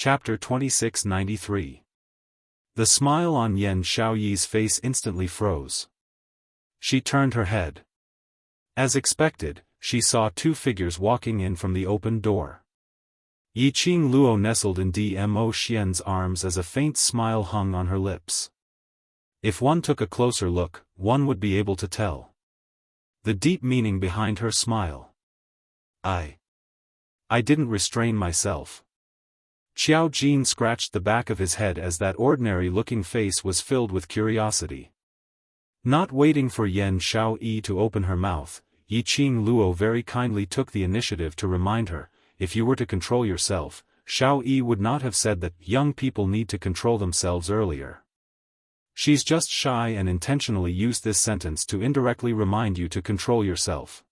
Chapter 2693. The smile on Yan Xiaoyi's face instantly froze. She turned her head. As expected, she saw two figures walking in from the open door. Yiqing Luo nestled in Dmo Xian's arms as a faint smile hung on her lips. If one took a closer look, one would be able to tell the deep meaning behind her smile. I didn't restrain myself. Xiao Jin scratched the back of his head as that ordinary-looking face was filled with curiosity. Not waiting for Yan Xiaoyi to open her mouth, Yiqing Luo very kindly took the initiative to remind her, if you were to control yourself, Xiaoyi would not have said that young people need to control themselves earlier. She's just shy and intentionally used this sentence to indirectly remind you to control yourself.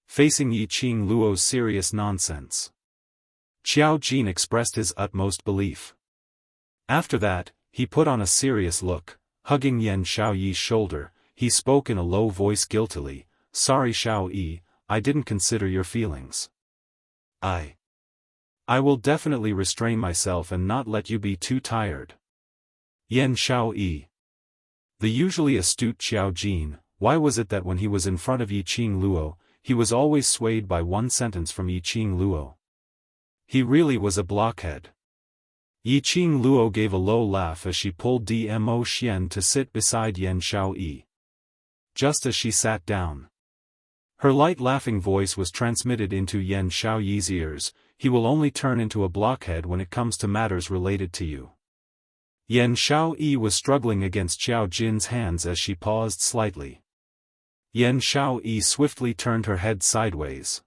Facing Yiqing Luo's serious nonsense, Xiao Jin expressed his utmost belief. After that, he put on a serious look, hugging Yan Xiaoyi's shoulder. He spoke in a low voice guiltily, "Sorry Xiaoyi, I didn't consider your feelings. I will definitely restrain myself and not let you be too tired." Yan Xiaoyi. The usually astute Xiao Jin, why was it that when he was in front of Yiqing Luo, he was always swayed by one sentence from Yiqing Luo? He really was a blockhead. Yiqing Luo gave a low laugh as she pulled Dmo Xian to sit beside Yan Xiaoyi. Just as she sat down, her light laughing voice was transmitted into Yan Xiaoyi's ears, "He will only turn into a blockhead when it comes to matters related to you." Yan Xiaoyi was struggling against Xiao Jin's hands as she paused slightly. Yan Xiaoyi swiftly turned her head sideways.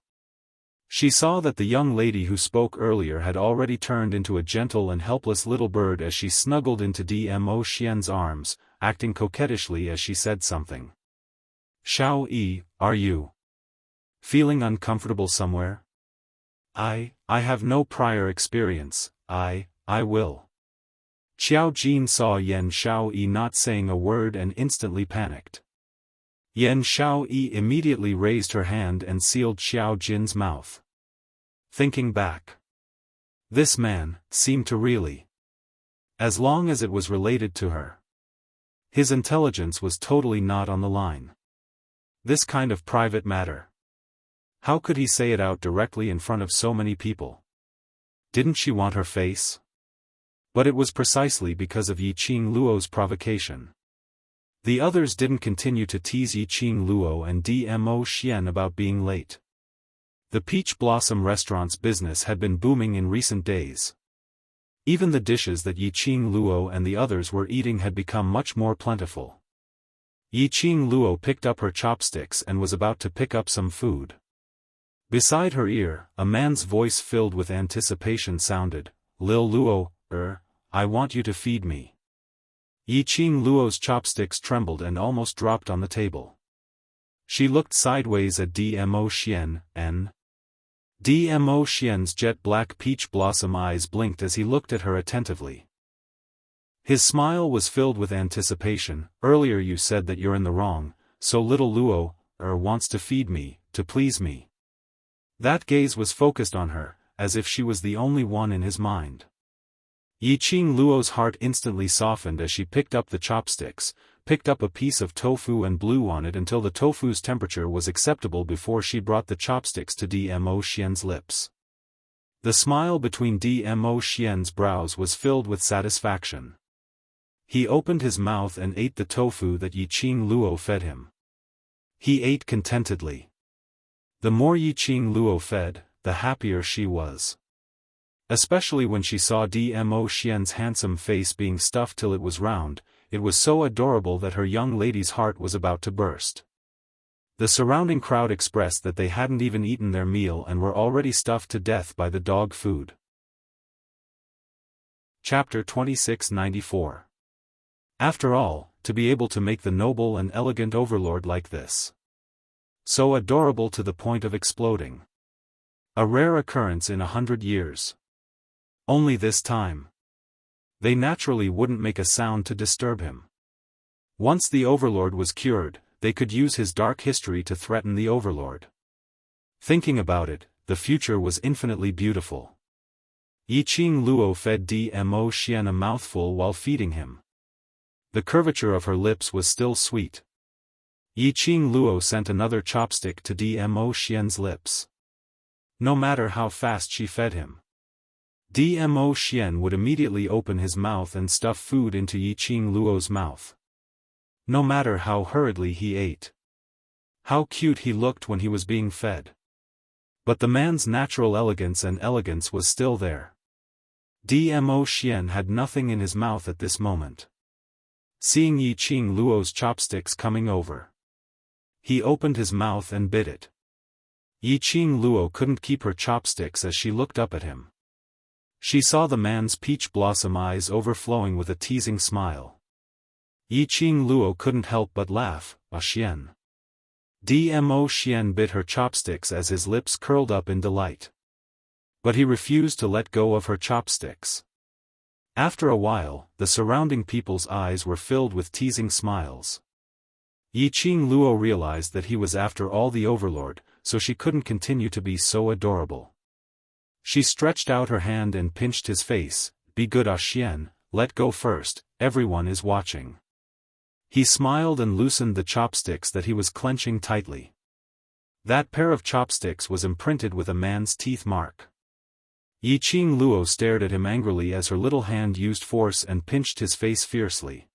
She saw that the young lady who spoke earlier had already turned into a gentle and helpless little bird as she snuggled into Dmo Xian's arms, acting coquettishly as she said something. "Xiaoyi, are you feeling uncomfortable somewhere?" I have no prior experience. I will." Xiao Jin saw Yan Xiaoyi not saying a word and instantly panicked. Yan Xiaoyi immediately raised her hand and sealed Xiao Jin's mouth. Thinking back, this man seemed to really, as long as it was related to her, his intelligence was totally not on the line. This kind of private matter. How could he say it out directly in front of so many people? Didn't she want her face? But it was precisely because of Yiqing Luo's provocation. The others didn't continue to tease Yiqing Luo and Dmo Xian about being late. The Peach Blossom restaurant's business had been booming in recent days. Even the dishes that Yiqing Luo and the others were eating had become much more plentiful. Yiqing Luo picked up her chopsticks and was about to pick up some food. Beside her ear, a man's voice filled with anticipation sounded, "Lil Luo, I want you to feed me." Yiqing Luo's chopsticks trembled and almost dropped on the table. She looked sideways at Dmo Xian, and Dmo Xian's jet-black peach blossom eyes blinked as he looked at her attentively. His smile was filled with anticipation. "Earlier you said that you're in the wrong, so little Luo, wants to feed me, to please me." That gaze was focused on her, as if she was the only one in his mind. Yiqing Luo's heart instantly softened as she picked up the chopsticks, picked up a piece of tofu and blew on it until the tofu's temperature was acceptable before she brought the chopsticks to Dmo Xian's lips. The smile between Dmo Xian's brows was filled with satisfaction. He opened his mouth and ate the tofu that Yiqing Luo fed him. He ate contentedly. The more Yiqing Luo fed, the happier she was. Especially when she saw Dmo Xian's handsome face being stuffed till it was round, it was so adorable that her young lady's heart was about to burst. The surrounding crowd expressed that they hadn't even eaten their meal and were already stuffed to death by the dog food. Chapter 2694. After all, to be able to make the noble and elegant overlord like this. So adorable to the point of exploding. A rare occurrence in 100 years. Only this time, they naturally wouldn't make a sound to disturb him. Once the overlord was cured, they could use his dark history to threaten the overlord. Thinking about it, the future was infinitely beautiful. Yiqing Luo fed Dmo Xian a mouthful while feeding him. The curvature of her lips was still sweet. Yiqing Luo sent another chopstick to Dmo Xian's lips. No matter how fast she fed him, Dmo Xian would immediately open his mouth and stuff food into Yiqing Luo's mouth. No matter how hurriedly he ate. How cute he looked when he was being fed. But the man's natural elegance was still there. Dmo Xian had nothing in his mouth at this moment. Seeing Yiqing Luo's chopsticks coming over, he opened his mouth and bit it. Yiqing Luo couldn't keep her chopsticks as she looked up at him. She saw the man's peach blossom eyes overflowing with a teasing smile. Yiqing Luo couldn't help but laugh. Xian. Dmo Xian bit her chopsticks as his lips curled up in delight. But he refused to let go of her chopsticks. After a while, the surrounding people's eyes were filled with teasing smiles. Yiqing Luo realized that he was after all the overlord, so she couldn't continue to be so adorable. She stretched out her hand and pinched his face. Be good, Xian, let go first, everyone is watching. He smiled and loosened the chopsticks that he was clenching tightly. That pair of chopsticks was imprinted with a man's teeth mark. Yiqing Luo stared at him angrily as her little hand used force and pinched his face fiercely.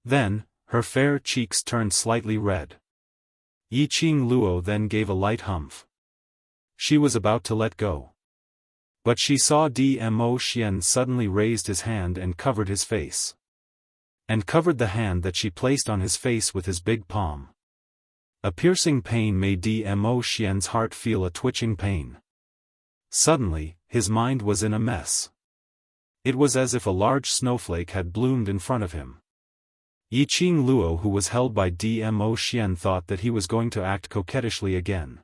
Then, her fair cheeks turned slightly red. Yiqing Luo then gave a light humph. She was about to let go. But she saw Dmo Xian suddenly raised his hand and covered his face. And covered the hand that she placed on his face with his big palm. A piercing pain made Dmo Xian's heart feel a twitching pain. Suddenly, his mind was in a mess. It was as if a large snowflake had bloomed in front of him. Yiqing Luo, who was held by Dmo Xian, thought that he was going to act coquettishly again.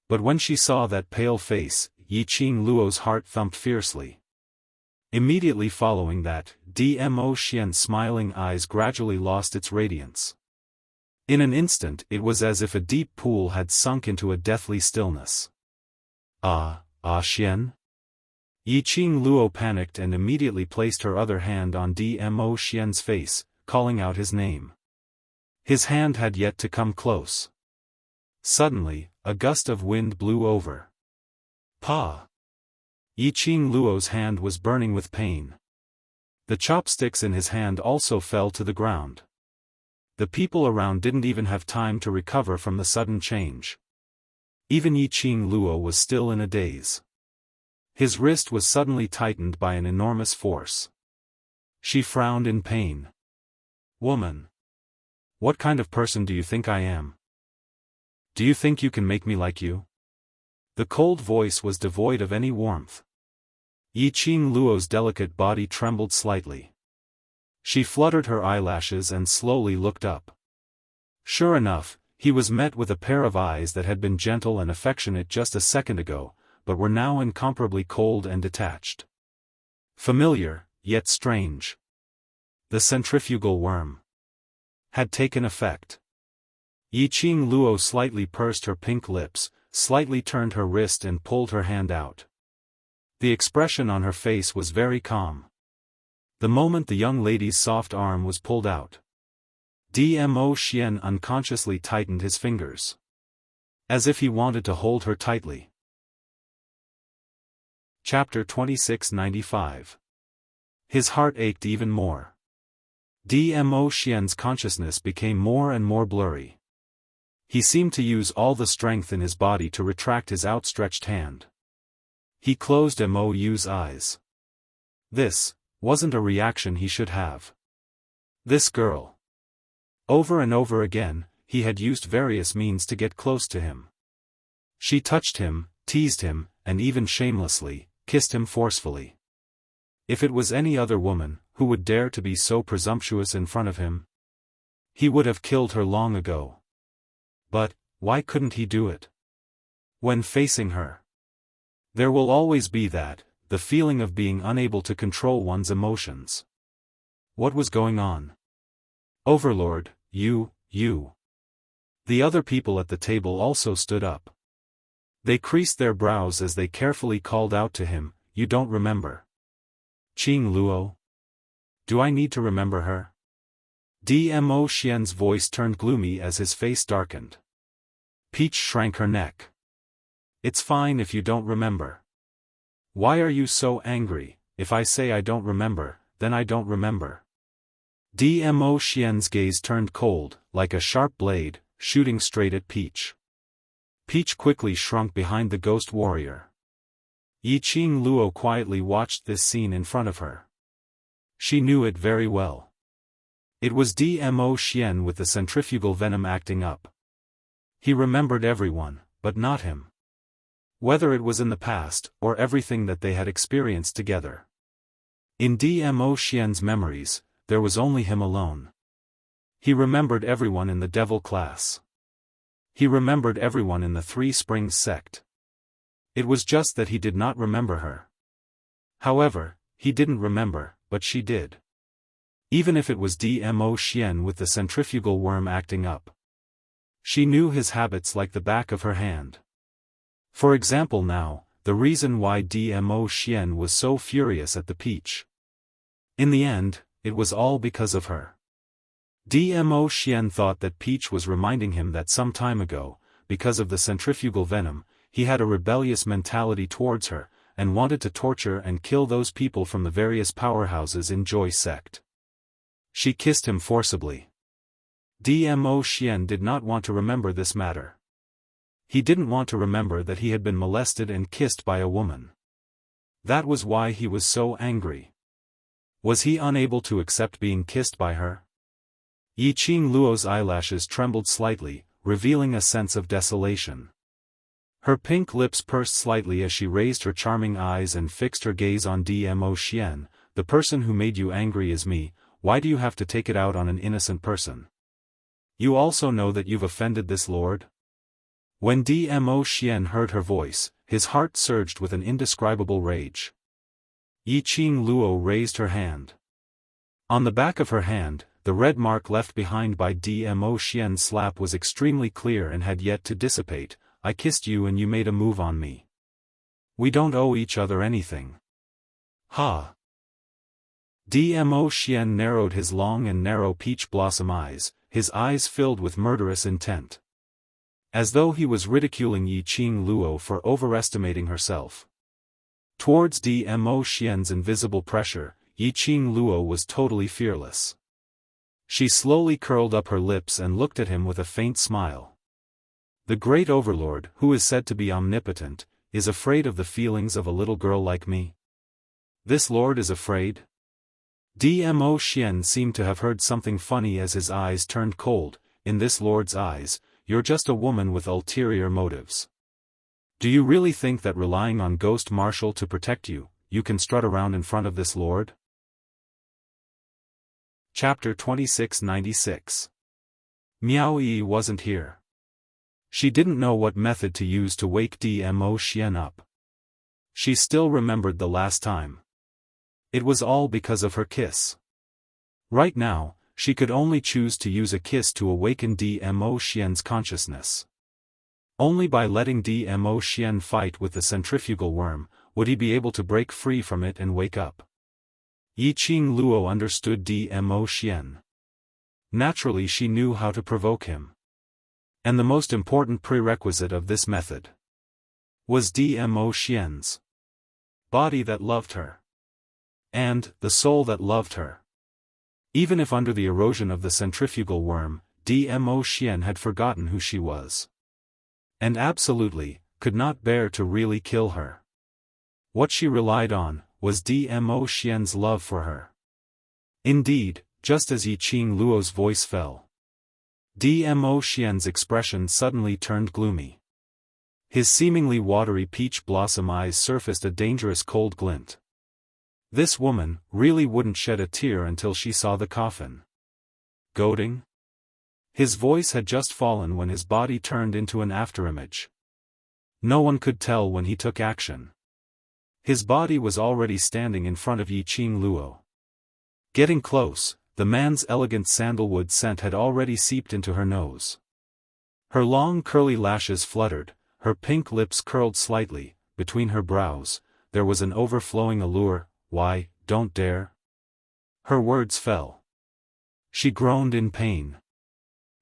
But when she saw that pale face, Yiqing Luo's heart thumped fiercely. Immediately following that, Dmo Xian's smiling eyes gradually lost its radiance. In an instant it was as if a deep pool had sunk into a deathly stillness. Xian? Yiqing Luo panicked and immediately placed her other hand on Dmo Xian's face, calling out his name. His hand had yet to come close. Suddenly, a gust of wind blew over. Pa! Yiqing Luo's hand was burning with pain. The chopsticks in his hand also fell to the ground. The people around didn't even have time to recover from the sudden change. Even Yiqing Luo was still in a daze. His wrist was suddenly tightened by an enormous force. She frowned in pain. Woman! What kind of person do you think I am? Do you think you can make me like you? The cold voice was devoid of any warmth. Yiqing Luo's delicate body trembled slightly. She fluttered her eyelashes and slowly looked up. Sure enough, he was met with a pair of eyes that had been gentle and affectionate just a second ago, but were now incomparably cold and detached. Familiar, yet strange. The centrifugal worm had taken effect. Yiqing Luo slightly pursed her pink lips, slightly turned her wrist and pulled her hand out. The expression on her face was very calm. The moment the young lady's soft arm was pulled out, Dmo Xian unconsciously tightened his fingers. As if he wanted to hold her tightly. Chapter 2695. His heart ached even more. Dmo Xian's consciousness became more and more blurry. He seemed to use all the strength in his body to retract his outstretched hand. He closed Mo's eyes. This wasn't a reaction he should have. This girl. Over and over again, he had used various means to get close to him. She touched him, teased him, and even shamelessly, kissed him forcefully. If it was any other woman, who would dare to be so presumptuous in front of him? He would have killed her long ago. But, why couldn't he do it? When facing her, there will always be that, the feeling of being unable to control one's emotions. What was going on? Overlord, you. The other people at the table also stood up. They creased their brows as they carefully called out to him, you don't remember. Qing Luo? Do I need to remember her? Dmo Xian's voice turned gloomy as his face darkened. Peach shrank her neck. It's fine if you don't remember. Why are you so angry? If I say I don't remember, then I don't remember. Dmo Xian's gaze turned cold, like a sharp blade, shooting straight at Peach. Peach quickly shrunk behind the ghost warrior. Qing Luo quietly watched this scene in front of her. She knew it very well. It was Dmo Xian with the centrifugal venom acting up. He remembered everyone, but not him. Whether it was in the past, or everything that they had experienced together. In Dmo Xian's memories, there was only him alone. He remembered everyone in the devil class. He remembered everyone in the Three Springs sect. It was just that he did not remember her. However, he didn't remember, but she did. Even if it was Dmo Xian with the centrifugal worm acting up. She knew his habits like the back of her hand. For example now, the reason why Dmo Xian was so furious at the Peach. In the end, it was all because of her. Dmo Xian thought that Peach was reminding him that some time ago, because of the centrifugal venom, he had a rebellious mentality towards her, and wanted to torture and kill those people from the various powerhouses in Joy sect. She kissed him forcibly. Dmo Xian did not want to remember this matter. He didn't want to remember that he had been molested and kissed by a woman. That was why he was so angry. Was he unable to accept being kissed by her? Qing Luo's eyelashes trembled slightly, revealing a sense of desolation. Her pink lips pursed slightly as she raised her charming eyes and fixed her gaze on Dmo Xian. The person who made you angry is me. Why do you have to take it out on an innocent person? You also know that you've offended this lord? When Dmo Xian heard her voice, his heart surged with an indescribable rage. Qing Luo raised her hand. On the back of her hand, the red mark left behind by Dmo Xian's slap was extremely clear and had yet to dissipate. I kissed you and you made a move on me. We don't owe each other anything. Ha! Dmo Xian narrowed his long and narrow peach blossom eyes, his eyes filled with murderous intent. As though he was ridiculing Qing Luo for overestimating herself. Towards Dmo Xian's invisible pressure, Qing Luo was totally fearless. She slowly curled up her lips and looked at him with a faint smile. The great overlord, who is said to be omnipotent, is afraid of the feelings of a little girl like me. This lord is afraid? Dmo Xian seemed to have heard something funny as his eyes turned cold. In this lord's eyes, you're just a woman with ulterior motives. Do you really think that relying on Ghost Marshal to protect you, you can strut around in front of this lord? Chapter 2696. Miao Yi wasn't here. She didn't know what method to use to wake Dmo Xian up. She still remembered the last time. It was all because of her kiss. Right now, she could only choose to use a kiss to awaken Dmo Xian's consciousness. Only by letting Dmo Xian fight with the centrifugal worm, would he be able to break free from it and wake up. Qing Luo understood Dmo Xian. Naturally she knew how to provoke him. And the most important prerequisite of this method was Dmo Xian's body that loved her. And the soul that loved her. Even if under the erosion of the centrifugal worm, Dmo Xian had forgotten who she was. And absolutely, could not bear to really kill her. What she relied on, was Dmo Xian's love for her. Indeed, just as Qing Luo's voice fell. Dmo Xian's expression suddenly turned gloomy. His seemingly watery peach blossom eyes surfaced a dangerous cold glint. This woman really wouldn't shed a tear until she saw the coffin. Goading? His voice had just fallen when his body turned into an afterimage. No one could tell when he took action. His body was already standing in front of Qing Luo. Getting close, the man's elegant sandalwood scent had already seeped into her nose. Her long curly lashes fluttered, her pink lips curled slightly, between her brows, there was an overflowing allure. Why, don't dare? Her words fell. She groaned in pain.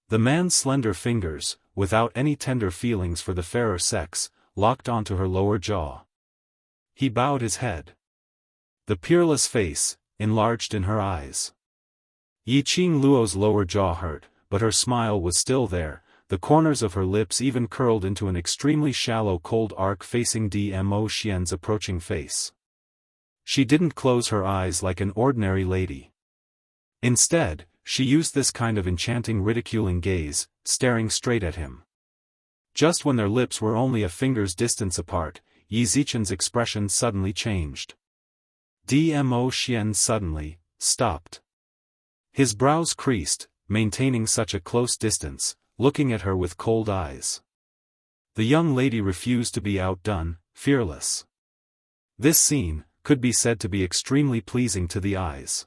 The man's slender fingers, without any tender feelings for the fairer sex, locked onto her lower jaw. He bowed his head. The peerless face, enlarged in her eyes. Yiqing Luo's lower jaw hurt, but her smile was still there, the corners of her lips even curled into an extremely shallow cold arc facing Dmo Xian's approaching face. She didn't close her eyes like an ordinary lady. Instead, she used this kind of enchanting ridiculing gaze, staring straight at him. Just when their lips were only a finger's distance apart, Yi Zichen's expression suddenly changed. Dmo Xian suddenly stopped. His brows creased, maintaining such a close distance, looking at her with cold eyes. The young lady refused to be outdone, fearless. This scene could be said to be extremely pleasing to the eyes.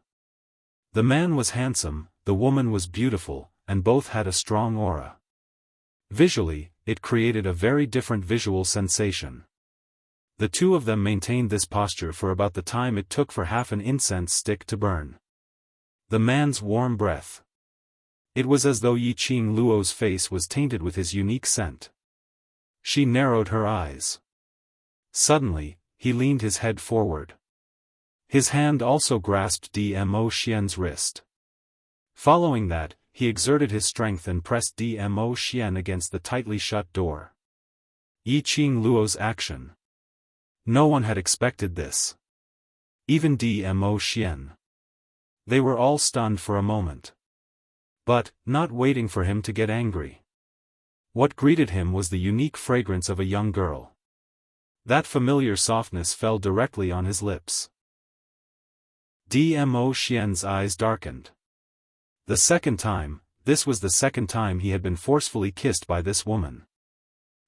The man was handsome, the woman was beautiful, and both had a strong aura. Visually, it created a very different visual sensation. The two of them maintained this posture for about the time it took for half an incense stick to burn. The man's warm breath. It was as though Yiqing Luo's face was tainted with his unique scent. She narrowed her eyes. Suddenly, he leaned his head forward. His hand also grasped Dmo Xian's wrist. Following that, he exerted his strength and pressed Dmo Xian against the tightly shut door. Yiqing Luo's action. No one had expected this. Even Dmo Xian. They were all stunned for a moment. But, not waiting for him to get angry. What greeted him was the unique fragrance of a young girl. That familiar softness fell directly on his lips. Dmo Xian's eyes darkened. The second time, this was the second time he had been forcefully kissed by this woman.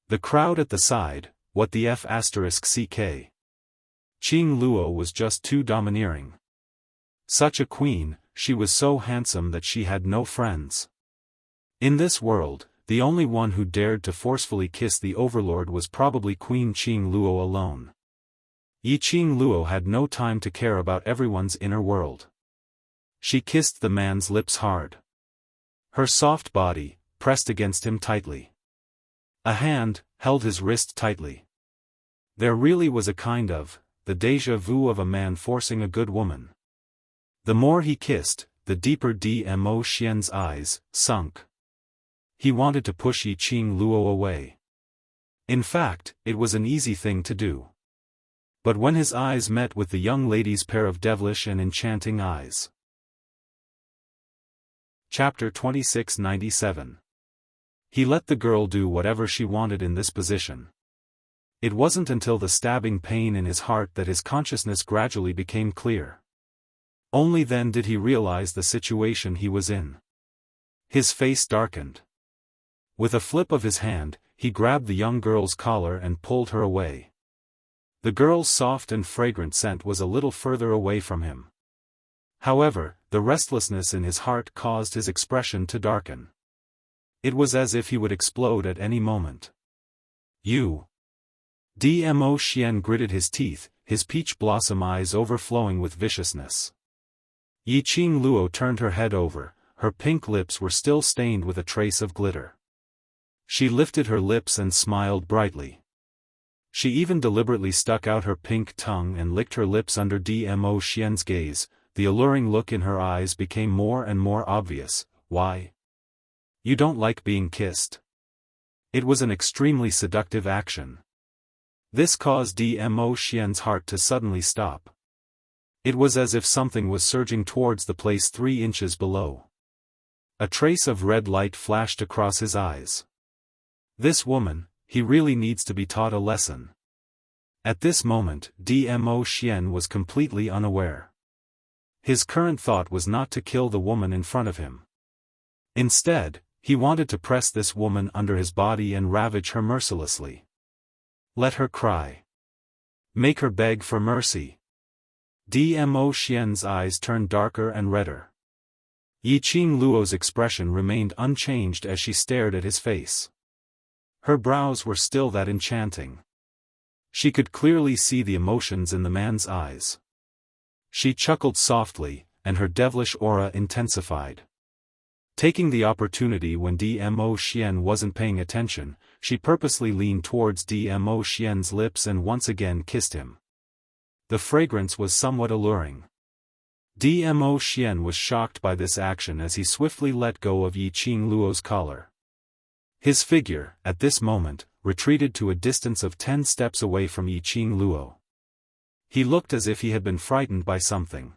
The crowd at the side, what the f*ck. Qing Luo was just too domineering. Such a queen, she was so handsome that she had no friends. In this world, the only one who dared to forcefully kiss the overlord was probably Queen Qing Luo alone. Yiqing Luo had no time to care about everyone's inner world. She kissed the man's lips hard. Her soft body, pressed against him tightly. A hand held his wrist tightly. There really was a kind of, the déjà vu of a man forcing a good woman. The more he kissed, the deeper Dmo Xian's eyes sunk. He wanted to push Yiqing Luo away. In fact, it was an easy thing to do. But when his eyes met with the young lady's pair of devilish and enchanting eyes. Chapter 2697. He let the girl do whatever she wanted in this position. It wasn't until the stabbing pain in his heart that his consciousness gradually became clear. Only then did he realize the situation he was in. His face darkened. With a flip of his hand, he grabbed the young girl's collar and pulled her away. The girl's soft and fragrant scent was a little further away from him. However, the restlessness in his heart caused his expression to darken. It was as if he would explode at any moment. You. Dmo Xian gritted his teeth, his peach blossom eyes overflowing with viciousness. Yiqing Luo turned her head over, her pink lips were still stained with a trace of glitter. She lifted her lips and smiled brightly. She even deliberately stuck out her pink tongue and licked her lips under Dmo Xian's gaze. The alluring look in her eyes became more and more obvious. Why? You don't like being kissed? It was an extremely seductive action. This caused Dmo Xian's heart to suddenly stop. It was as if something was surging towards the place 3 inches below. A trace of red light flashed across his eyes. This woman, he really needs to be taught a lesson. At this moment, Dmo Xian was completely unaware. His current thought was not to kill the woman in front of him. Instead, he wanted to press this woman under his body and ravage her mercilessly. Let her cry. Make her beg for mercy. Dmo Xian's eyes turned darker and redder. Yiqing Luo's expression remained unchanged as she stared at his face. Her brows were still that enchanting. She could clearly see the emotions in the man's eyes. She chuckled softly, and her devilish aura intensified. Taking the opportunity when Dmo Xian wasn't paying attention, she purposely leaned towards Dmo Xian's lips and once again kissed him. The fragrance was somewhat alluring. Dmo Xian was shocked by this action as he swiftly let go of Yi Qing Luo's collar. His figure, at this moment, retreated to a distance of 10 steps away from Yi Qing Luo. He looked as if he had been frightened by something.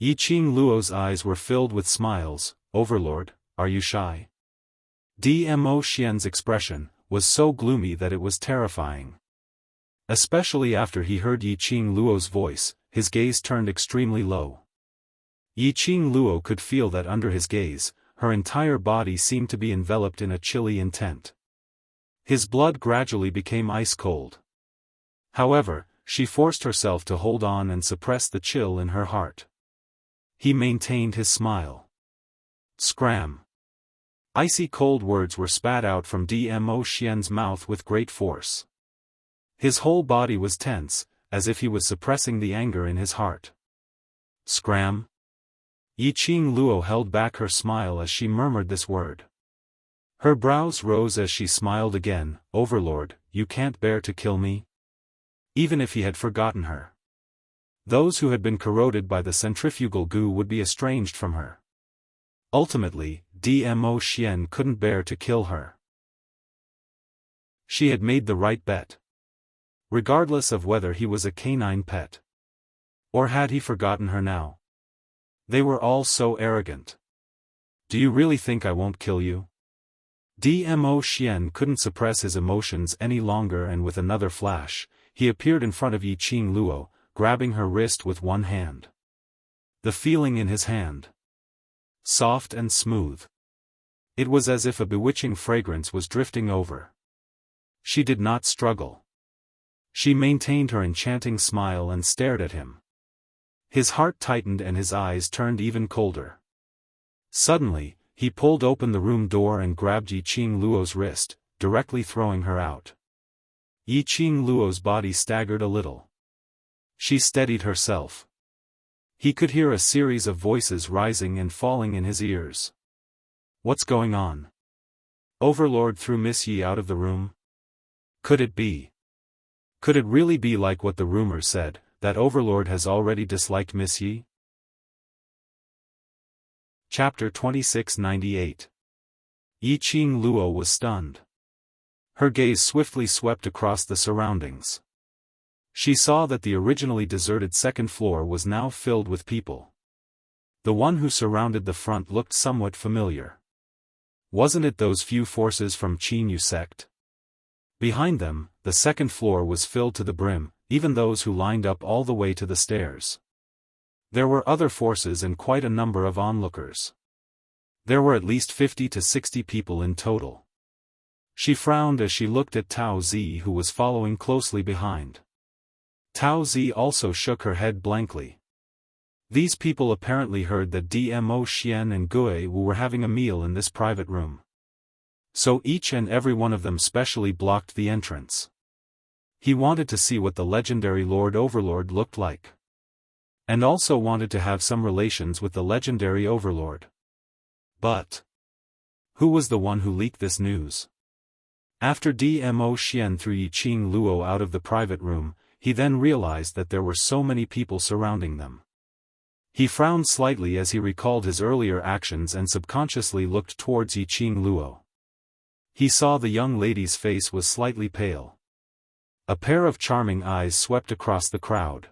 Yi Qing Luo's eyes were filled with smiles. "Overlord, are you shy?" Dmo Xian's expression was so gloomy that it was terrifying. Especially after he heard Yi Qing Luo's voice, his gaze turned extremely low. Yi Qing Luo could feel that under his gaze, her entire body seemed to be enveloped in a chilly intent. His blood gradually became ice cold. However, she forced herself to hold on and suppress the chill in her heart. He maintained his smile. Scram! Icy cold words were spat out from Dmo Xian's mouth with great force. His whole body was tense, as if he was suppressing the anger in his heart. Scram! Yi Qing Luo held back her smile as she murmured this word. Her brows rose as she smiled again. "Overlord, you can't bear to kill me?" Even if he had forgotten her. Those who had been corroded by the centrifugal goo would be estranged from her. Ultimately, Dmo Xian couldn't bear to kill her. She had made the right bet. Regardless of whether he was a canine pet. Or had he forgotten her now? They were all so arrogant. "Do you really think I won't kill you?" Dmo Xian couldn't suppress his emotions any longer, and with another flash, he appeared in front of Yi Qing Luo, grabbing her wrist with one hand. The feeling in his hand. Soft and smooth. It was as if a bewitching fragrance was drifting over. She did not struggle. She maintained her enchanting smile and stared at him. His heart tightened and his eyes turned even colder. Suddenly, he pulled open the room door and grabbed Yi Qing Luo's wrist, directly throwing her out. Yi Qing Luo's body staggered a little. She steadied herself. He could hear a series of voices rising and falling in his ears. What's going on? Overlord threw Miss Yi out of the room? Could it be? Could it really be like what the rumors said, that Overlord has already disliked Miss Yi? Chapter 2698. Yi Qing Luo was stunned. Her gaze swiftly swept across the surroundings. She saw that the originally deserted second floor was now filled with people. The one who surrounded the front looked somewhat familiar. Wasn't it those few forces from Qin Yu sect? Behind them, the second floor was filled to the brim, even those who lined up all the way to the stairs. There were other forces and quite a number of onlookers. There were at least 50 to 60 people in total. She frowned as she looked at Tao Zi, who was following closely behind. Tao Zi also shook her head blankly. These people apparently heard that Dmo Xian and Gue Wu were having a meal in this private room. So each and every one of them specially blocked the entrance. He wanted to see what the legendary Lord Overlord looked like. And also wanted to have some relations with the legendary Overlord. But who was the one who leaked this news? After Dmo Xian threw Yi Qing Luo out of the private room, he then realized that there were so many people surrounding them. He frowned slightly as he recalled his earlier actions and subconsciously looked towards Yi Qing Luo. He saw the young lady's face was slightly pale. A pair of charming eyes swept across the crowd.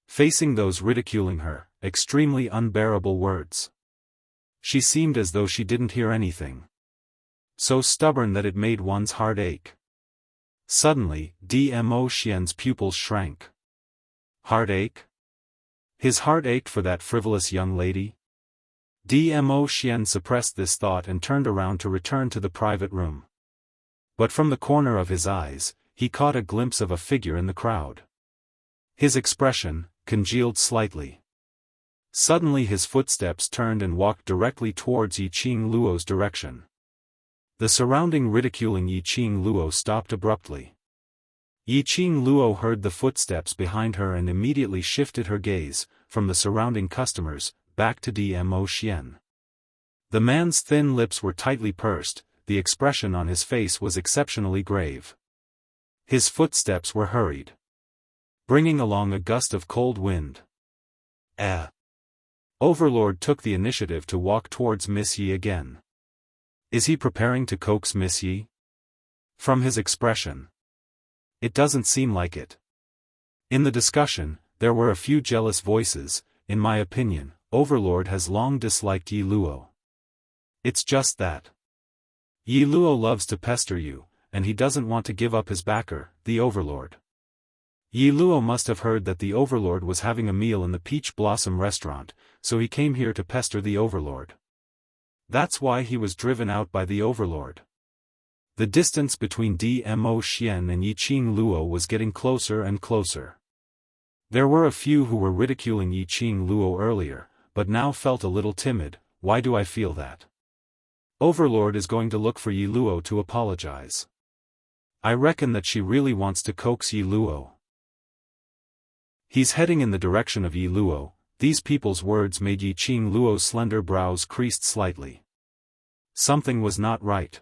Facing those ridiculing her, extremely unbearable words. She seemed as though she didn't hear anything. So stubborn that it made one's heart ache. Suddenly, Dmo Xian's pupils shrank. Heartache? His heart ached for that frivolous young lady? Dmo Xian suppressed this thought and turned around to return to the private room. But from the corner of his eyes, he caught a glimpse of a figure in the crowd. His expression congealed slightly. Suddenly his footsteps turned and walked directly towards Yi Qing Luo's direction. The surrounding ridiculing Yi Qing Luo stopped abruptly. Yiqing Luo heard the footsteps behind her and immediately shifted her gaze, from the surrounding customers, back to Dmo Xian. The man's thin lips were tightly pursed, the expression on his face was exceptionally grave. His footsteps were hurried, bringing along a gust of cold wind. Overlord took the initiative to walk towards Miss Yi again. Is he preparing to coax Miss Yi? From his expression, it doesn't seem like it. In the discussion, there were a few jealous voices. In my opinion, Overlord has long disliked Yi Luo. It's just that Yi Luo loves to pester you, and he doesn't want to give up his backer, the Overlord. Yi Luo must have heard that the Overlord was having a meal in the Peach Blossom restaurant, so he came here to pester the Overlord. That's why he was driven out by the Overlord. The distance between Dmo Xian and Yiqing Luo was getting closer and closer. There were a few who were ridiculing Yiqing Luo earlier, but now felt a little timid. Why do I feel that? Overlord is going to look for Yi Luo to apologize. I reckon that she really wants to coax Yi Luo. He's heading in the direction of Yi Luo. These people's words made Yiqing Luo's slender brows creased slightly. Something was not right.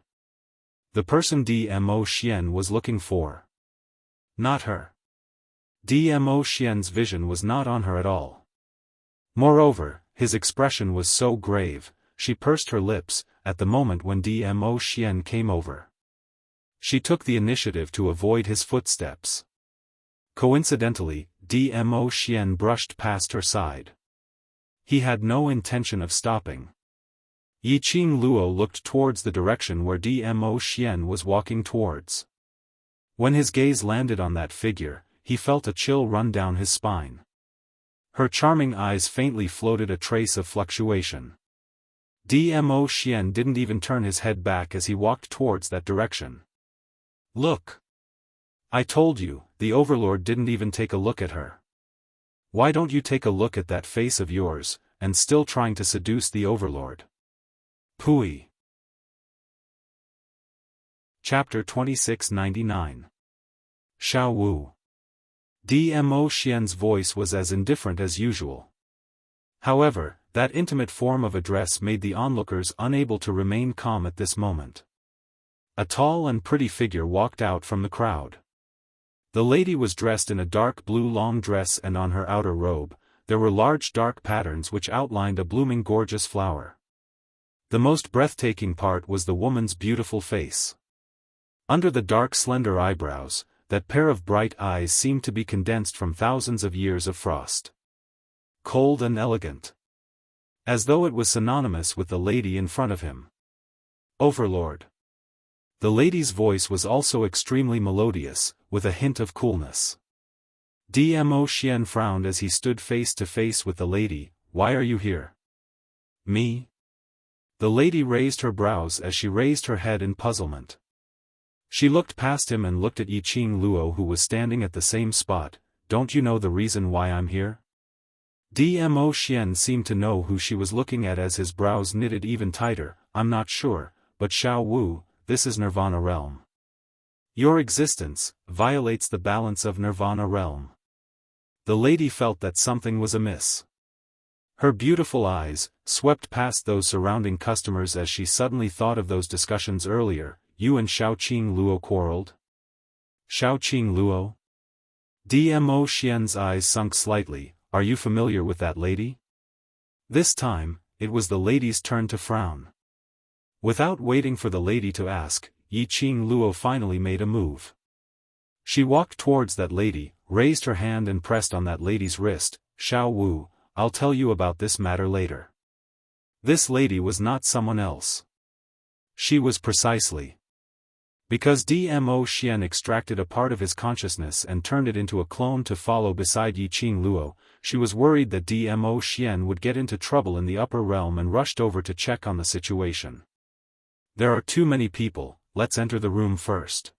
The person Dmo Xian was looking for. Not her. Dmo Xian's vision was not on her at all. Moreover, his expression was so grave, she pursed her lips, at the moment when Dmo Xian came over. She took the initiative to avoid his footsteps. Coincidentally, Dmo Xian brushed past her side. He had no intention of stopping. Yiqing Luo looked towards the direction where Dmo Xian was walking towards. When his gaze landed on that figure, he felt a chill run down his spine. Her charming eyes faintly floated a trace of fluctuation. Dmo Xian didn't even turn his head back as he walked towards that direction. Look! I told you, the Overlord didn't even take a look at her. Why don't you take a look at that face of yours, and still trying to seduce the Overlord? Pooey. Chapter 2699. Xiao Wu. Dmo Xian's voice was as indifferent as usual. However, that intimate form of address made the onlookers unable to remain calm at this moment. A tall and pretty figure walked out from the crowd. The lady was dressed in a dark blue long dress, and on her outer robe, there were large dark patterns which outlined a blooming gorgeous flower. The most breathtaking part was the woman's beautiful face. Under the dark slender eyebrows, that pair of bright eyes seemed to be condensed from thousands of years of frost. Cold and elegant. As though it was synonymous with the lady in front of him. Overlord. The lady's voice was also extremely melodious, with a hint of coolness. Dmo Xian frowned as he stood face to face with the lady. Why are you here? Me? The lady raised her brows as she raised her head in puzzlement. She looked past him and looked at Yiqing Luo, who was standing at the same spot. Don't you know the reason why I'm here? Dmo Xian seemed to know who she was looking at as his brows knitted even tighter. I'm not sure, but Xiao Wu, this is Nirvana Realm. Your existence violates the balance of Nirvana Realm. The lady felt that something was amiss. Her beautiful eyes swept past those surrounding customers as she suddenly thought of those discussions earlier. You and Xiaoqing Luo quarreled? Xiaoqing Luo? Dmo Xian's eyes sunk slightly. Are you familiar with that lady? This time, it was the lady's turn to frown. Without waiting for the lady to ask, Yiqing Luo finally made a move. She walked towards that lady, raised her hand and pressed on that lady's wrist. Xiao Wu, I'll tell you about this matter later. This lady was not someone else. She was precisely. Because Dmo Xian extracted a part of his consciousness and turned it into a clone to follow beside Yiqing Luo, she was worried that Dmo Xian would get into trouble in the upper realm and rushed over to check on the situation. There are too many people, let's enter the room first.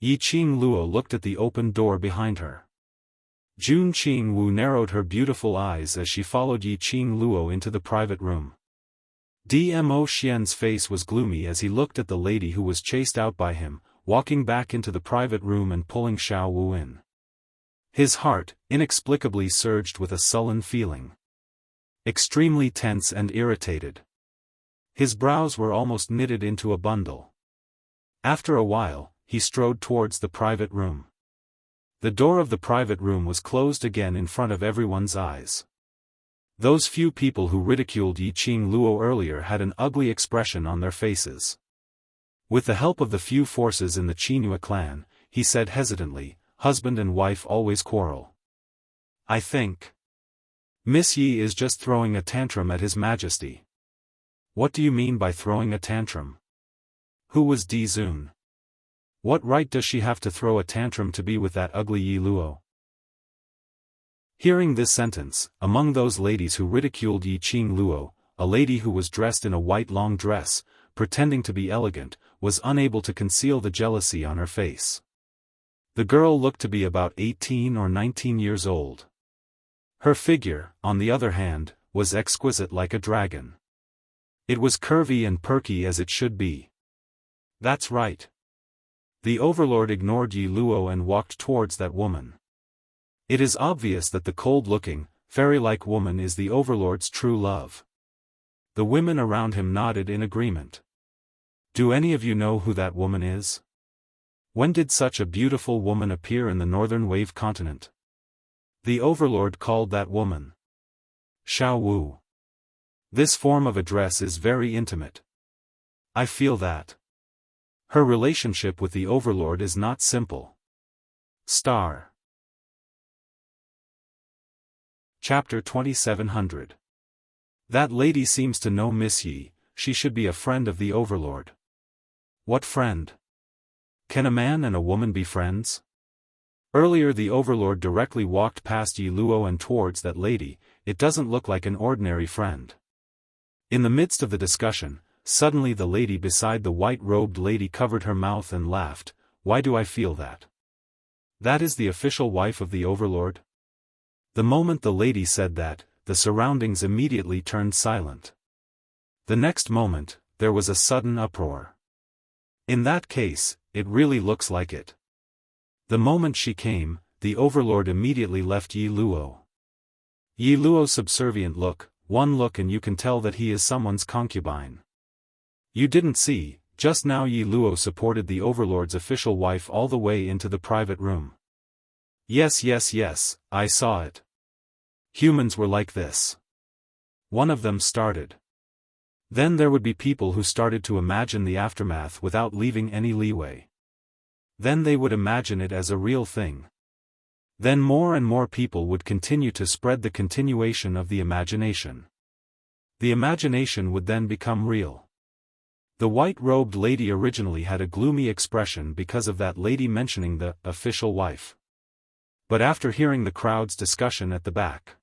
Yiqing Luo looked at the open door behind her. Jun Qing Wu narrowed her beautiful eyes as she followed Yiqing Luo into the private room. Dmo Xian's face was gloomy as he looked at the lady who was chased out by him. walking back into the private room and pulling Xiao Wu in. His heart, inexplicably, surged with a sullen feeling. Extremely tense and irritated. His brows were almost knitted into a bundle. After a while, he strode towards the private room. The door of the private room was closed again in front of everyone's eyes. Those few people who ridiculed Yi Qing Luo earlier had an ugly expression on their faces. With the help of the few forces in the Qinhua clan, he said hesitantly, "Husband and wife always quarrel. I think Miss Yi is just throwing a tantrum at His Majesty." "What do you mean by throwing a tantrum? Who was Di Zun? What right does she have to throw a tantrum to be with that ugly Yi Luo?" Hearing this sentence, among those ladies who ridiculed Yi Qing Luo, a lady who was dressed in a white long dress, pretending to be elegant, was unable to conceal the jealousy on her face. The girl looked to be about 18 or 19 years old. Her figure, on the other hand, was exquisite like a dragon. It was curvy and perky as it should be. That's right. The overlord ignored Yi Luo and walked towards that woman. It is obvious that the cold-looking, fairy-like woman is the overlord's true love. The women around him nodded in agreement. Do any of you know who that woman is? When did such a beautiful woman appear in the Northern Wave continent? The overlord called that woman Xiao Wu. This form of address is very intimate. I feel that her relationship with the overlord is not simple. Chapter 2700. That lady seems to know Miss Yi. She should be a friend of the overlord. What friend? Can a man and a woman be friends? Earlier the overlord directly walked past Yi Luo and towards that lady. It doesn't look like an ordinary friend. In the midst of the discussion, suddenly the lady beside the white-robed lady covered her mouth and laughed. Why do I feel that? That is the official wife of the overlord? The moment the lady said that, the surroundings immediately turned silent. The next moment, there was a sudden uproar. In that case, it really looks like it. The moment she came, the overlord immediately left Yi Luo. Yi Luo's subservient look, one look and you can tell that he is someone's concubine. You didn't see, just now Yi Luo supported the overlord's official wife all the way into the private room. Yes, I saw it. Humans were like this. One of them started. Then there would be people who started to imagine the aftermath without leaving any leeway. Then they would imagine it as a real thing. Then more and more people would continue to spread the continuation of the imagination. The imagination would then become real. The white-robed lady originally had a gloomy expression because of that lady mentioning the official wife. But after hearing the crowd's discussion at the back,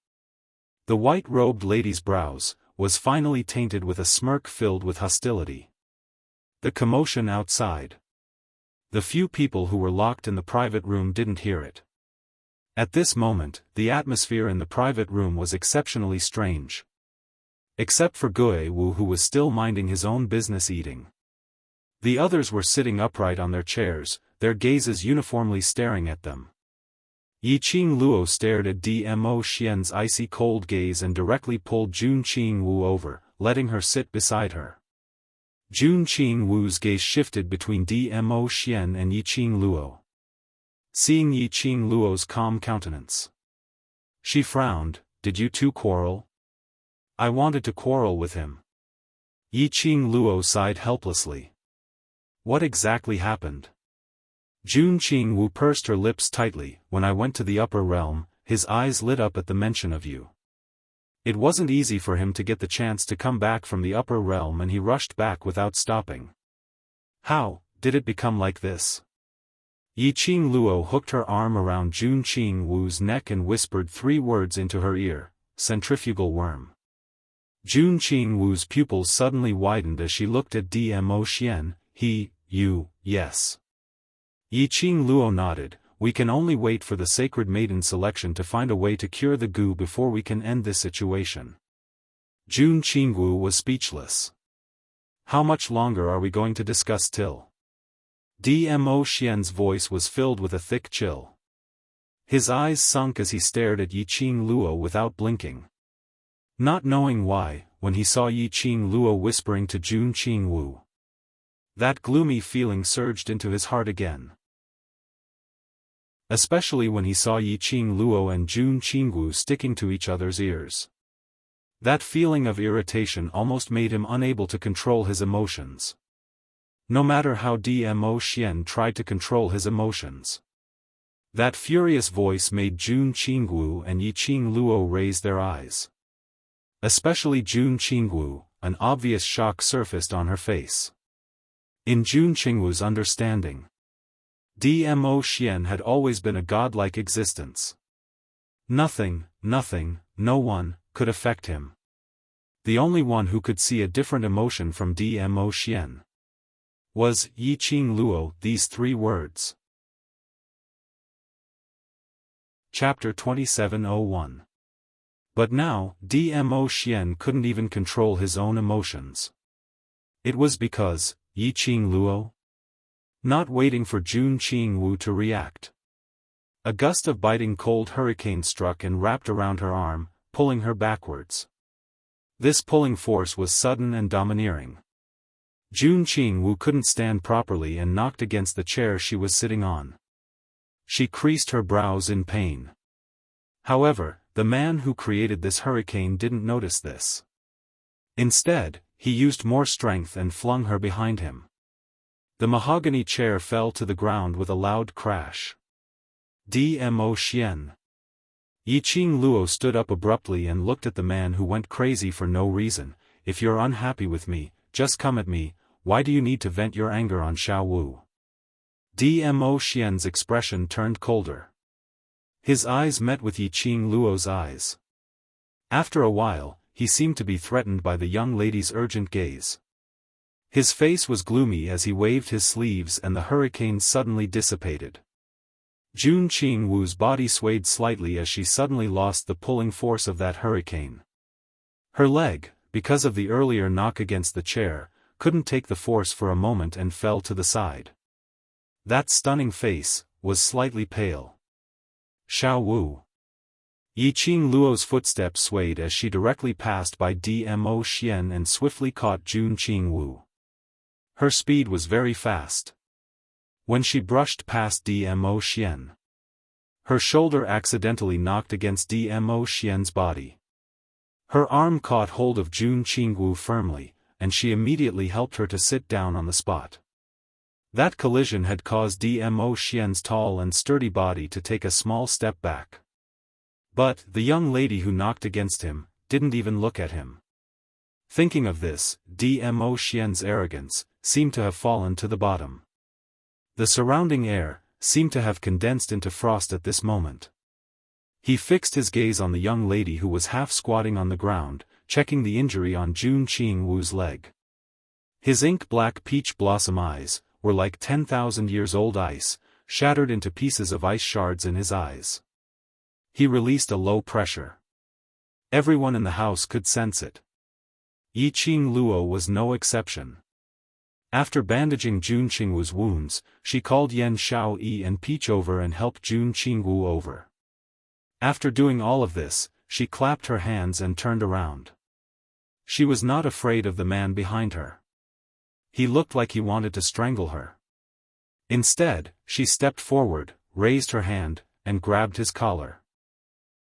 the white-robed lady's brows was finally tainted with a smirk filled with hostility. The commotion outside. The few people who were locked in the private room didn't hear it. At this moment, the atmosphere in the private room was exceptionally strange. Except for Gue Wu, who was still minding his own business eating. The others were sitting upright on their chairs, their gazes uniformly staring at them. Yi Qing Luo stared at Dmo Xian's icy cold gaze and directly pulled Jun Qing Wu over, letting her sit beside her. Jun Qing Wu's gaze shifted between Dmo Xian and Yi Qing Luo. Seeing Yi Qing Luo's calm countenance, she frowned. Did you two quarrel? I wanted to quarrel with him. Yi Qing Luo sighed helplessly. What exactly happened? Jun Qing Wu pursed her lips tightly. When I went to the upper realm, his eyes lit up at the mention of you. It wasn't easy for him to get the chance to come back from the upper realm and he rushed back without stopping. How did it become like this? Yi Qing Luo hooked her arm around Jun Qing Wu's neck and whispered 3 words into her ear, centrifugal worm. Jun Qing Wu's pupils suddenly widened as she looked at Dmo Xian. You, yes. Yi Qing Luo nodded. We can only wait for the sacred maiden selection to find a way to cure the goo before we can end this situation. Jun Qing Wu was speechless. How much longer are we going to discuss till? Dmo Xian's voice was filled with a thick chill. His eyes sunk as he stared at Yiqing Luo without blinking. Not knowing why, when he saw Yiqing Luo whispering to Jun Qingwu, that gloomy feeling surged into his heart again. Especially when he saw Yiqing Luo and Jun Qingwu sticking to each other's ears. That feeling of irritation almost made him unable to control his emotions. No matter how Dmo Xian tried to control his emotions. That furious voice made Jun Qingwu and Yiqing Luo raise their eyes. Especially Jun Qingwu, an obvious shock surfaced on her face. In Jun Qingwu's understanding, Dmo Xian had always been a godlike existence. Nothing, no one, could affect him. The only one who could see a different emotion from Dmo Xian was Yiqing Luo. These 3 words. Chapter 2701. But now, Dmo Xian couldn't even control his own emotions. It was because, Yiqing Luo? Not waiting for Jun Qingwu to react. A gust of biting cold hurricane struck and wrapped around her arm, pulling her backwards. This pulling force was sudden and domineering. Jun Qingwu couldn't stand properly and knocked against the chair she was sitting on. She creased her brows in pain. However, the man who created this hurricane didn't notice this. Instead, he used more strength and flung her behind him. The mahogany chair fell to the ground with a loud crash. Dmo Xian. Yiqing Luo stood up abruptly and looked at the man who went crazy for no reason. If you're unhappy with me, just come at me. Why do you need to vent your anger on Xiao Wu? Dmo Xian's expression turned colder. His eyes met with Yiqing Luo's eyes. After a while, he seemed to be threatened by the young lady's urgent gaze. His face was gloomy as he waved his sleeves and the hurricane suddenly dissipated. Jun Qingwu's body swayed slightly as she suddenly lost the pulling force of that hurricane. Her leg, because of the earlier knock against the chair, couldn't take the force for a moment and fell to the side. That stunning face was slightly pale. Xiao Wu. Yiqing Luo's footsteps swayed as she directly passed by Dmo Xian and swiftly caught Jun Qingwu. Her speed was very fast. When she brushed past Dmo Xian, her shoulder accidentally knocked against Dmo Xian's body. Her arm caught hold of Jun Qingwu firmly, and she immediately helped her to sit down on the spot. That collision had caused Dmo Xian's tall and sturdy body to take a small step back. But, the young lady who knocked against him, didn't even look at him. Thinking of this, Dmo Xian's arrogance seemed to have fallen to the bottom. The surrounding air seemed to have condensed into frost at this moment. He fixed his gaze on the young lady who was half squatting on the ground, checking the injury on Jun Qingwu's leg. His ink-black peach blossom eyes were like 10,000 years old ice, shattered into pieces of ice shards in his eyes. He released a low pressure. Everyone in the house could sense it. Yiqing Luo was no exception. After bandaging Jun Qingwu's wounds, she called Yan Xiaoyi and Peach over and helped Jun Qingwu over. After doing all of this, she clapped her hands and turned around. She was not afraid of the man behind her. He looked like he wanted to strangle her. Instead, she stepped forward, raised her hand, and grabbed his collar.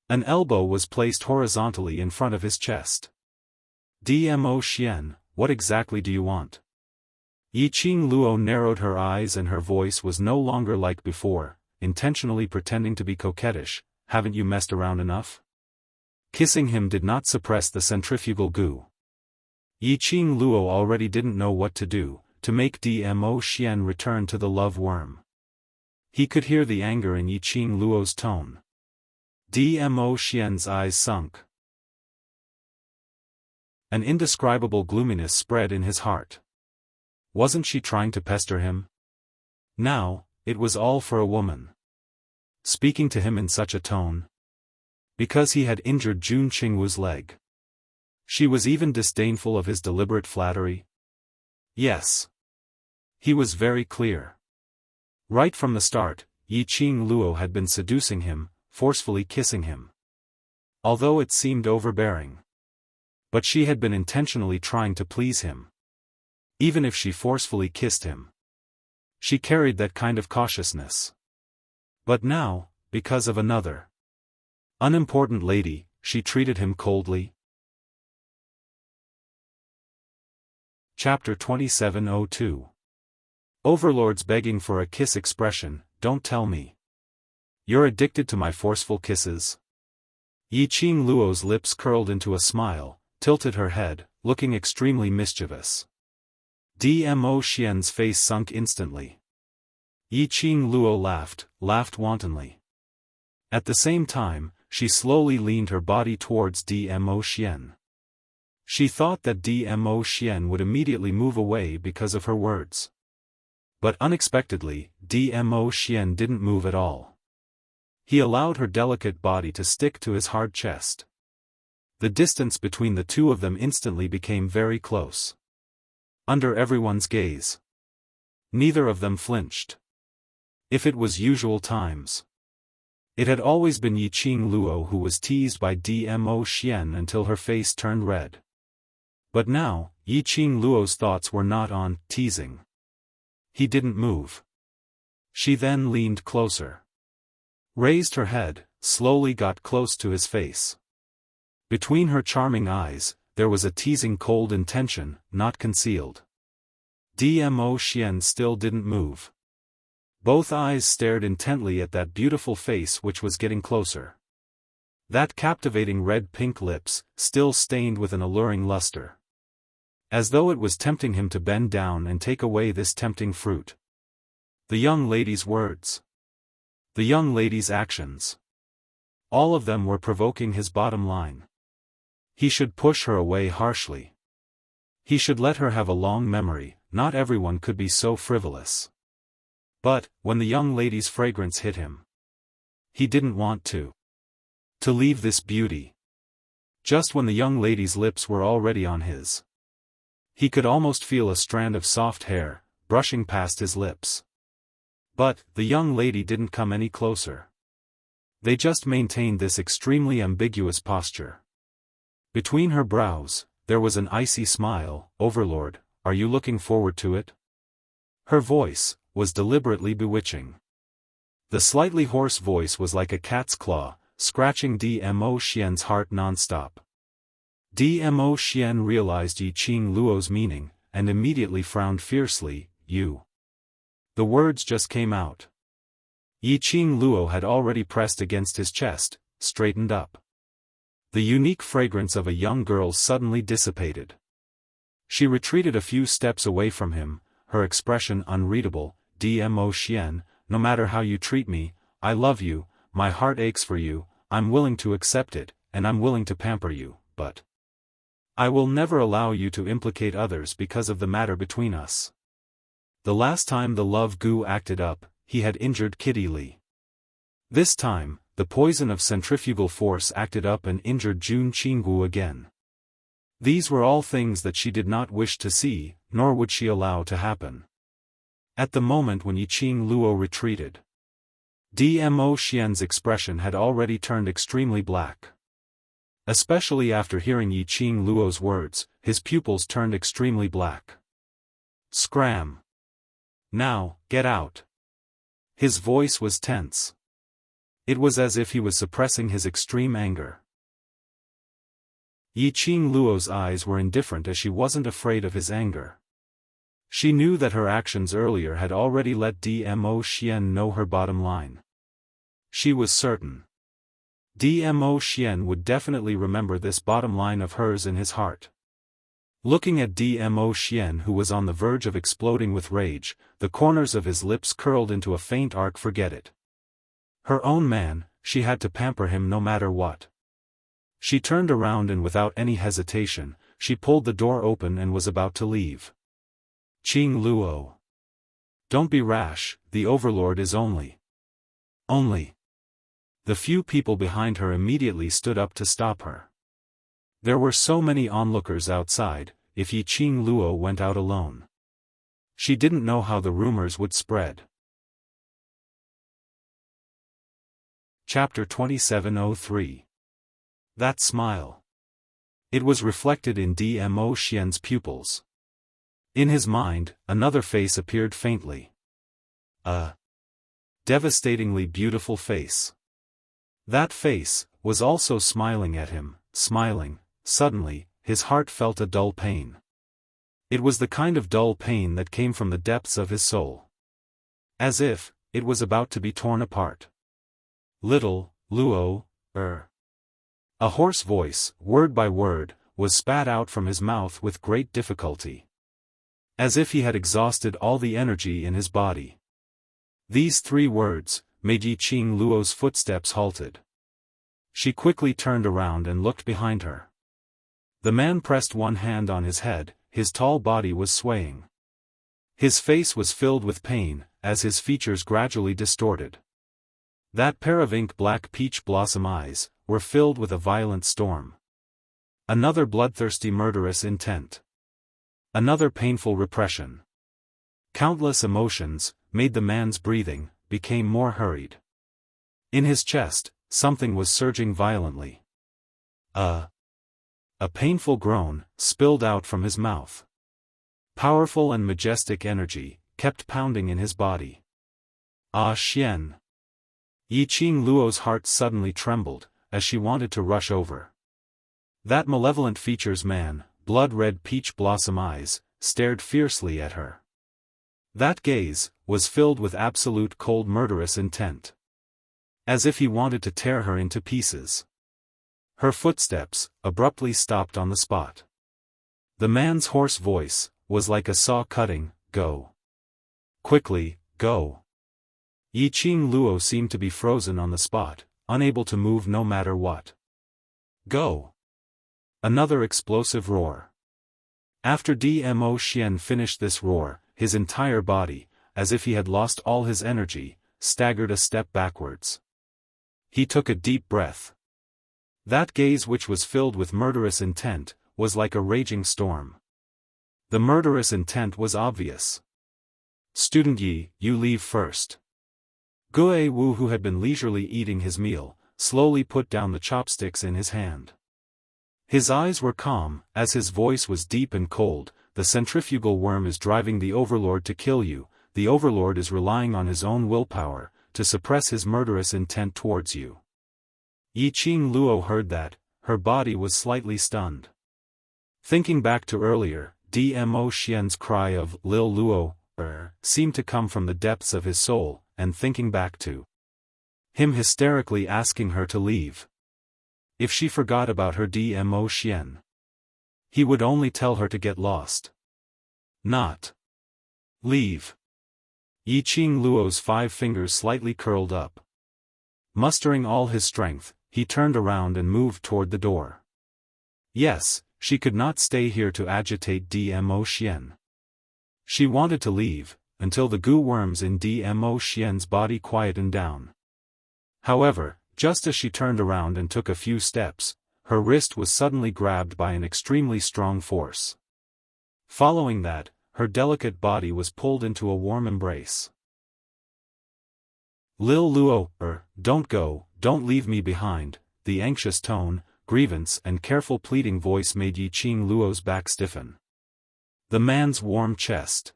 An elbow was placed horizontally in front of his chest. Dmo Xian, what exactly do you want? Yiqing Luo narrowed her eyes and her voice was no longer like before, intentionally pretending to be coquettish. Haven't you messed around enough? Kissing him did not suppress the centrifugal goo. Yiqing Luo already didn't know what to do, to make Dmo Xian return to the love worm. He could hear the anger in Yiqing Luo's tone. Dmo Xian's eyes sunk. An indescribable gloominess spread in his heart. Wasn't she trying to pester him? Now, it was all for a woman. Speaking to him in such a tone. Because he had injured Jun Qingwu's leg. She was even disdainful of his deliberate flattery. Yes. He was very clear. Right from the start, Yi Qing Luo had been seducing him, forcefully kissing him. Although it seemed overbearing. But she had been intentionally trying to please him. Even if she forcefully kissed him. She carried that kind of cautiousness. But now, because of another unimportant lady, she treated him coldly. Chapter 2702. Overlord's begging for a kiss expression, don't tell me. You're addicted to my forceful kisses? Yi Qing Luo's lips curled into a smile, tilted her head, looking extremely mischievous. Dmo Xian's face sunk instantly. Yi Qing Luo laughed wantonly. At the same time, she slowly leaned her body towards Dmo Xian. She thought that Dmo Xian would immediately move away because of her words. But unexpectedly, Dmo Xian didn't move at all. He allowed her delicate body to stick to his hard chest. The distance between the two of them instantly became very close. Under everyone's gaze. Neither of them flinched. If it was usual times. It had always been Yi Qing Luo who was teased by Dmo Xian until her face turned red. But now, Yi Qing Luo's thoughts were not on teasing. He didn't move. She then leaned closer. Raised her head, slowly got close to his face. Between her charming eyes, there was a teasing cold intention, not concealed. Dmo Xian still didn't move. Both eyes stared intently at that beautiful face which was getting closer. That captivating red-pink lips, still stained with an alluring luster. As though it was tempting him to bend down and take away this tempting fruit. The young lady's words. The young lady's actions. All of them were provoking his bottom line. He should push her away harshly. He should let her have a long memory, not everyone could be so frivolous. But, when the young lady's fragrance hit him, he didn't want to leave this beauty. Just when the young lady's lips were already on his. He could almost feel a strand of soft hair, brushing past his lips. But, the young lady didn't come any closer. They just maintained this extremely ambiguous posture. Between her brows, there was an icy smile. Overlord, are you looking forward to it? Her voice was deliberately bewitching. The slightly hoarse voice was like a cat's claw, scratching Dmo Xian's heart non-stop. Dmo Xian realized Yi Qing Luo's meaning, and immediately frowned fiercely. You. The words just came out. Yi Qing Luo had already pressed against his chest, straightened up. The unique fragrance of a young girl suddenly dissipated. She retreated a few steps away from him, her expression unreadable. Dmo Xian, no matter how you treat me, I love you, my heart aches for you, I'm willing to accept it, and I'm willing to pamper you, but I will never allow you to implicate others because of the matter between us. The last time the love goo acted up, he had injured Kitty Li. This time, the poison of centrifugal force acted up and injured Jun Qinggu again. These were all things that she did not wish to see, nor would she allow to happen. At the moment when Yi Qing Luo retreated, Dmo Xian's expression had already turned extremely black. Especially after hearing Yi Qing Luo's words, his pupils turned extremely black. Scram! Now, get out! His voice was tense. It was as if he was suppressing his extreme anger. Yi Qing Luo's eyes were indifferent as she wasn't afraid of his anger. She knew that her actions earlier had already let Dmo Xian know her bottom line. She was certain. Dmo Xian would definitely remember this bottom line of hers in his heart. Looking at Dmo Xian, who was on the verge of exploding with rage, the corners of his lips curled into a faint arc. Forget it. Her own man, she had to pamper him no matter what. She turned around and without any hesitation, she pulled the door open and was about to leave. Qing Luo. Don't be rash, the overlord is only. The few people behind her immediately stood up to stop her. There were so many onlookers outside, if Yi Qing Luo went out alone. She didn't know how the rumors would spread. Chapter 2703. That smile. It was reflected in Dmo Xian's pupils. In his mind, another face appeared faintly. A devastatingly beautiful face. That face was also smiling at him, smiling. Suddenly, his heart felt a dull pain. It was the kind of dull pain that came from the depths of his soul. As if it was about to be torn apart. Little Luo, A hoarse voice, word by word, was spat out from his mouth with great difficulty. As if he had exhausted all the energy in his body. These 3 words made Yiqing Luo's footsteps halted. She quickly turned around and looked behind her. The man pressed one hand on his head, his tall body was swaying. His face was filled with pain, as his features gradually distorted. That pair of ink-black peach blossom eyes were filled with a violent storm. Another bloodthirsty murderous intent. Another painful repression. Countless emotions made the man's breathing became more hurried. In his chest, something was surging violently. A painful groan spilled out from his mouth. Powerful and majestic energy kept pounding in his body. Ah Xian. Yiqing Luo's heart suddenly trembled, as she wanted to rush over. That malevolent features man, blood-red peach blossom eyes, stared fiercely at her. That gaze was filled with absolute cold murderous intent. As if he wanted to tear her into pieces. Her footsteps abruptly stopped on the spot. The man's hoarse voice was like a saw cutting, "Go. Quickly, go." Yiqing Luo seemed to be frozen on the spot, unable to move no matter what. "Go." Another explosive roar. After Dmo Xian finished this roar, his entire body, as if he had lost all his energy, staggered a step backwards. He took a deep breath. That gaze, which was filled with murderous intent, was like a raging storm. The murderous intent was obvious. "Student Yi, you leave first." Gue Wu, who had been leisurely eating his meal, slowly put down the chopsticks in his hand. His eyes were calm, as his voice was deep and cold. "The centrifugal worm is driving the Overlord to kill you. The Overlord is relying on his own willpower to suppress his murderous intent towards you." Yiqing Luo heard that. Her body was slightly stunned. Thinking back to earlier, Dmo Xian's cry of "Lil Luo," seemed to come from the depths of his soul, and thinking back to him hysterically asking her to leave. If she forgot about her Dmo Xian, he would only tell her to get lost. Not leave. Yiqing Luo's 5 fingers slightly curled up. Mustering all his strength, he turned around and moved toward the door. Yes, she could not stay here to agitate Dmo Xian. She wanted to leave, until the goo worms in Dmo Xian's body quietened down. However, just as she turned around and took a few steps, her wrist was suddenly grabbed by an extremely strong force. Following that, her delicate body was pulled into a warm embrace. "Lil Luo, don't go, don't leave me behind." The anxious tone, grievance and careful pleading voice made Yiqing Luo's back stiffen. The man's warm chest.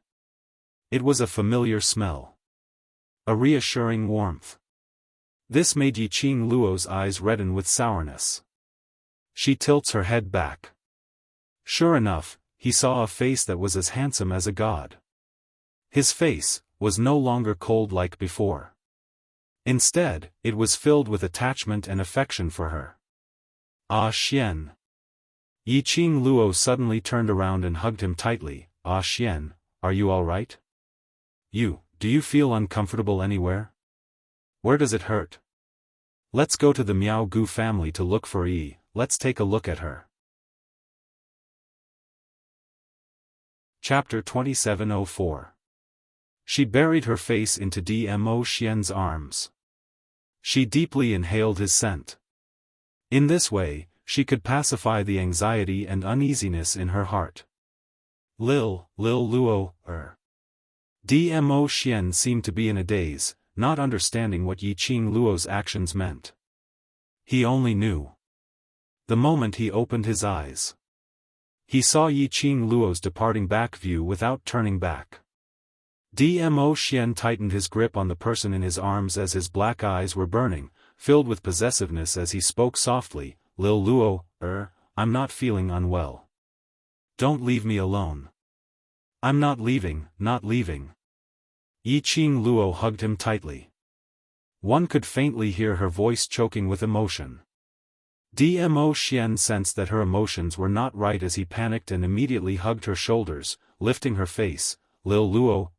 It was a familiar smell. A reassuring warmth. This made Yiqing Luo's eyes redden with sourness. She tilts her head back. Sure enough, he saw a face that was as handsome as a god. His face was no longer cold like before. Instead, it was filled with attachment and affection for her. Ah Xian. Yiqing Luo suddenly turned around and hugged him tightly. "Ah Xian, are you all right? Do you feel uncomfortable anywhere? Where does it hurt? Let's go to the Miao Gu family to look for Yi. Let's take a look at her." Chapter 2704. She buried her face into Dmo Xian's arms. She deeply inhaled his scent. In this way, she could pacify the anxiety and uneasiness in her heart. Lil Luo, Dmo Xian seemed to be in a daze, not understanding what Yi Qing Luo's actions meant. He only knew. The moment he opened his eyes, he saw Yi Qing Luo's departing back view without turning back. Dmo Xian tightened his grip on the person in his arms as his black eyes were burning, filled with possessiveness as he spoke softly, "Lil Luo, I'm not feeling unwell. Don't leave me alone." "I'm not leaving, not leaving." Yi Qing Luo hugged him tightly. One could faintly hear her voice choking with emotion. Dmo Xian sensed that her emotions were not right as he panicked and immediately hugged her shoulders, lifting her face. "Lil Luo,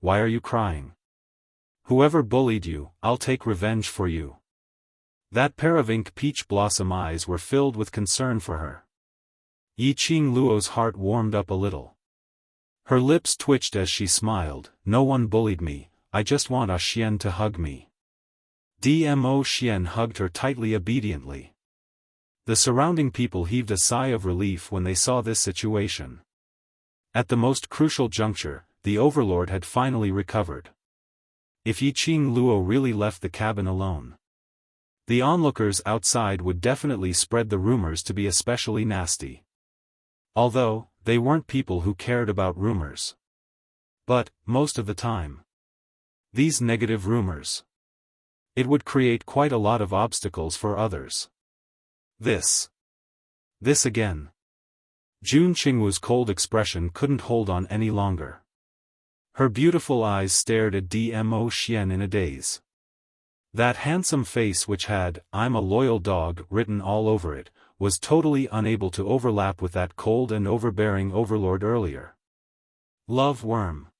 why are you crying? Whoever bullied you, I'll take revenge for you." That pair of ink peach blossom eyes were filled with concern for her. Yi Qing Luo's heart warmed up a little. Her lips twitched as she smiled. "No one bullied me, I just want a Xian to hug me." Dmo Xian hugged her tightly obediently. The surrounding people heaved a sigh of relief when they saw this situation. At the most crucial juncture, the overlord had finally recovered. If Yi Qing Luo really left the cabin alone, the onlookers outside would definitely spread the rumors to be especially nasty. Although, they weren't people who cared about rumors. But, most of the time, these negative rumors, it would create quite a lot of obstacles for others. This again. Jun Qingwu's cold expression couldn't hold on any longer. Her beautiful eyes stared at Dmo Xian in a daze. That handsome face which had, "I'm a loyal dog," written all over it, was totally unable to overlap with that cold and overbearing overlord earlier. Love worm.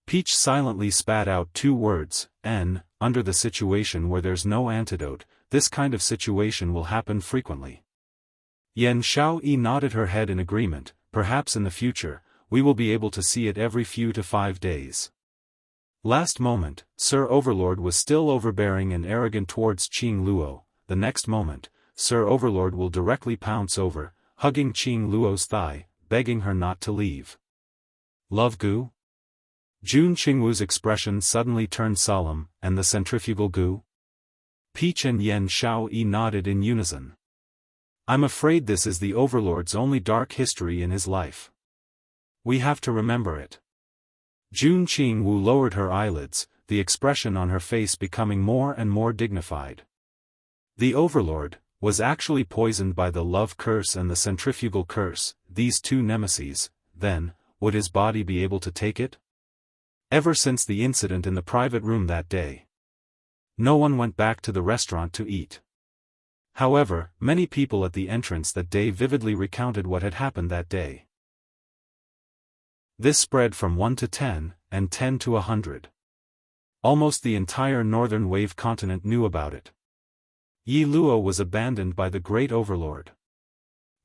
Peach silently spat out 2 words, under the situation where there's no antidote, this kind of situation will happen frequently. Yan Xiaoyi nodded her head in agreement. Perhaps in the future, we will be able to see it every few to 5 days. Last moment, Sir Overlord was still overbearing and arrogant towards Qing Luo. The next moment, Sir Overlord will directly pounce over, hugging Qing Luo's thigh, begging her not to leave. Love goo? Jun Qingwu's expression suddenly turned solemn. And the centrifugal goo? Peach and Yan Xiaoyi nodded in unison. I'm afraid this is the Overlord's only dark history in his life. We have to remember it. Jun Qingwu lowered her eyelids, the expression on her face becoming more and more dignified. The Overlord was actually poisoned by the love curse and the centrifugal curse, these 2 nemeses. Then, would his body be able to take it? Ever since the incident in the private room that day, no one went back to the restaurant to eat. However, many people at the entrance that day vividly recounted what had happened that day. This spread from 1 to 10, and 10 to 100. Almost the entire northern wave continent knew about it. Yi Luo was abandoned by the great overlord.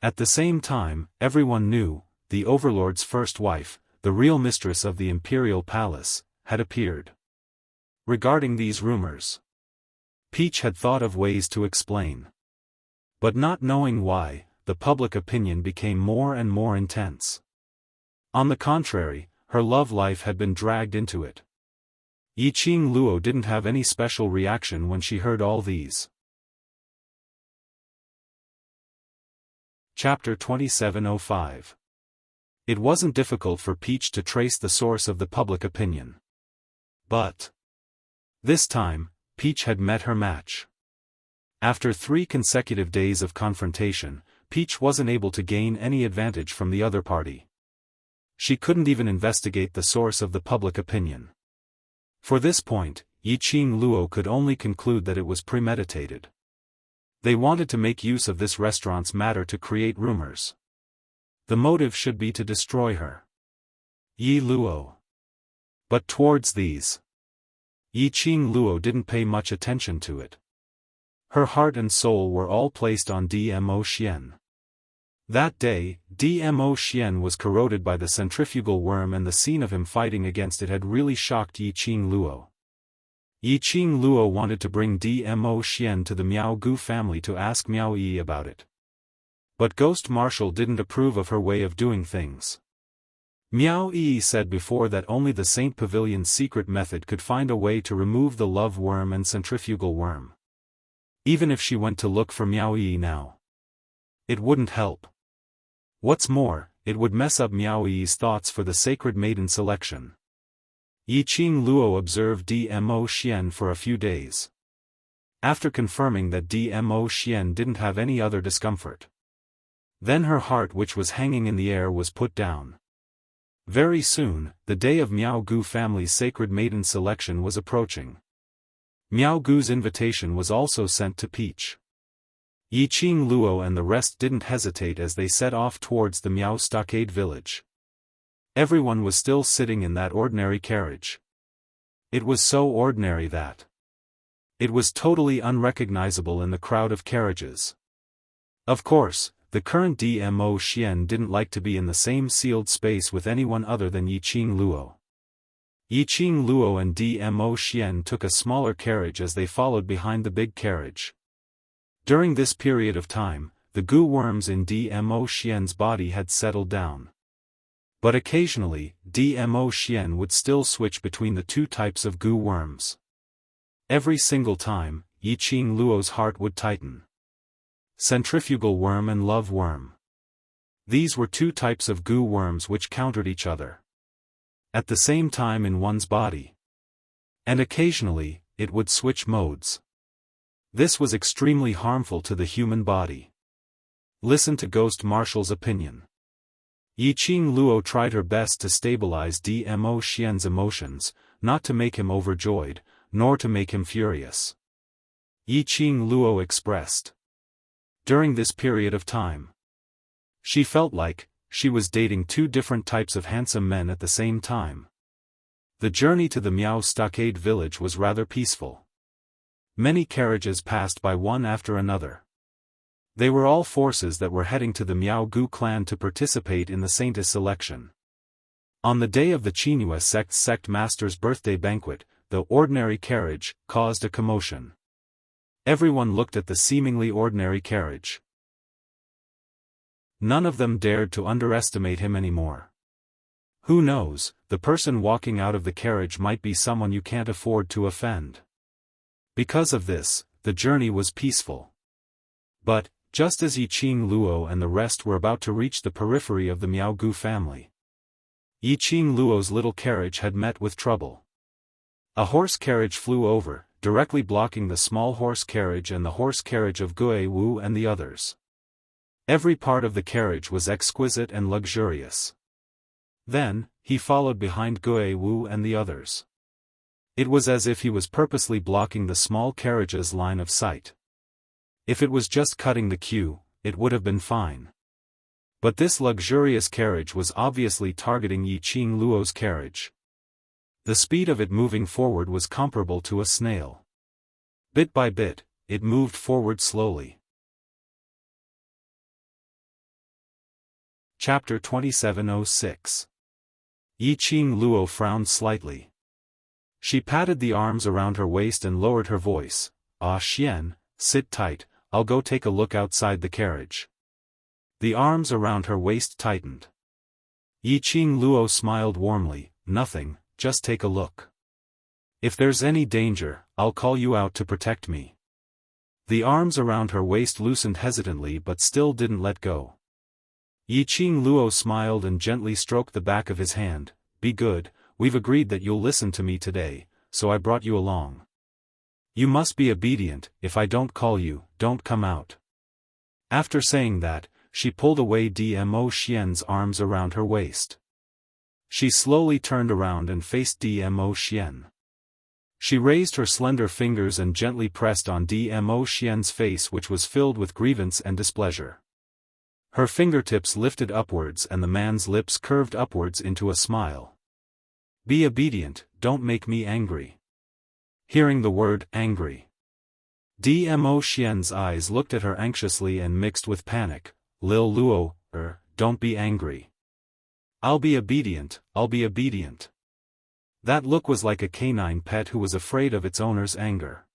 At the same time, everyone knew, the overlord's first wife, the real mistress of the imperial palace, had appeared. Regarding these rumors, Peach had thought of ways to explain. But not knowing why, the public opinion became more and more intense. On the contrary, her love life had been dragged into it. Yi Qing Luo didn't have any special reaction when she heard all these. Chapter 2705. It wasn't difficult for Peach to trace the source of the public opinion. But this time, Peach had met her match. After 3 consecutive days of confrontation, Peach wasn't able to gain any advantage from the other party. She couldn't even investigate the source of the public opinion. For this point, Yi Qing Luo could only conclude that it was premeditated. They wanted to make use of this restaurant's matter to create rumors. The motive should be to destroy her. Yi Luo. But towards these, Yi Qing Luo didn't pay much attention to it. Her heart and soul were all placed on Dmo Xian. That day, Dmo Xian was corroded by the centrifugal worm, and the scene of him fighting against it had really shocked Yi Qing Luo. Yi Qing Luo wanted to bring Dmo Xian to the Miao Gu family to ask Miao Yi about it. But Ghost Marshal didn't approve of her way of doing things. Miao Yi said before that only the Saint Pavilion's secret method could find a way to remove the love worm and centrifugal worm. Even if she went to look for Miao Yi now, it wouldn't help. What's more, it would mess up Miao Yi's thoughts for the sacred maiden selection. Yiqing Luo observed Dmo Xian for a few days. After confirming that Dmo Xian didn't have any other discomfort, then her heart, which was hanging in the air, was put down. Very soon, the day of Miao Gu family's sacred maiden selection was approaching. Miao Gu's invitation was also sent to Peach. Yiqing Luo and the rest didn't hesitate as they set off towards the Miao Stockade village. Everyone was still sitting in that ordinary carriage. It was so ordinary that it was totally unrecognizable in the crowd of carriages. Of course, the current Dmo Xian didn't like to be in the same sealed space with anyone other than Yiqing Luo. Yiqing Luo and Dmo Xian took a smaller carriage as they followed behind the big carriage. During this period of time, the goo worms in Dmo Xian's body had settled down. But occasionally, Dmo Xian would still switch between the two types of goo worms. Every single time, Yiqing Luo's heart would tighten. Centrifugal worm and love worm. These were two types of goo worms which countered each other at the same time in one's body. And occasionally, it would switch modes. This was extremely harmful to the human body. Listen to Ghost Marshal's opinion. Yiqing Luo tried her best to stabilize Dmo Xian's emotions, not to make him overjoyed, nor to make him furious. Yiqing Luo expressed. During this period of time, she felt like she was dating two different types of handsome men at the same time. The journey to the Miao Stockade village was rather peaceful. Many carriages passed by one after another. They were all forces that were heading to the Miao Gu clan to participate in the Saintess selection. On the day of the Qinghua sect's sect master's birthday banquet, the ordinary carriage caused a commotion. Everyone looked at the seemingly ordinary carriage. None of them dared to underestimate him anymore. Who knows, the person walking out of the carriage might be someone you can't afford to offend. Because of this, the journey was peaceful. But, just as Yiqing Luo and the rest were about to reach the periphery of the Miao Gu family, Yiqing Luo's little carriage had met with trouble. A horse carriage flew over, directly blocking the small horse carriage and the horse carriage of Gui Wu and the others. Every part of the carriage was exquisite and luxurious. Then, he followed behind Gui Wu and the others. It was as if he was purposely blocking the small carriage's line of sight. If it was just cutting the queue, it would have been fine. But this luxurious carriage was obviously targeting Yiqing Luo's carriage. The speed of it moving forward was comparable to a snail. Bit by bit, it moved forward slowly. Chapter 2706. Yiqing Luo frowned slightly. She patted the arms around her waist and lowered her voice. "Ah Xian, sit tight, I'll go take a look outside the carriage." The arms around her waist tightened. Yiqing Luo smiled warmly. "Nothing, just take a look. If there's any danger, I'll call you out to protect me." The arms around her waist loosened hesitantly but still didn't let go. Yiqing Luo smiled and gently stroked the back of his hand. "Be good, we've agreed that you'll listen to me today, so I brought you along. You must be obedient. If I don't call you, don't come out." After saying that, she pulled away Dmo Xian's arms around her waist. She slowly turned around and faced Dmo Xian. She raised her slender fingers and gently pressed on Dmo Xian's face, which was filled with grievance and displeasure. Her fingertips lifted upwards and the man's lips curved upwards into a smile. "Be obedient, don't make me angry." Hearing the word angry, Dmo Xian's eyes looked at her anxiously and mixed with panic. "Lil Luo, don't be angry." I'll be obedient, I'll be obedient." That look was like a canine pet who was afraid of its owner's anger.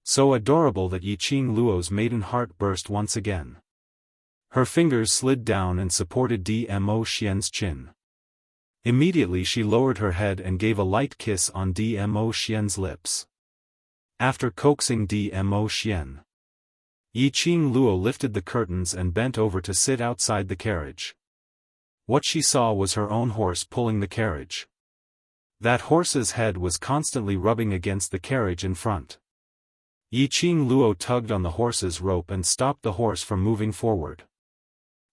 So adorable that Yiqing Luo's maiden heart burst once again. Her fingers slid down and supported Dmo Xian's chin. Immediately she lowered her head and gave a light kiss on Dmo Xian's lips. After coaxing Dmo Xian, Yiqing Luo lifted the curtains and bent over to sit outside the carriage. What she saw was her own horse pulling the carriage. That horse's head was constantly rubbing against the carriage in front. Yiqing Luo tugged on the horse's rope and stopped the horse from moving forward.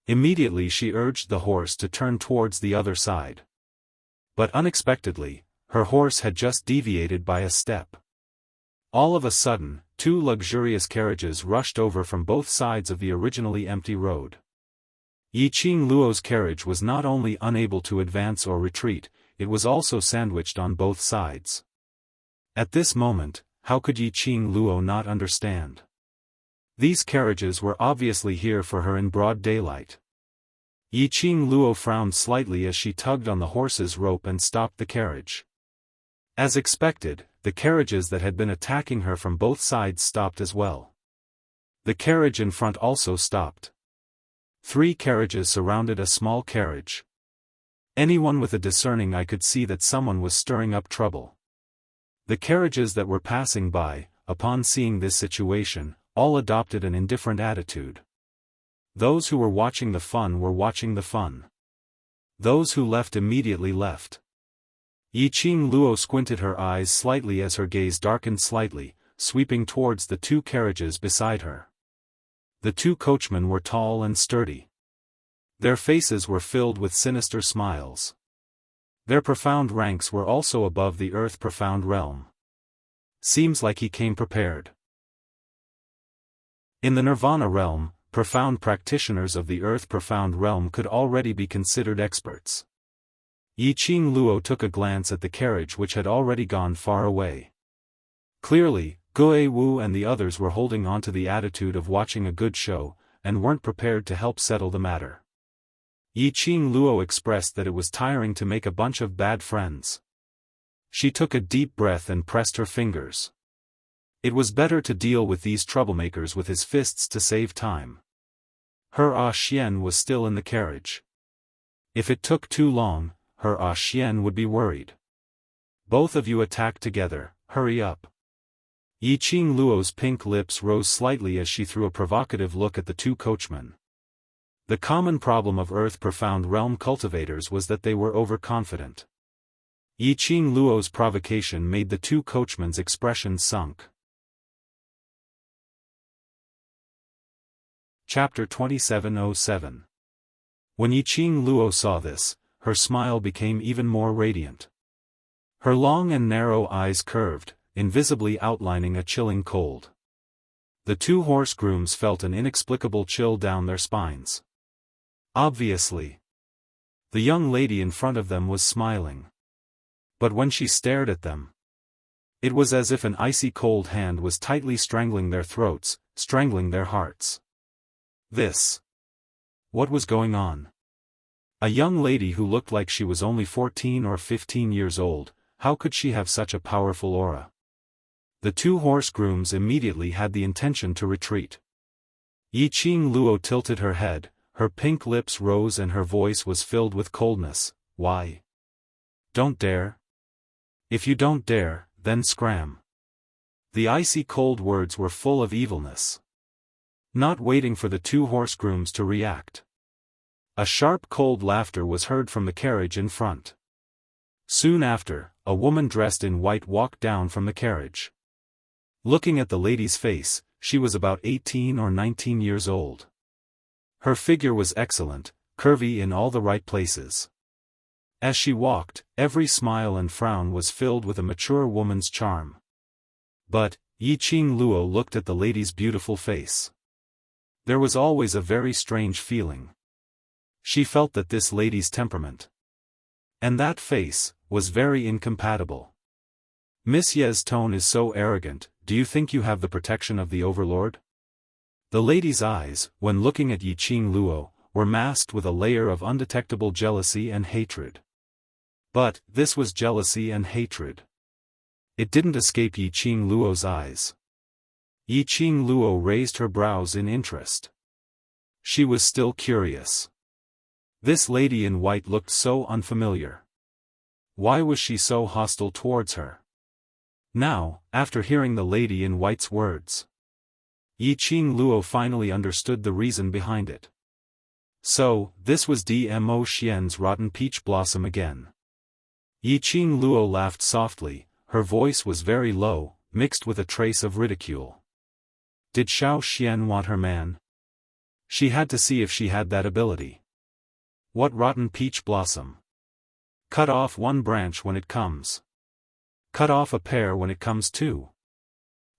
Immediately she urged the horse to turn towards the other side. But unexpectedly, her horse had just deviated by a step. All of a sudden, two luxurious carriages rushed over from both sides of the originally empty road. Yiqing Luo's carriage was not only unable to advance or retreat, it was also sandwiched on both sides. At this moment, how could Yiqing Luo not understand? These carriages were obviously here for her in broad daylight. Yiqing Luo frowned slightly as she tugged on the horse's rope and stopped the carriage. As expected, the carriages that had been attacking her from both sides stopped as well. The carriage in front also stopped. 3 carriages surrounded a small carriage. Anyone with a discerning eye could see that someone was stirring up trouble. The carriages that were passing by, upon seeing this situation, all adopted an indifferent attitude. Those who were watching the fun were watching the fun. Those who left immediately left. Yiqing Luo squinted her eyes slightly as her gaze darkened slightly, sweeping towards the 2 carriages beside her. The 2 coachmen were tall and sturdy. Their faces were filled with sinister smiles. Their profound ranks were also above the earth-profound realm. Seems like he came prepared. In the Nirvana realm, profound practitioners of the earth-profound realm could already be considered experts. Yiqing Luo took a glance at the carriage which had already gone far away. Clearly, Guo Wu and the others were holding on to the attitude of watching a good show, and weren't prepared to help settle the matter. Yiqing Luo expressed that it was tiring to make a bunch of bad friends. She took a deep breath and pressed her fingers. It was better to deal with these troublemakers with his fists to save time. Her Xian was still in the carriage. If it took too long, her Xian would be worried. Both of you attack together, hurry up. Yiqing Luo's pink lips rose slightly as she threw a provocative look at the 2 coachmen. The common problem of earth-profound realm cultivators was that they were overconfident. Yiqing Luo's provocation made the 2 coachmen's expressions sunk. Chapter 2707. When Yiqing Luo saw this, her smile became even more radiant. Her long and narrow eyes curved, invisibly outlining a chilling cold. The 2 horse grooms felt an inexplicable chill down their spines. Obviously, the young lady in front of them was smiling. But when she stared at them, it was as if an icy cold hand was tightly strangling their throats, strangling their hearts. What was going on? A young lady who looked like she was only 14 or 15 years old, how could she have such a powerful aura? The 2 horse grooms immediately had the intention to retreat. Yiqing Luo tilted her head, her pink lips rose and her voice was filled with coldness. Why? Don't dare? If you don't dare, then scram. The icy cold words were full of evilness. Not waiting for the 2 horse grooms to react, a sharp cold laughter was heard from the carriage in front. Soon after, a woman dressed in white walked down from the carriage. Looking at the lady's face, she was about 18 or 19 years old. Her figure was excellent, curvy in all the right places. As she walked, every smile and frown was filled with a mature woman's charm. But, Yiqing Luo looked at the lady's beautiful face. There was always a very strange feeling. She felt that this lady's temperament, and that face, was very incompatible. Miss Ye's tone is so arrogant, do you think you have the protection of the Overlord? The lady's eyes, when looking at Yiqing Luo, were masked with a layer of undetectable jealousy and hatred. But, this was jealousy and hatred. It didn't escape Yiqing Luo's eyes. Yiqing Luo raised her brows in interest. She was still curious. This lady in white looked so unfamiliar. Why was she so hostile towards her? Now, after hearing the lady in white's words, Yi Qing Luo finally understood the reason behind it. So, this was Dmo Xian's rotten peach blossom again. Yi Qing Luo laughed softly, her voice was very low, mixed with a trace of ridicule. Did Xiao Xian want her man? She had to see if she had that ability. What rotten peach blossom? Cut off one branch when it comes. Cut off a pear when it comes too.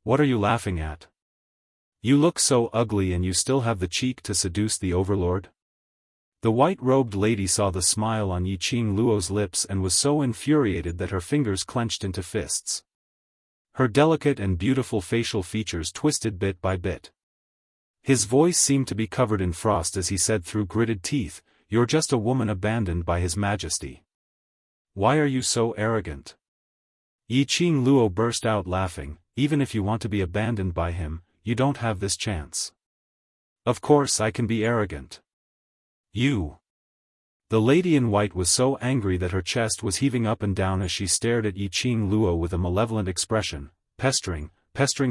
What are you laughing at? You look so ugly and you still have the cheek to seduce the overlord? The white-robed lady saw the smile on Yi Qing Luo's lips and was so infuriated that her fingers clenched into fists. Her delicate and beautiful facial features twisted bit by bit. His voice seemed to be covered in frost as he said through gritted teeth, "You're just a woman abandoned by His Majesty. Why are you so arrogant?" Yi Qing Luo burst out laughing. "Even if you want to be abandoned by him, you don't have this chance. Of course I can be arrogant. You." The lady in white was so angry that her chest was heaving up and down as she stared at Yi Qing Luo with a malevolent expression. Pestering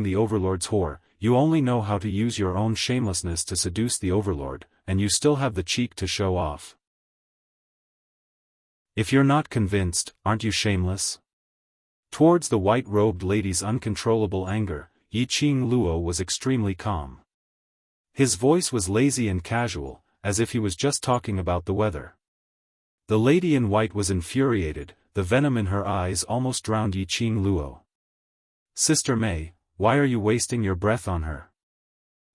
the overlord's whore, you only know how to use your own shamelessness to seduce the overlord, and you still have the cheek to show off. If you're not convinced, aren't you shameless? Towards the white-robed lady's uncontrollable anger, Yi Qing Luo was extremely calm. His voice was lazy and casual, as if he was just talking about the weather. The lady in white was infuriated, the venom in her eyes almost drowned Yi Qing Luo. "Sister Mei, why are you wasting your breath on her?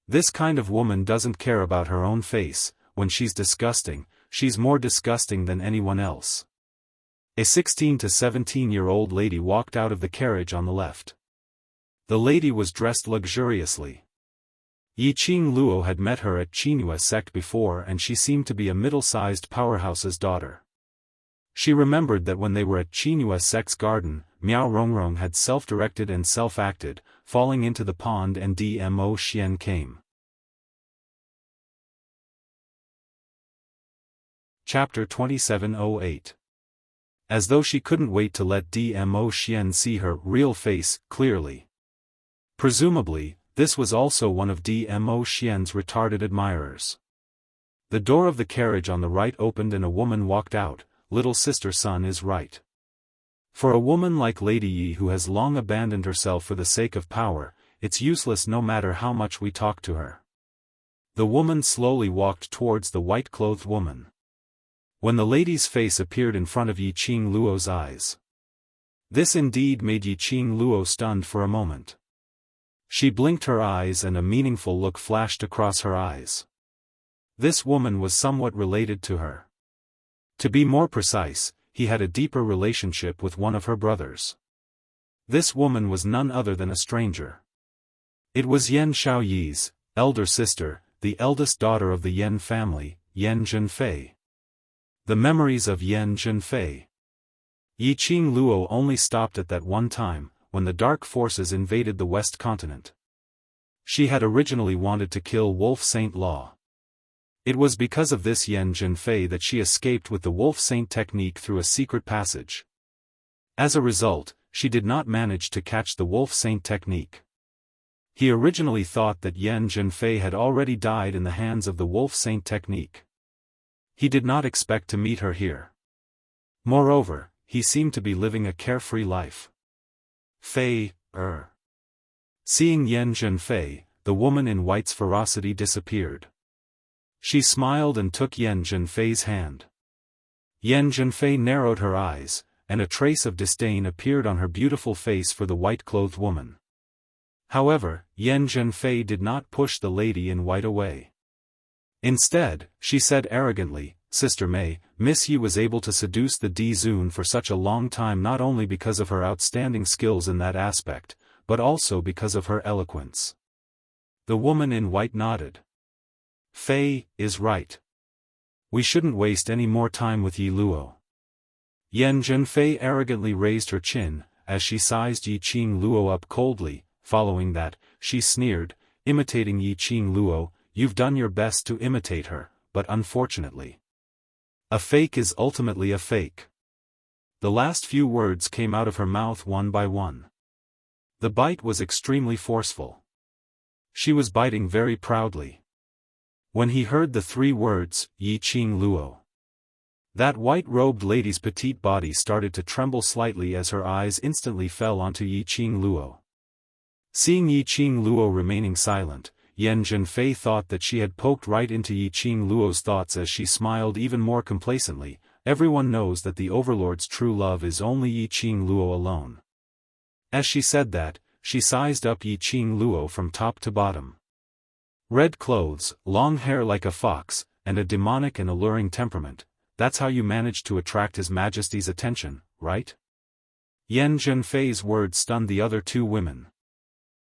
This kind of woman doesn't care about her own face. When she's disgusting, she's more disgusting than anyone else." A 16 to 17-year-old lady walked out of the carriage on the left. The lady was dressed luxuriously. Yi Qing Luo had met her at Qinghua sect before and she seemed to be a middle-sized powerhouse's daughter. She remembered that when they were at Qinghua sect's garden, Miao Rongrong had self-directed and self-acted, falling into the pond and Dmo Xian came. Chapter 2708. As though she couldn't wait to let Dmo Xian see her real face clearly. Presumably, this was also one of Dmo Xian's retarded admirers. The door of the carriage on the right opened and a woman walked out. "Little sister Sun is right. For a woman like Lady Yi who has long abandoned herself for the sake of power, it's useless no matter how much we talk to her." The woman slowly walked towards the white-clothed woman. When the lady's face appeared in front of Yi Qing Luo's eyes, this indeed made Yi Qing Luo stunned for a moment. She blinked her eyes and a meaningful look flashed across her eyes. This woman was somewhat related to her. To be more precise, he had a deeper relationship with one of her brothers. This woman was none other than a stranger. It was Yan Xiaoyi's elder sister, the eldest daughter of the Yan family, Yan Zhenfei. The memories of Yan Zhenfei. Yi Qing Luo only stopped at that one time, when the dark forces invaded the West Continent. She had originally wanted to kill Wolf Saint Law. It was because of this Yan Zhenfei that she escaped with the Wolf Saint technique through a secret passage. As a result, she did not manage to catch the Wolf Saint technique. He originally thought that Yan Zhenfei had already died in the hands of the Wolf Saint technique. He did not expect to meet her here. Moreover, he seemed to be living a carefree life. Seeing Yan Zhenfei, the woman in white's ferocity disappeared. She smiled and took Yan Zhenfei's hand. Yan Zhenfei narrowed her eyes, and a trace of disdain appeared on her beautiful face for the white-clothed woman. However, Yan Zhenfei did not push the lady in white away. Instead, she said arrogantly, "Sister Mei, Miss Yi was able to seduce the D-Zun for such a long time not only because of her outstanding skills in that aspect, but also because of her eloquence." The woman in white nodded. "Fei is right. We shouldn't waste any more time with Yi Luo." Yan Zhenfei arrogantly raised her chin, as she sized Yi Qing Luo up coldly. Following that, she sneered, imitating Yi Qing Luo, "You've done your best to imitate her, but unfortunately, a fake is ultimately a fake." The last few words came out of her mouth one by one. The bite was extremely forceful. She was biting very proudly. When he heard the 3 words, Yi Qing Luo, that white-robed lady's petite body started to tremble slightly as her eyes instantly fell onto Yi Qing Luo. Seeing Yi Qing Luo remaining silent, Yan Zhenfei thought that she had poked right into Yi Qing Luo's thoughts as she smiled even more complacently. Everyone knows that the Overlord's true love is only Yi Qing Luo alone. As she said that, she sized up Yi Qing Luo from top to bottom. Red clothes, long hair like a fox, and a demonic and alluring temperament, that's how you managed to attract His Majesty's attention, right? Yan Zhenfei's words stunned the other 2 women.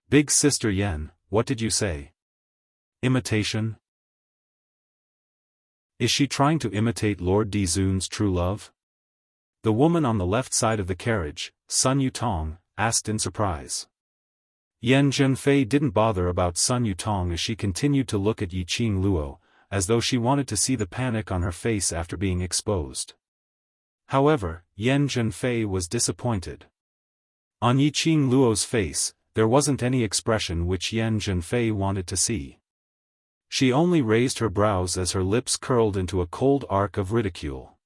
Big Sister Yan, what did you say? Imitation? Is she trying to imitate Lord Dizun's true love? The woman on the left side of the carriage, Sun Yutong, asked in surprise. Yan Zhenfei didn't bother about Sun Yutong as she continued to look at Yi Qing Luo, as though she wanted to see the panic on her face after being exposed. However, Yan Zhenfei was disappointed. On Yi Qing Luo's face, there wasn't any expression which Yan Zhenfei wanted to see. She only raised her brows as her lips curled into a cold arc of ridicule.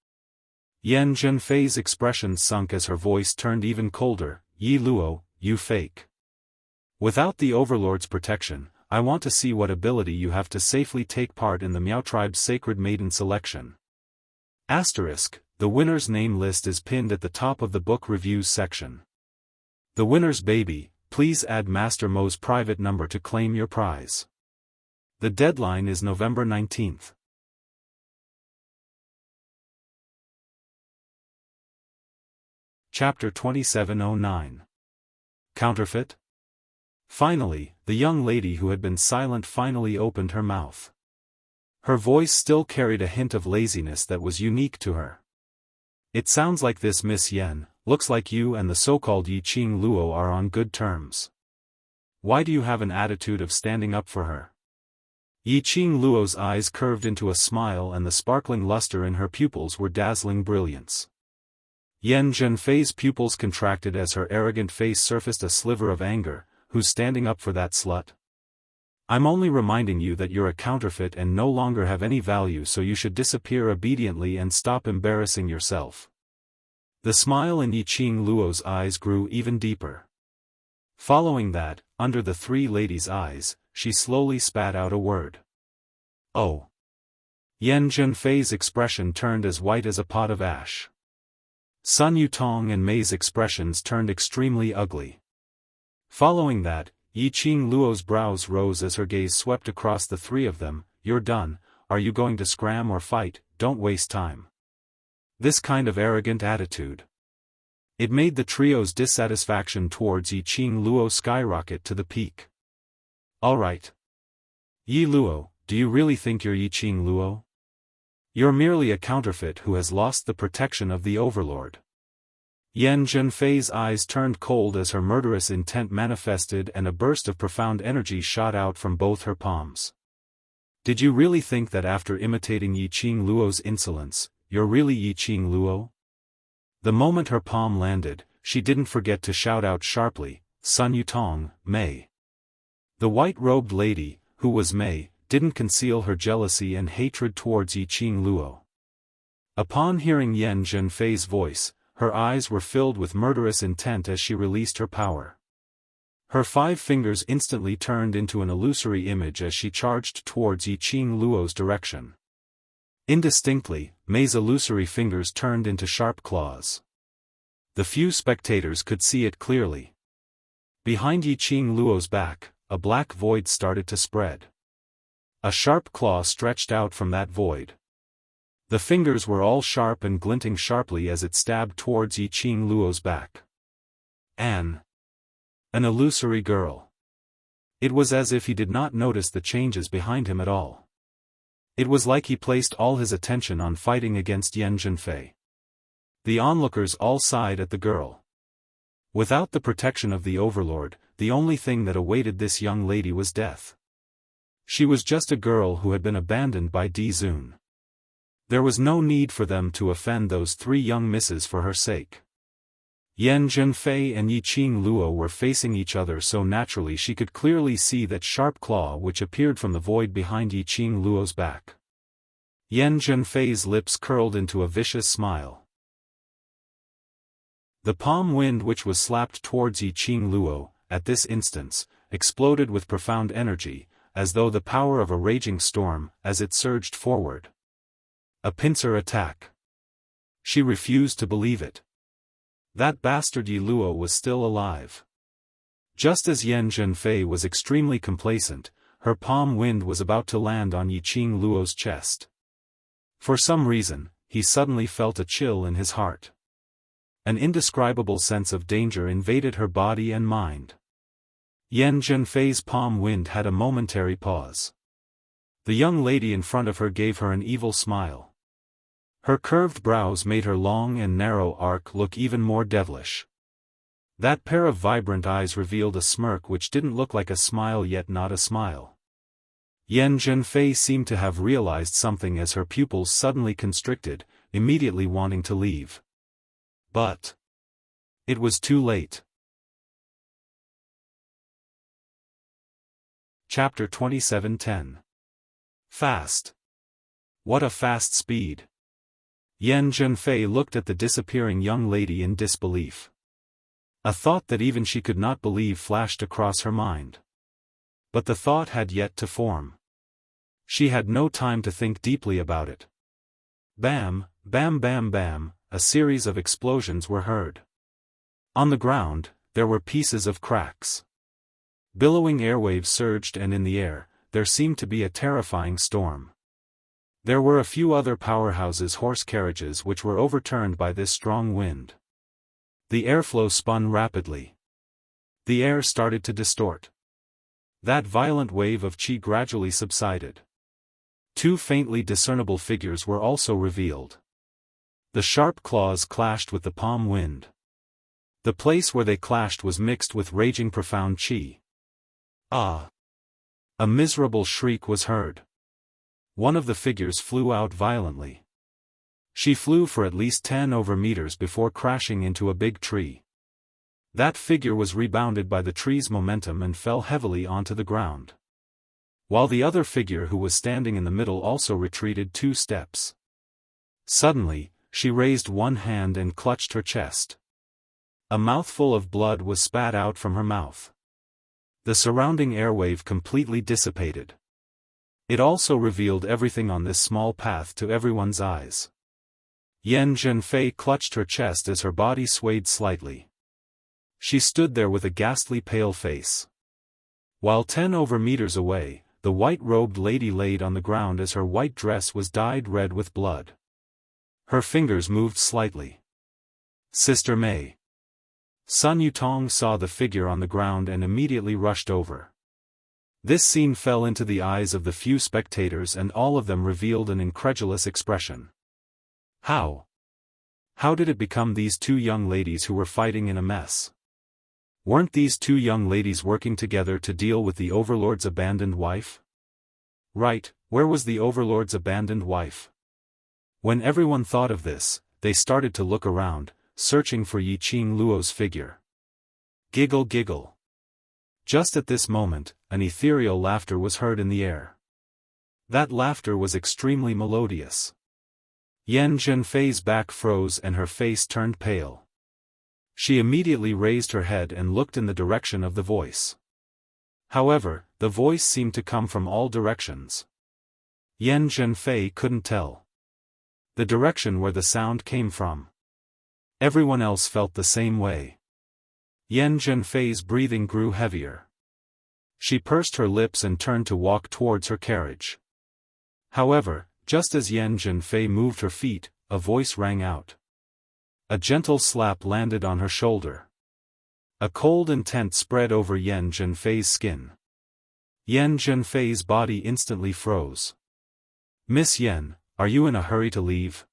Yan Zhenfei's expression sunk as her voice turned even colder. Yi Luo, you fake. Without the Overlord's protection, I want to see what ability you have to safely take part in the Miao Tribe's Sacred Maiden selection. Asterisk, the winner's name list is pinned at the top of the book reviews section. The winner's baby, please add Master Mo's private number to claim your prize. The deadline is November 19th. Chapter 2709. Counterfeit? Finally, the young lady who had been silent finally opened her mouth. Her voice still carried a hint of laziness that was unique to her. It sounds like this, Miss Yen, looks like you and the so-called Yi Qing Luo are on good terms. Why do you have an attitude of standing up for her? Yi Qing Luo's eyes curved into a smile and the sparkling luster in her pupils were dazzling brilliance. Yan Zhenfei's pupils contracted as her arrogant face surfaced a sliver of anger. Who's standing up for that slut? I'm only reminding you that you're a counterfeit and no longer have any value, so you should disappear obediently and stop embarrassing yourself. The smile in Yi Qing Luo's eyes grew even deeper. Following that, under the 3 ladies' eyes, she slowly spat out a word. Oh. Yan Zhenfei's expression turned as white as a pot of ash. Sun Yutong and Mei's expressions turned extremely ugly. Following that, Yi Qing Luo's brows rose as her gaze swept across the 3 of them. You're done, are you going to scram or fight? Don't waste time. This kind of arrogant attitude. It made the trio's dissatisfaction towards Yi Qing Luo skyrocket to the peak. Alright. Yi Luo, do you really think you're Yi Qing Luo? You're merely a counterfeit who has lost the protection of the Overlord. Yan Zhenfei's eyes turned cold as her murderous intent manifested and a burst of profound energy shot out from both her palms. Did you really think that after imitating Yi Qing Luo's insolence, you're really Yi Qing Luo? The moment her palm landed, she didn't forget to shout out sharply, Sun Yutong, Mei. The white-robed lady, who was Mei, didn't conceal her jealousy and hatred towards Yi Qing Luo. Upon hearing Yan Zhenfei's voice, her eyes were filled with murderous intent as she released her power. Her 5 fingers instantly turned into an illusory image as she charged towards Yi Qing Luo's direction. Indistinctly, Mei's illusory fingers turned into sharp claws. The few spectators could see it clearly. Behind Yi Qing Luo's back, a black void started to spread. A sharp claw stretched out from that void. The fingers were all sharp and glinting sharply as it stabbed towards Yi Qing Luo's back. An illusory girl. It was as if he did not notice the changes behind him at all. It was like he placed all his attention on fighting against Yan Zhenfei. The onlookers all sighed at the girl. Without the protection of the Overlord, the only thing that awaited this young lady was death. She was just a girl who had been abandoned by Dizun. There was no need for them to offend those three young misses for her sake. Yan Zhenfei and Yiqing Luo were facing each other so naturally she could clearly see that sharp claw which appeared from the void behind Yiqing Luo's back. Yan Zhenfei's lips curled into a vicious smile. The palm wind which was slapped towards Yiqing Luo, at this instance, exploded with profound energy, as though the power of a raging storm, as it surged forward. A pincer attack. She refused to believe it. That bastard Yi Luo was still alive. Just as Yan Zhenfei was extremely complacent, her palm wind was about to land on Yiqing Luo's chest. For some reason, he suddenly felt a chill in his heart. An indescribable sense of danger invaded her body and mind. Yan Zhenfei's palm wind had a momentary pause. The young lady in front of her gave her an evil smile. Her curved brows made her long and narrow arc look even more devilish. That pair of vibrant eyes revealed a smirk which didn't look like a smile yet not a smile. Yan Zhenfei seemed to have realized something as her pupils suddenly constricted, immediately wanting to leave. But it was too late. Chapter 27:10. Fast. What a fast speed. Yan Zhenfei looked at the disappearing young lady in disbelief. A thought that even she could not believe flashed across her mind. But the thought had yet to form. She had no time to think deeply about it. Bam, bam bam bam, a series of explosions were heard. On the ground, there were pieces of cracks. Billowing airwaves surged and in the air, there seemed to be a terrifying storm. There were a few other powerhouses' horse carriages which were overturned by this strong wind. The airflow spun rapidly. The air started to distort. That violent wave of qi gradually subsided. Two faintly discernible figures were also revealed. The sharp claws clashed with the palm wind. The place where they clashed was mixed with raging profound qi. Ah! A miserable shriek was heard. One of the figures flew out violently. She flew for at least 10 meters before crashing into a big tree. That figure was rebounded by the tree's momentum and fell heavily onto the ground. While the other figure who was standing in the middle also retreated 2 steps. Suddenly, she raised one hand and clutched her chest. A mouthful of blood was spat out from her mouth. The surrounding airwave completely dissipated. It also revealed everything on this small path to everyone's eyes. Yan Zhenfei clutched her chest as her body swayed slightly. She stood there with a ghastly pale face. While 10 meters away, the white-robed lady laid on the ground as her white dress was dyed red with blood. Her fingers moved slightly. Sister Mei. Sun Yutong saw the figure on the ground and immediately rushed over. This scene fell into the eyes of the few spectators and all of them revealed an incredulous expression. How? How did it become these 2 young ladies who were fighting in a mess? Weren't these 2 young ladies working together to deal with the Overlord's abandoned wife? Right, where was the Overlord's abandoned wife? When everyone thought of this, they started to look around, searching for Yiqing Luo's figure. Giggle giggle. Just at this moment, an ethereal laughter was heard in the air. That laughter was extremely melodious. Yan Zhenfei's back froze and her face turned pale. She immediately raised her head and looked in the direction of the voice. However, the voice seemed to come from all directions. Yan Zhenfei couldn't tell the direction where the sound came from. Everyone else felt the same way. Yan Zhenfei's breathing grew heavier. She pursed her lips and turned to walk towards her carriage. However, just as Yan Zhenfei moved her feet, a voice rang out. A gentle slap landed on her shoulder. A cold intent spread over Yan Zhenfei's skin. Yan Zhenfei's body instantly froze. Miss Yan, are you in a hurry to leave?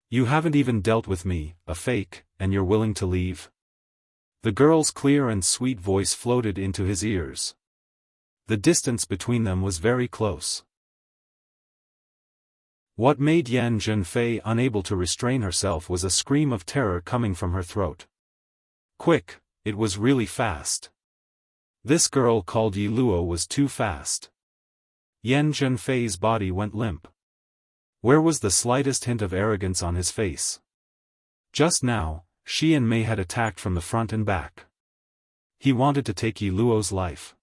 You haven't even dealt with me, a fake, and you're willing to leave? The girl's clear and sweet voice floated into his ears. The distance between them was very close. What made Yan Zhenfei unable to restrain herself was a scream of terror coming from her throat. Quick, it was really fast. This girl called Yi Luo was too fast. Yan Zhenfei's body went limp. Where was the slightest hint of arrogance on his face? Just now, she and Mei had attacked from the front and back. He wanted to take Yi Luo's life.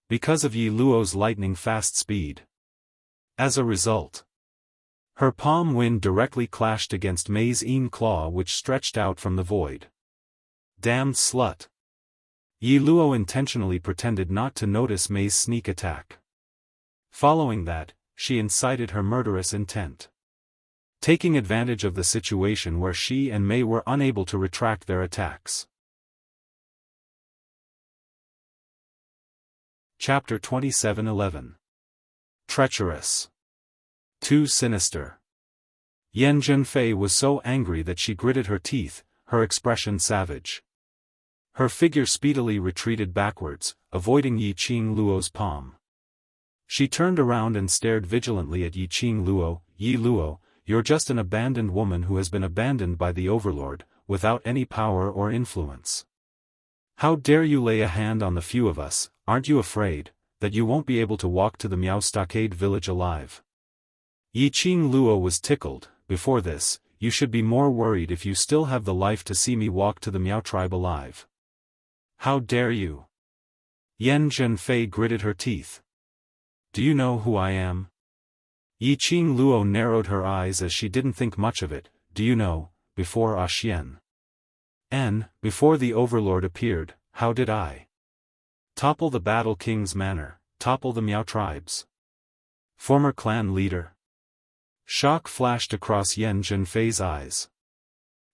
Because of Yi Luo's lightning-fast speed. As a result, her palm wind directly clashed against Mei's een claw which stretched out from the void. Damned slut. Yi Luo intentionally pretended not to notice Mei's sneak attack. Following that, she incited her murderous intent. Taking advantage of the situation where she and Mei were unable to retract their attacks. Chapter 27:11. Treacherous. Too sinister. Yan Zhenfei was so angry that she gritted her teeth, her expression savage. Her figure speedily retreated backwards, avoiding Yi Luo's palm. She turned around and stared vigilantly at Yi Luo. Yi Luo, you're just an abandoned woman who has been abandoned by the overlord, without any power or influence. How dare you lay a hand on the few of us? Aren't you afraid that you won't be able to walk to the Miao Stockade village alive? Yi Luo was tickled. Before this, you should be more worried if you still have the life to see me walk to the Miao tribe alive. How dare you? Yan Zhenfei gritted her teeth. Do you know who I am? Yi Luo narrowed her eyes as she didn't think much of it. Do you know, before Xian N, before the overlord appeared, how did I topple the Battle King's manor, topple the Miao tribes? Former clan leader. Shock flashed across Yan Zhenfei's eyes.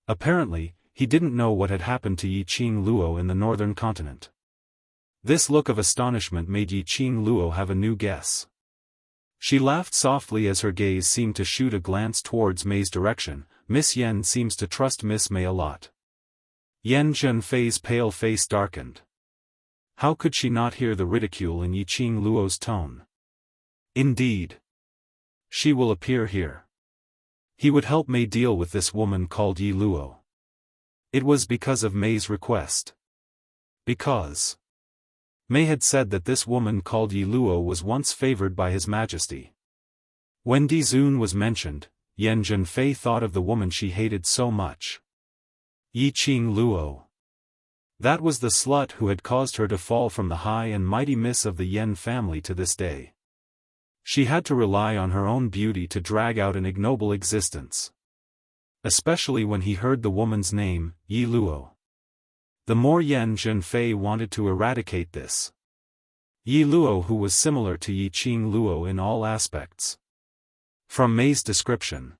Apparently, he didn't know what had happened to Yi Luo in the northern continent. This look of astonishment made Yi Luo have a new guess. She laughed softly as her gaze seemed to shoot a glance towards Mei's direction. Miss Yan seems to trust Miss Mei a lot. Yan Zhenfei's pale face darkened. How could she not hear the ridicule in Yi Luo's tone? Indeed. She will appear here. He would help Mei deal with this woman called Yi Luo. It was because of Mei's request. Because Mei had said that this woman called Yi Luo was once favored by His Majesty. When Di Zun was mentioned, Yan Zhenfei thought of the woman she hated so much. Yi Luo. That was the slut who had caused her to fall from the high and mighty miss of the Yan family to this day. She had to rely on her own beauty to drag out an ignoble existence. Especially when he heard the woman's name, Yi Luo. The more Yan Zhenfei wanted to eradicate this Yi Luo, who was similar to Yi Luo in all aspects. From Mei's description,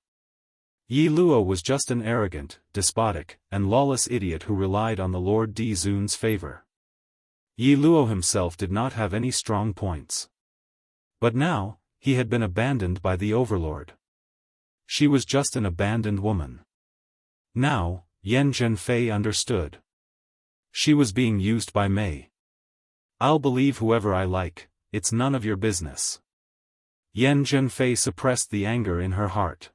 Yi Luo was just an arrogant, despotic, and lawless idiot who relied on the Lord Di Zun's favor. Yi Luo himself did not have any strong points. But now, he had been abandoned by the overlord. She was just an abandoned woman. Now, Yan Zhenfei understood. She was being used by Mei. I'll believe whoever I like, it's none of your business. Yan Zhenfei suppressed the anger in her heart.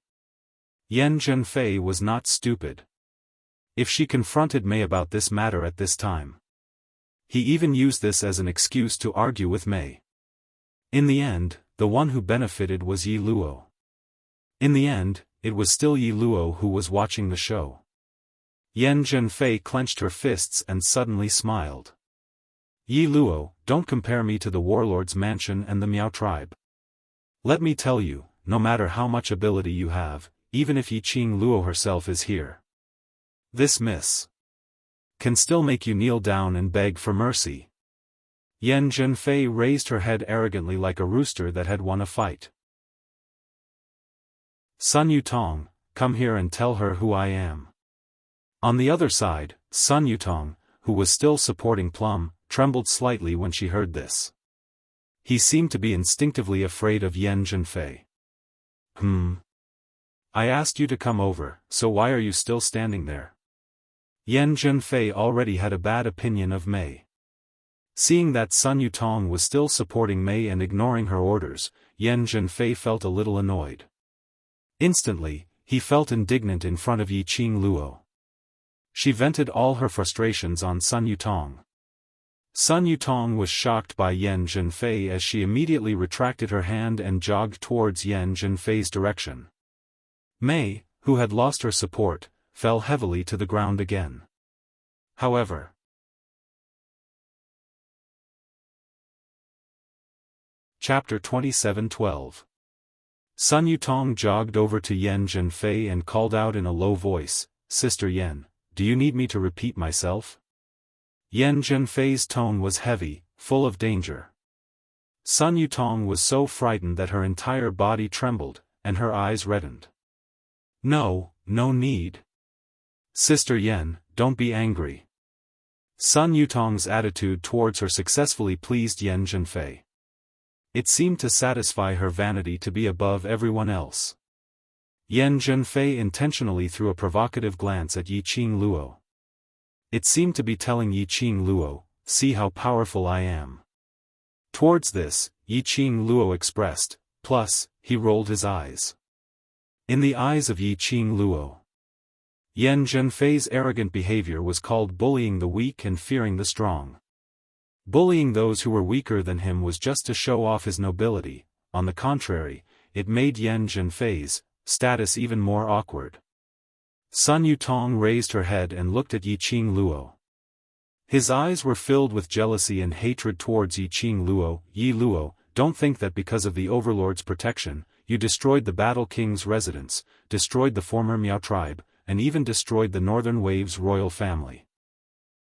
Yan Zhenfei was not stupid. If she confronted Mei about this matter at this time, he even used this as an excuse to argue with Mei. In the end, the one who benefited was Yi Luo. In the end, it was still Yi Luo who was watching the show. Yan Zhenfei clenched her fists and suddenly smiled. Yi Luo, don't compare me to the warlord's mansion and the Miao tribe. Let me tell you, no matter how much ability you have, even if Yi Luo herself is here, this miss can still make you kneel down and beg for mercy. Yan Zhenfei raised her head arrogantly like a rooster that had won a fight. Sun Yutong, come here and tell her who I am. On the other side, Sun Yutong, who was still supporting Plum, trembled slightly when she heard this. He seemed to be instinctively afraid of Yan Zhenfei. I asked you to come over, so why are you still standing there? Yan Zhenfei already had a bad opinion of Mei. Seeing that Sun Yutong was still supporting Mei and ignoring her orders, Yan Zhenfei felt a little annoyed. Instantly, he felt indignant in front of Yi Qing Luo. She vented all her frustrations on Sun Yutong. Sun Yutong was shocked by Yan Zhenfei as she immediately retracted her hand and jogged towards Yan Zhenfei's direction. Mei, who had lost her support, fell heavily to the ground again. However, Chapter 27:12. Sun Yutong jogged over to Yan Zhenfei and called out in a low voice, "Sister Yan, do you need me to repeat myself?" Yan Zhenfei's tone was heavy, full of danger. Sun Yutong was so frightened that her entire body trembled, and her eyes reddened. "No, no need. Sister Yan, don't be angry." Sun Yutong's attitude towards her successfully pleased Yan Zhenfei. It seemed to satisfy her vanity to be above everyone else. Yan Zhenfei intentionally threw a provocative glance at Yi Qing Luo. It seemed to be telling Yi Qing Luo, "See how powerful I am." Towards this, Yi Qing Luo expressed, plus, he rolled his eyes. In the eyes of Yi Qing Luo, Yan Zhenfei's arrogant behavior was called bullying the weak and fearing the strong. Bullying those who were weaker than him was just to show off his nobility. On the contrary, it made Yan Zhenfei's status even more awkward. Sun Yutong raised her head and looked at Yi Qing Luo. His eyes were filled with jealousy and hatred towards Yi Qing Luo. "Yi Luo, don't think that because of the Overlord's protection, you destroyed the Battle King's residence, destroyed the former Miao tribe, and even destroyed the Northern Wave's royal family.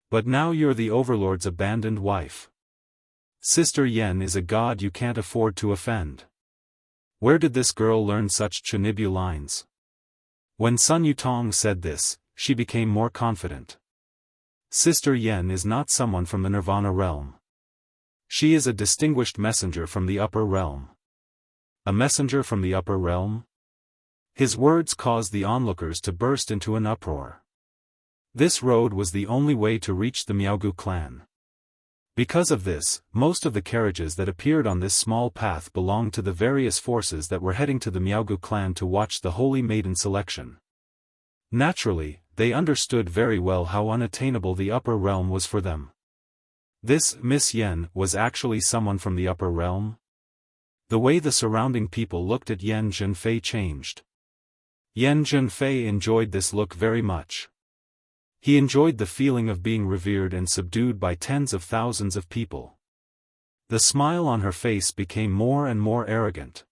But now you're the Overlord's abandoned wife. Sister Yan is a god you can't afford to offend. Where did this girl learn such chunibu lines?" When Sun Yutong said this, she became more confident. Sister Yan is not someone from the Nirvana realm. She is a distinguished messenger from the upper realm. A messenger from the upper realm? His words caused the onlookers to burst into an uproar. This road was the only way to reach the Miaogu clan. Because of this, most of the carriages that appeared on this small path belonged to the various forces that were heading to the Miaogu clan to watch the Holy Maiden selection. Naturally, they understood very well how unattainable the upper realm was for them. This Miss Yan was actually someone from the upper realm? The way the surrounding people looked at Yan Zhenfei changed. Yan Zhenfei enjoyed this look very much. He enjoyed the feeling of being revered and subdued by tens of thousands of people. The smile on her face became more and more arrogant.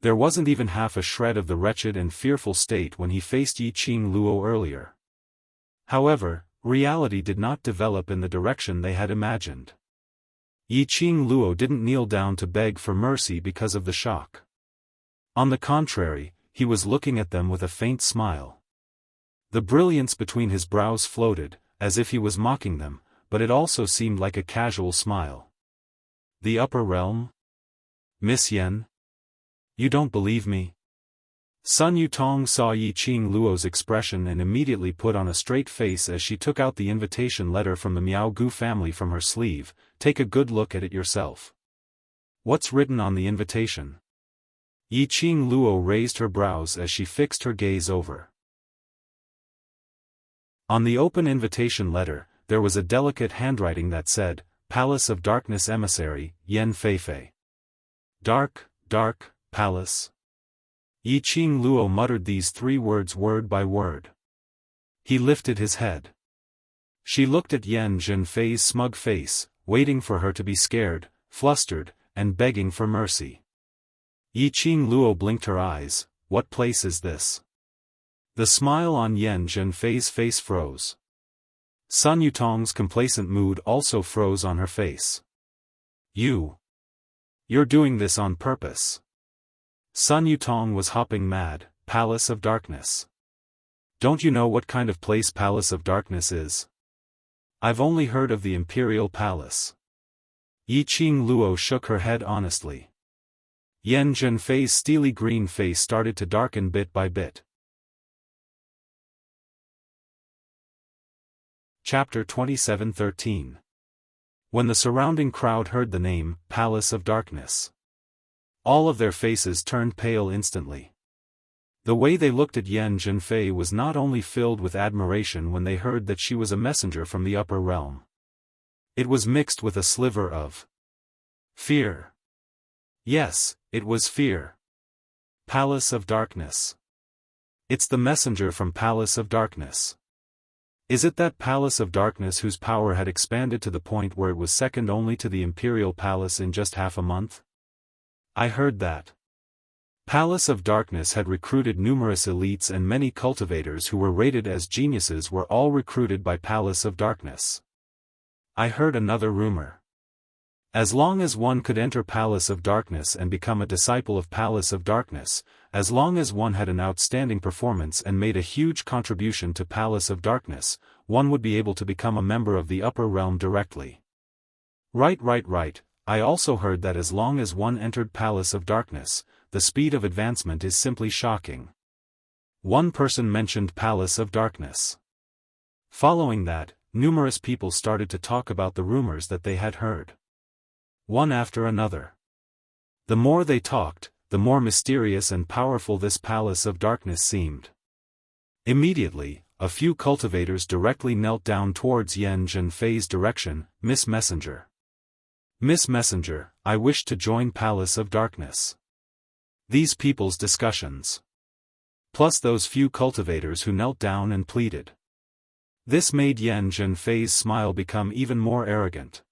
There wasn't even half a shred of the wretched and fearful state when he faced Yi Qing Luo earlier. However, reality did not develop in the direction they had imagined. Yi Qing Luo didn't kneel down to beg for mercy because of the shock. On the contrary, he was looking at them with a faint smile. The brilliance between his brows floated, as if he was mocking them, but it also seemed like a casual smile. "The upper realm? Miss Yan? You don't believe me?" Sun Yutong saw Yi Qing Luo's expression and immediately put on a straight face as she took out the invitation letter from the Miaogu family from her sleeve. "Take a good look at it yourself. What's written on the invitation?" Yi Qing Luo raised her brows as she fixed her gaze over. On the open invitation letter, there was a delicate handwriting that said, "Palace of Darkness Emissary, Yan Feifei." Dark, dark, palace. Yi Qing Luo muttered these three words word by word. He lifted his head. She looked at Yan Zhenfei's smug face, waiting for her to be scared, flustered, and begging for mercy. Yi Qing Luo blinked her eyes. "What place is this?" The smile on Yan Zhenfei's face froze. Sun Yutong's complacent mood also froze on her face. You're doing this on purpose." Sun Yutong was hopping mad. "Palace of Darkness. Don't you know what kind of place Palace of Darkness is? I've only heard of the Imperial Palace." Yi Qing Luo shook her head honestly. Yan Zhenfei's steely green face started to darken bit by bit. Chapter 27:13. When the surrounding crowd heard the name, Palace of Darkness, all of their faces turned pale instantly. The way they looked at Yan Zhenfei was not only filled with admiration when they heard that she was a messenger from the upper realm. It was mixed with a sliver of fear. Yes, it was fear. Palace of Darkness. It's the messenger from Palace of Darkness. Is it that Palace of Darkness whose power had expanded to the point where it was second only to the Imperial Palace in just half a month? I heard that. Palace of Darkness had recruited numerous elites, and many cultivators who were rated as geniuses were all recruited by Palace of Darkness. I heard another rumor. As long as one could enter Palace of Darkness and become a disciple of Palace of Darkness, as long as one had an outstanding performance and made a huge contribution to Palace of Darkness, one would be able to become a member of the upper realm directly. Right. I also heard that as long as one entered Palace of Darkness, the speed of advancement is simply shocking. One person mentioned Palace of Darkness. Following that, numerous people started to talk about the rumors that they had heard. One after another. The more they talked, the more mysterious and powerful this Palace of Darkness seemed. Immediately, a few cultivators directly knelt down towards Yan Zhenfei's direction. Miss Messenger. Miss Messenger, I wish to join Palace of Darkness. These people's discussions. Plus those few cultivators who knelt down and pleaded. This made Yan Zhenfei's smile become even more arrogant.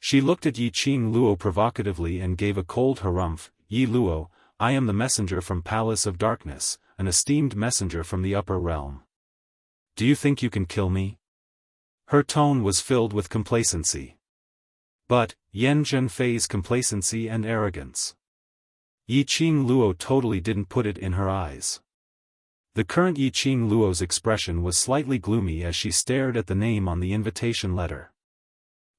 She looked at Yi Qing Luo provocatively and gave a cold harumph. Yi Luo, I am the messenger from Palace of Darkness, an esteemed messenger from the upper realm. Do you think you can kill me? Her tone was filled with complacency. But, Yan Zhenfei's complacency and arrogance. Yi Qing Luo totally didn't put it in her eyes. The current Yi Qing Luo's expression was slightly gloomy as she stared at the name on the invitation letter.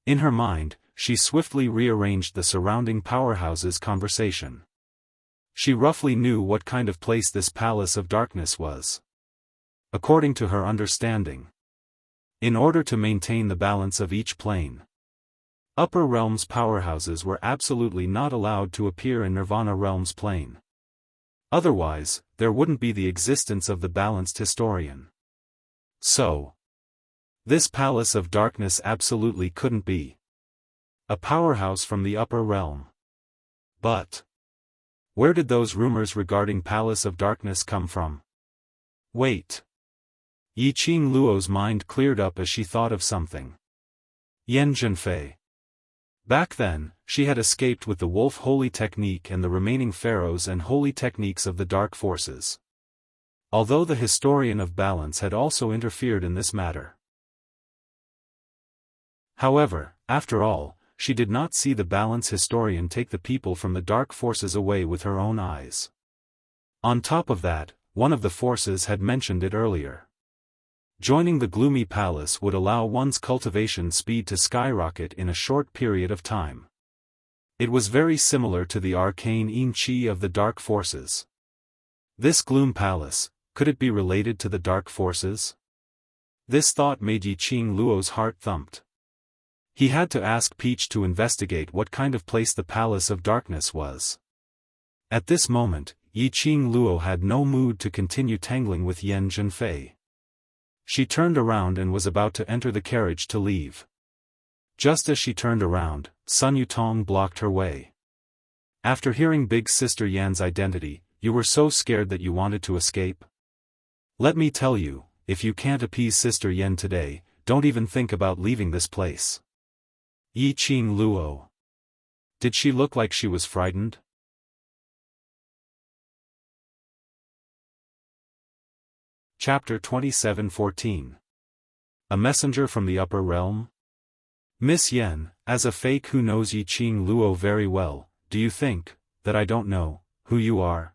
In her mind, she swiftly rearranged the surrounding powerhouses' conversation. She roughly knew what kind of place this Palace of Darkness was. According to her understanding. In order to maintain the balance of each plane, Upper Realms powerhouses were absolutely not allowed to appear in Nirvana Realms plane. Otherwise, there wouldn't be the existence of the balanced historian. So, this Palace of Darkness absolutely couldn't be a powerhouse from the upper realm. But where did those rumors regarding Palace of Darkness come from? Wait. Yi Qing Luo's mind cleared up as she thought of something. Yan Zhenfei. Back then, she had escaped with the Wolf Holy Technique and the remaining pharaohs and holy techniques of the Dark Forces. Although the historian of balance had also interfered in this matter. However, after all, she did not see the balance historian take the people from the Dark Forces away with her own eyes. On top of that, one of the forces had mentioned it earlier. Joining the Gloomy Palace would allow one's cultivation speed to skyrocket in a short period of time. It was very similar to the arcane Yin Qi of the Dark Forces. This Gloom Palace, could it be related to the Dark Forces? This thought made Yi Qing Luo's heart thumped. He had to ask Peach to investigate what kind of place the Palace of Darkness was. At this moment, Yi Qing Luo had no mood to continue tangling with Yan Zhenfei. She turned around and was about to enter the carriage to leave. Just as she turned around, Sun Yutong blocked her way. After hearing Big Sister Yan's identity, you were so scared that you wanted to escape? Let me tell you, if you can't appease Sister Yan today, don't even think about leaving this place. Yi Qing Luo. Did she look like she was frightened? Chapter 27:14. A messenger from the upper realm? Miss Yan, as a fake who knows Yi Qing Luo very well, do you think that I don't know who you are?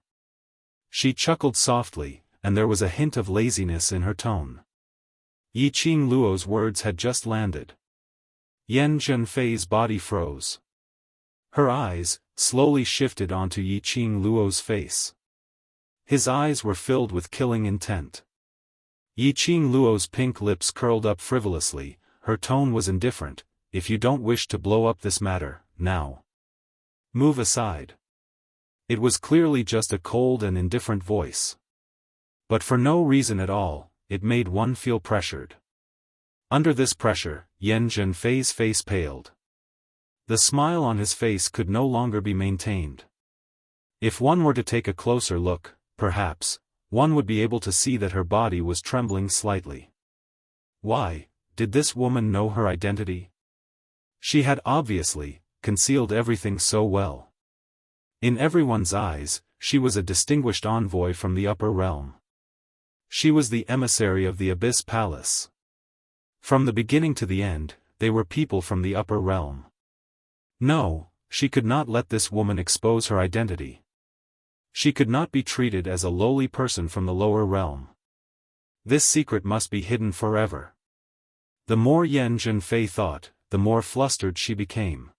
She chuckled softly, and there was a hint of laziness in her tone. Yi Qing Luo's words had just landed. Yan Zhenfei's body froze. Her eyes slowly shifted onto Yi Qing Luo's face. His eyes were filled with killing intent. Yi Qing Luo's pink lips curled up frivolously, her tone was indifferent. If you don't wish to blow up this matter, now move aside. It was clearly just a cold and indifferent voice. But for no reason at all, it made one feel pressured. Under this pressure, Yan Zhenfei's face paled. The smile on his face could no longer be maintained. If one were to take a closer look, perhaps, one would be able to see that her body was trembling slightly. Why, did this woman know her identity? She had obviously concealed everything so well. In everyone's eyes, she was a distinguished envoy from the upper realm. She was the emissary of the Abyss Palace. From the beginning to the end, they were people from the upper realm. No, she could not let this woman expose her identity. She could not be treated as a lowly person from the lower realm. This secret must be hidden forever. The more Yan Zhenfei thought, the more flustered she became.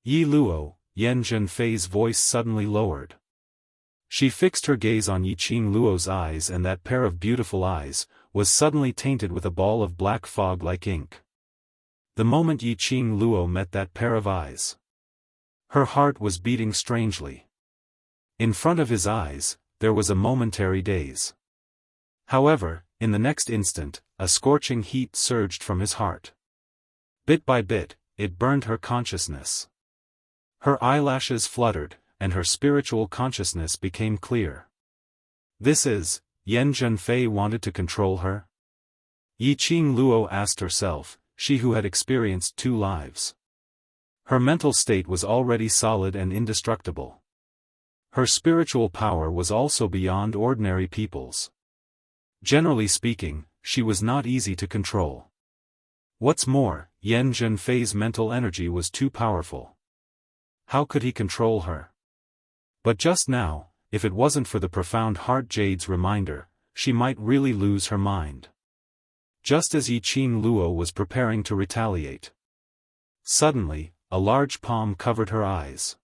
Yi Luo, Yan Zhenfei's voice suddenly lowered. She fixed her gaze on Yiqing Luo's eyes, and that pair of beautiful eyes was suddenly tainted with a ball of black fog like ink. The moment Yiqing Luo met that pair of eyes, her heart was beating strangely. In front of his eyes, there was a momentary daze. However, in the next instant, a scorching heat surged from his heart. Bit by bit, it burned her consciousness. Her eyelashes fluttered, and her spiritual consciousness became clear. This is, Yan Zhenfei wanted to control her? Yiqing Luo asked herself, she who had experienced 2 lives. Her mental state was already solid and indestructible. Her spiritual power was also beyond ordinary people's. Generally speaking, she was not easy to control. What's more, Yan Zhenfei's mental energy was too powerful. How could he control her? But just now, if it wasn't for the profound Heart Jade's reminder, she might really lose her mind. Just as Yiqing Luo was preparing to retaliate. Suddenly, a large palm covered her eyes.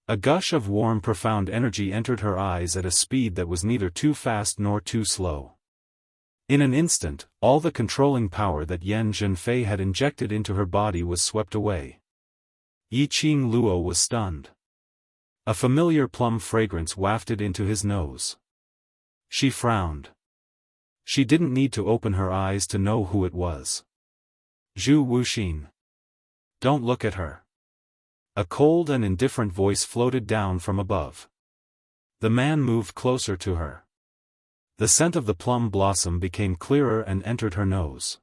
A gush of warm profound energy entered her eyes at a speed that was neither too fast nor too slow. In an instant, all the controlling power that Yan Zhenfei had injected into her body was swept away. Yiqing Luo was stunned. A familiar plum fragrance wafted into his nose. She frowned. She didn't need to open her eyes to know who it was. Zhu Wuxin. Don't look at her. A cold and indifferent voice floated down from above. The man moved closer to her. The scent of the plum blossom became clearer and entered her nose.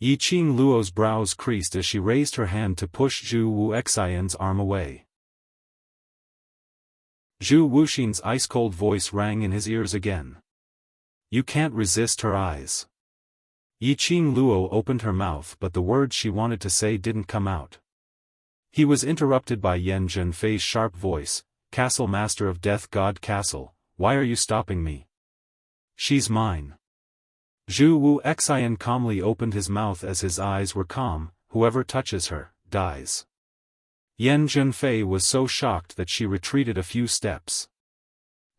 Yiqing Luo's brows creased as she raised her hand to push Zhu Wuxian's arm away. Zhu Wuxin's ice-cold voice rang in his ears again. You can't resist her eyes. Yiqing Luo opened her mouth, but the words she wanted to say didn't come out. He was interrupted by Yan Zhenfei's sharp voice, Castle Master of Death God Castle, why are you stopping me? She's mine. Zhu Wuxian calmly opened his mouth as his eyes were calm, whoever touches her, dies. Yan Zhenfei was so shocked that she retreated a few steps.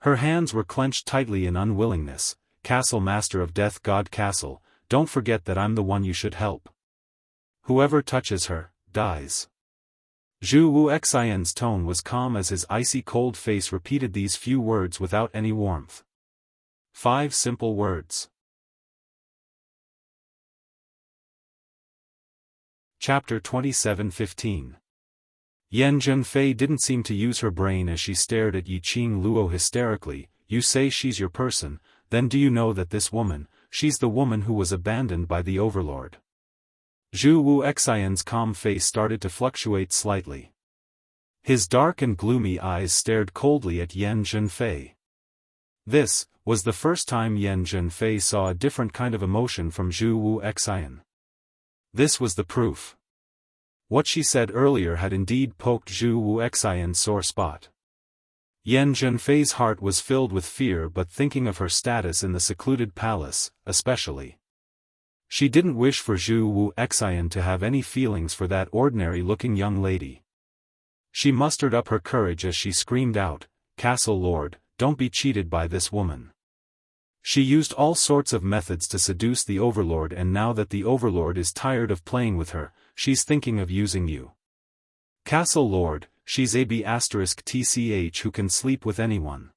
Her hands were clenched tightly in unwillingness. Castle Master of Death God Castle, don't forget that I'm the one you should help. Whoever touches her, dies. Zhu Wuxian's tone was calm as his icy cold face repeated these few words without any warmth. 5 simple words. Chapter 27:15. Yan Zhenfei didn't seem to use her brain as she stared at Yiqing Luo hysterically. You say she's your person, then do you know that this woman, she's the woman who was abandoned by the Overlord? Zhu Wuxian's calm face started to fluctuate slightly. His dark and gloomy eyes stared coldly at Yan Zhenfei. This was the first time Yan Zhenfei saw a different kind of emotion from Zhu Wuxian. This was the proof. What she said earlier had indeed poked Zhu Wuxian's sore spot. Yan Zhenfei's heart was filled with fear, but thinking of her status in the secluded palace, especially. She didn't wish for Zhu Wuxian to have any feelings for that ordinary-looking young lady. She mustered up her courage as she screamed out, Castle Lord, don't be cheated by this woman. She used all sorts of methods to seduce the Overlord, and now that the Overlord is tired of playing with her, she's thinking of using you. Castle Lord, she's a B***tch who can sleep with anyone.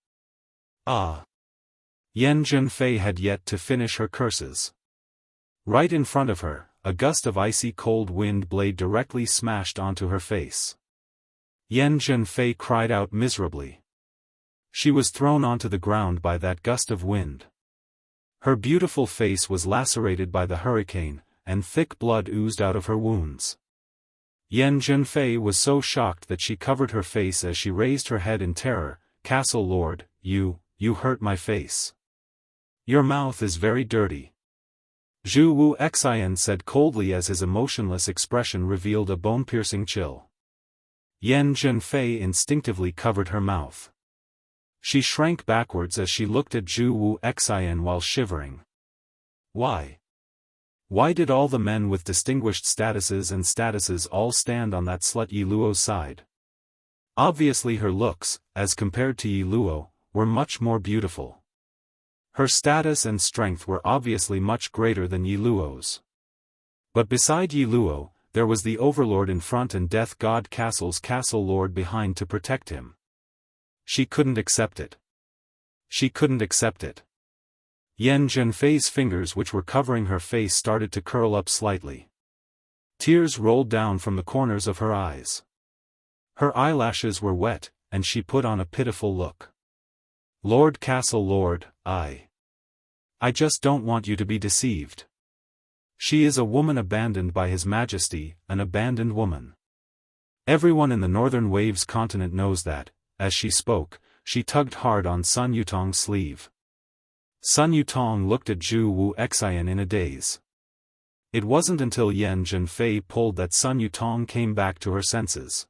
Ah. Yan Zhenfei had yet to finish her curses. Right in front of her, a gust of icy cold wind blade directly smashed onto her face. Yan Zhenfei cried out miserably. She was thrown onto the ground by that gust of wind. Her beautiful face was lacerated by the hurricane, and thick blood oozed out of her wounds. Yan Zhenfei was so shocked that she covered her face as she raised her head in terror. "Castle Lord, you hurt my face. Your mouth is very dirty," Zhu Wu Xian said coldly as his emotionless expression revealed a bone-piercing chill. Yan Zhenfei instinctively covered her mouth. She shrank backwards as she looked at Zhu Wu Xian while shivering. Why? Why did all the men with distinguished statuses all stand on that slut Yi Luo's side? Obviously her looks, as compared to Yi Luo, were much more beautiful. Her status and strength were obviously much greater than Yi Luo's. But beside Yi Luo, there was the Overlord in front and Death God Castle's Castle Lord behind to protect him. She couldn't accept it. She couldn't accept it. Yan Zhenfei's fingers which were covering her face started to curl up slightly. Tears rolled down from the corners of her eyes. Her eyelashes were wet, and she put on a pitiful look. "Lord Castle Lord, I just don't want you to be deceived. She is a woman abandoned by His Majesty, an abandoned woman. Everyone in the Northern Waves continent knows that." As she spoke, she tugged hard on Sun Yutong's sleeve. Sun Yutong looked at Zhu Wu Xian in a daze. It wasn't until Yan Zhenfei pulled that Sun Yutong came back to her senses.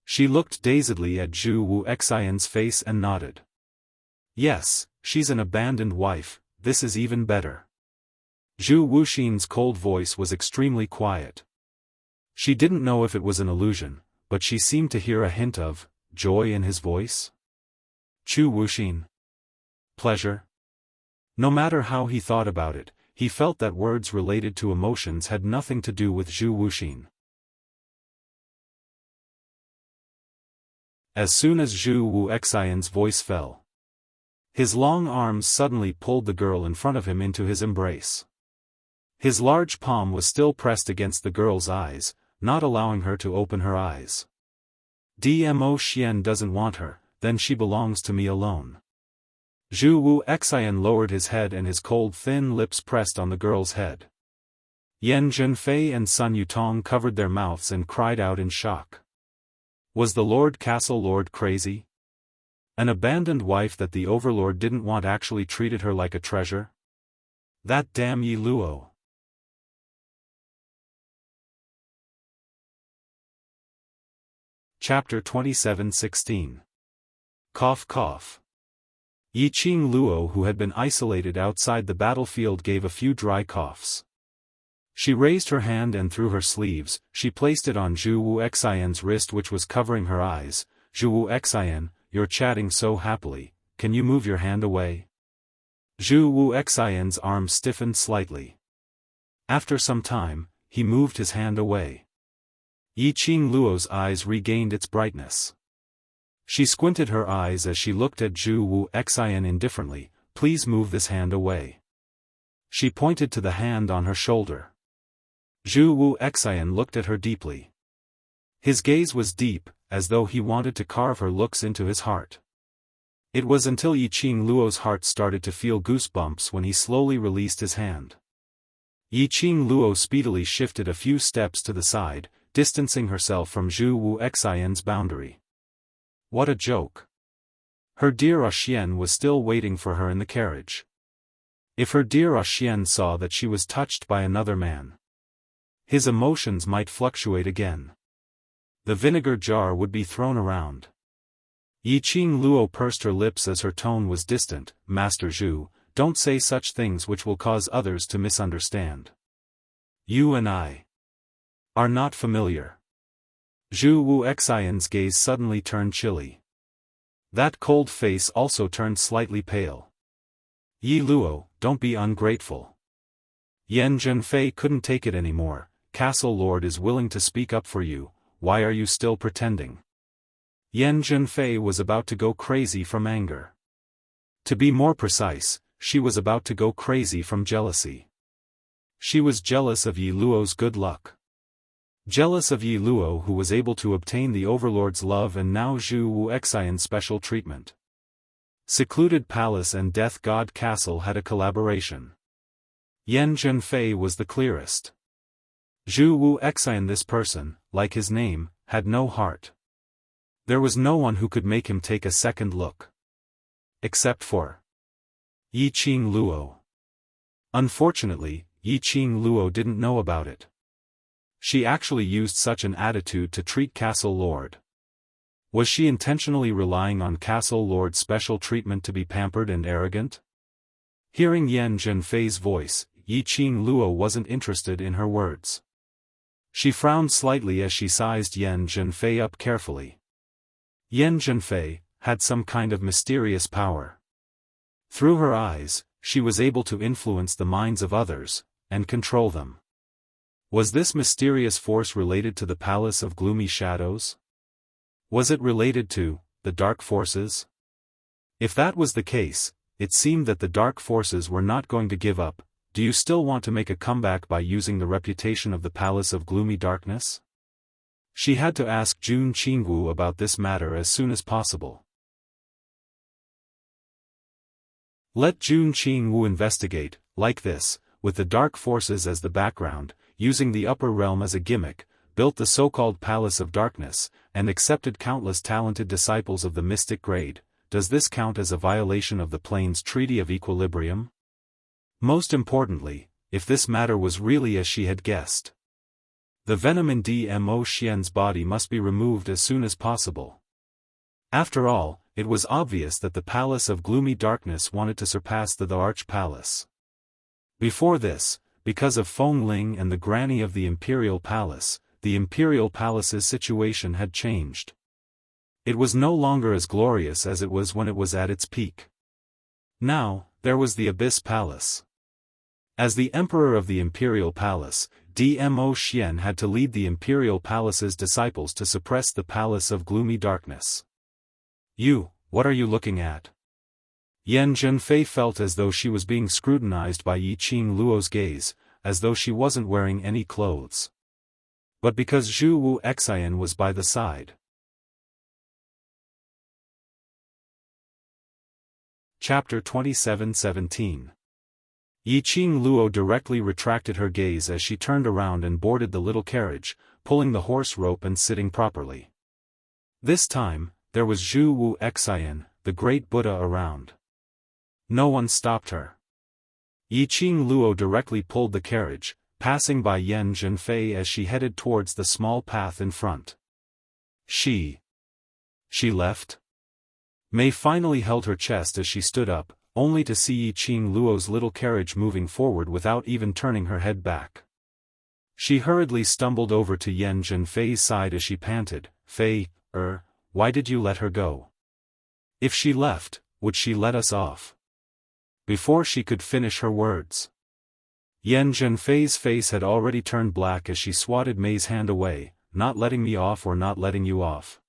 She looked dazedly at Zhu Wu Xian's face and nodded. "Yes, she's an abandoned wife, this is even better." Zhu Wuxin's cold voice was extremely quiet. She didn't know if it was an illusion, but she seemed to hear a hint of joy in his voice. Chu Wuxin. Pleasure? No matter how he thought about it, he felt that words related to emotions had nothing to do with Zhu Wuxin. As soon as Zhu Wu Xian's voice fell, his long arms suddenly pulled the girl in front of him into his embrace. His large palm was still pressed against the girl's eyes, not allowing her to open her eyes. "Dmo Xian doesn't want her, then she belongs to me alone." Zhu Wu Xian lowered his head and his cold thin lips pressed on the girl's head. Yan Zhenfei and Sun Yutong covered their mouths and cried out in shock. Was the Lord Castle Lord crazy? An abandoned wife that the Overlord didn't want actually treated her like a treasure? That damn Yi Luo. Chapter 27:16. Cough cough. Yiqing Luo, who had been isolated outside the battlefield, gave a few dry coughs. She raised her hand and through her sleeves, she placed it on Zhu Wu Xian's wrist which was covering her eyes. "Zhu Wu Xian, you're chatting so happily, can you move your hand away?" Zhu Wu Xian's arm stiffened slightly. After some time, he moved his hand away. Yiqing Luo's eyes regained its brightness. She squinted her eyes as she looked at Zhu Wu Xian indifferently. "Please move this hand away." She pointed to the hand on her shoulder. Zhu Wu Xian looked at her deeply. His gaze was deep, as though he wanted to carve her looks into his heart. It was until Yiqing Luo's heart started to feel goosebumps when he slowly released his hand. Yiqing Luo speedily shifted a few steps to the side, distancing herself from Zhu Wu Xian's boundary. What a joke. Her dear Xian was still waiting for her in the carriage. If her dear Xian saw that she was touched by another man, his emotions might fluctuate again. The vinegar jar would be thrown around. Yiqing Luo pursed her lips as her tone was distant. "Master Zhu, don't say such things which will cause others to misunderstand. You and I are not familiar." Zhu Wu Xian's gaze suddenly turned chilly. That cold face also turned slightly pale. "Yi Luo, don't be ungrateful." Yan Zhenfei couldn't take it anymore. "Castle Lord is willing to speak up for you, why are you still pretending?" Yan Zhenfei was about to go crazy from anger. To be more precise, she was about to go crazy from jealousy. She was jealous of Yi Luo's good luck. Jealous of Yi Luo, who was able to obtain the Overlord's love and now Zhu Wuxian's special treatment. Secluded Palace and Death God Castle had a collaboration. Yan Zhenfei was the clearest. Zhu Wuxian, this person, like his name, had no heart. There was no one who could make him take a second look. Except for Yiqing Luo. Unfortunately, Yiqing Luo didn't know about it. She actually used such an attitude to treat Castle Lord. Was she intentionally relying on Castle Lord's special treatment to be pampered and arrogant? Hearing Yan Zhenfei's voice, Yiqing Luo wasn't interested in her words. She frowned slightly as she sized Yan Zhenfei up carefully. Yan Zhenfei had some kind of mysterious power. Through her eyes, she was able to influence the minds of others, and control them. Was this mysterious force related to the Palace of Gloomy Shadows? Was it related to the dark forces? If that was the case, it seemed that the dark forces were not going to give up. Do you still want to make a comeback by using the reputation of the Palace of Gloomy Darkness? She had to ask Jun Qingwu about this matter as soon as possible. Let Jun Qingwu investigate, like this, with the dark forces as the background, using the upper realm as a gimmick, built the so-called Palace of Darkness, and accepted countless talented disciples of the mystic grade. Does this count as a violation of the Plane's Treaty of Equilibrium? Most importantly, if this matter was really as she had guessed. The venom in Dmo Xian's body must be removed as soon as possible. After all, it was obvious that the Palace of Gloomy Darkness wanted to surpass the Arch Palace. Before this, because of Feng Ling and the granny of the Imperial Palace, the Imperial Palace's situation had changed. It was no longer as glorious as it was when it was at its peak. Now, there was the Abyss Palace. As the Emperor of the Imperial Palace, Dmo Xian had to lead the Imperial Palace's disciples to suppress the Palace of Gloomy Darkness. What are you looking at? Yan Zhenfei felt as though she was being scrutinized by Yiqing Luo's gaze, as though she wasn't wearing any clothes. But because Zhu Wuxian was by the side. Chapter 27:17. Yiqing Luo directly retracted her gaze as she turned around and boarded the little carriage, pulling the horse rope and sitting properly. This time, there was Zhu Wuxian, the great Buddha, around. No one stopped her. Yiqing Luo directly pulled the carriage, passing by Yan Zhenfei as she headed towards the small path in front. She left? Mei finally held her chest as she stood up, only to see Yiqing Luo's little carriage moving forward without even turning her head back. She hurriedly stumbled over to Yan Zhenfei's side as she panted, why did you let her go? If she left, would she let us off? Before she could finish her words, Yan Zhenfei's face had already turned black as she swatted Mei's hand away. Not letting me off or not letting you off?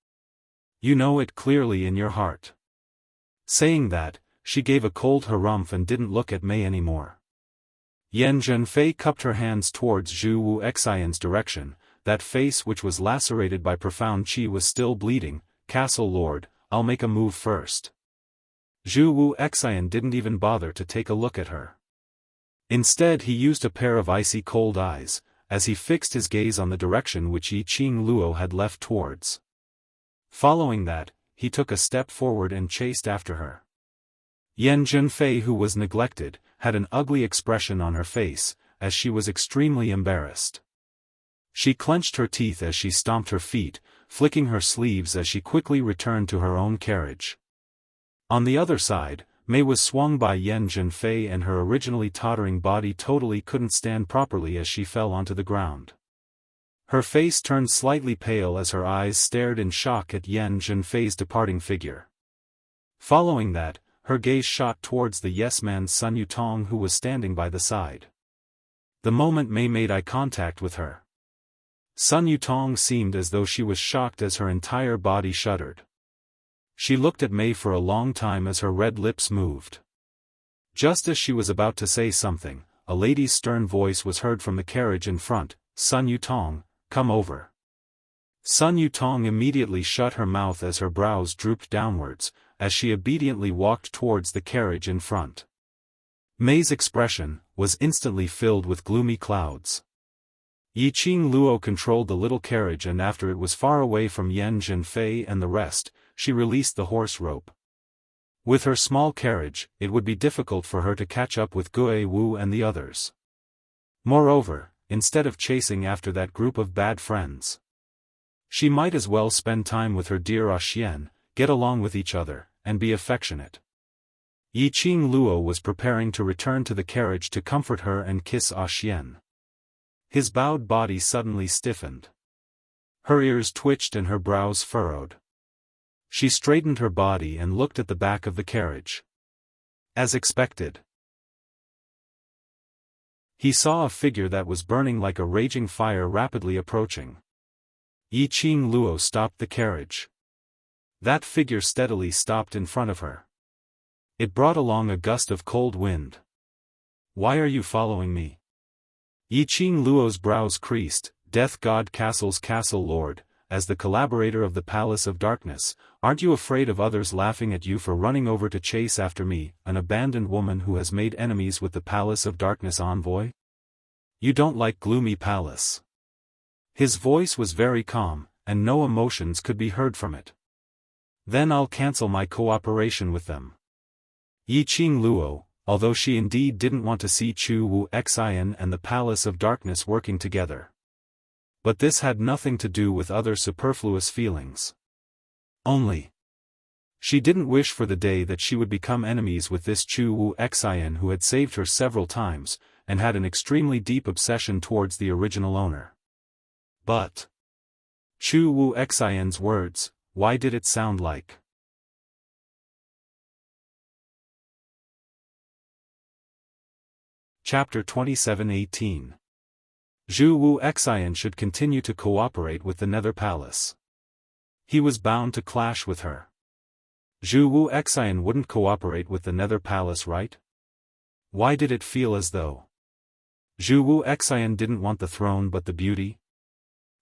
You know it clearly in your heart. Saying that, she gave a cold harumph and didn't look at Mei anymore. Yan Zhenfei cupped her hands towards Zhu Wuxian's direction. That face, which was lacerated by profound qi, was still bleeding. Castle Lord, I'll make a move first. Zhu Wuxian didn't even bother to take a look at her. Instead, he used a pair of icy cold eyes, as he fixed his gaze on the direction which Yiqing Luo had left towards. Following that, he took a step forward and chased after her. Yan Zhenfei, who was neglected, had an ugly expression on her face, as she was extremely embarrassed. She clenched her teeth as she stomped her feet, flicking her sleeves as she quickly returned to her own carriage. On the other side, Mei was swung by Yan Zhenfei and her originally tottering body totally couldn't stand properly as she fell onto the ground. Her face turned slightly pale as her eyes stared in shock at Yan Zhenfei's departing figure. Following that, her gaze shot towards the yes-man Sun Yutong, who was standing by the side. The moment Mei made eye contact with her, Sun Yutong seemed as though she was shocked as her entire body shuddered. She looked at Mei for a long time as her red lips moved. Just as she was about to say something, a lady's stern voice was heard from the carriage in front, "Sun Yutong, come over." Sun Yutong immediately shut her mouth as her brows drooped downwards, as she obediently walked towards the carriage in front. Mei's expression was instantly filled with gloomy clouds. Yiqing Luo controlled the little carriage, and after it was far away from Yan Zhenfei and the rest, she released the horse rope. With her small carriage, it would be difficult for her to catch up with Gue Wu and the others. Moreover, instead of chasing after that group of bad friends, she might as well spend time with her dear Xian, get along with each other, and be affectionate. Yiqing Luo was preparing to return to the carriage to comfort her and kiss Xian. His bowed body suddenly stiffened. Her ears twitched and her brows furrowed. She straightened her body and looked at the back of the carriage. As expected, he saw a figure that was burning like a raging fire rapidly approaching. Yiqing Luo stopped the carriage. That figure steadily stopped in front of her. It brought along a gust of cold wind. "Why are you following me?" Yiqing Luo's brows creased. "Death God Castle's Castle Lord, as the collaborator of the Palace of Darkness, aren't you afraid of others laughing at you for running over to chase after me, an abandoned woman who has made enemies with the Palace of Darkness envoy? You don't like gloomy palace." His voice was very calm, and no emotions could be heard from it. "Then I'll cancel my cooperation with them." Yiqing Luo, although she indeed didn't want to see Chu Wu Xian and the Palace of Darkness working together. But this had nothing to do with other superfluous feelings. Only, she didn't wish for the day that she would become enemies with this Chu Wu Xian who had saved her several times, and had an extremely deep obsession towards the original owner. But Chu Wu Xian's words, why did it sound like? Chapter 27:18. Zhu Wu Xian should continue to cooperate with the Nether Palace. He was bound to clash with her. Zhu Wu Xian wouldn't cooperate with the Nether Palace, right? Why did it feel as though Zhu Wu Xian didn't want the throne but the beauty?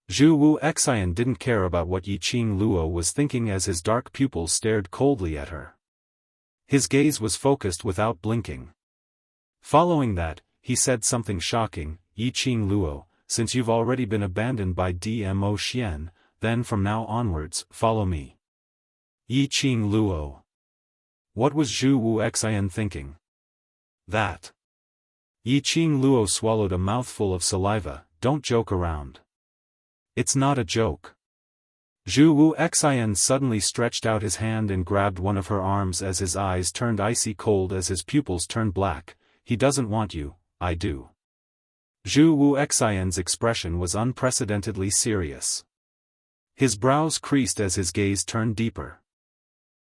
Zhu Wu Xian didn't care about what Yiqing Luo was thinking as his dark pupils stared coldly at her. His gaze was focused without blinking. Following that, he said something shocking. "Yiqing Luo, since you've already been abandoned by Dmo Xian, then from now onwards, follow me." Yiqing Luo. What was Zhu Wu Xian thinking? That. Yiqing Luo swallowed a mouthful of saliva. "Don't joke around. It's not a joke." Zhu Wu Xian suddenly stretched out his hand and grabbed one of her arms as his eyes turned icy cold as his pupils turned black. "He doesn't want you, I do." Zhu Wu Xian's expression was unprecedentedly serious. His brows creased as his gaze turned deeper,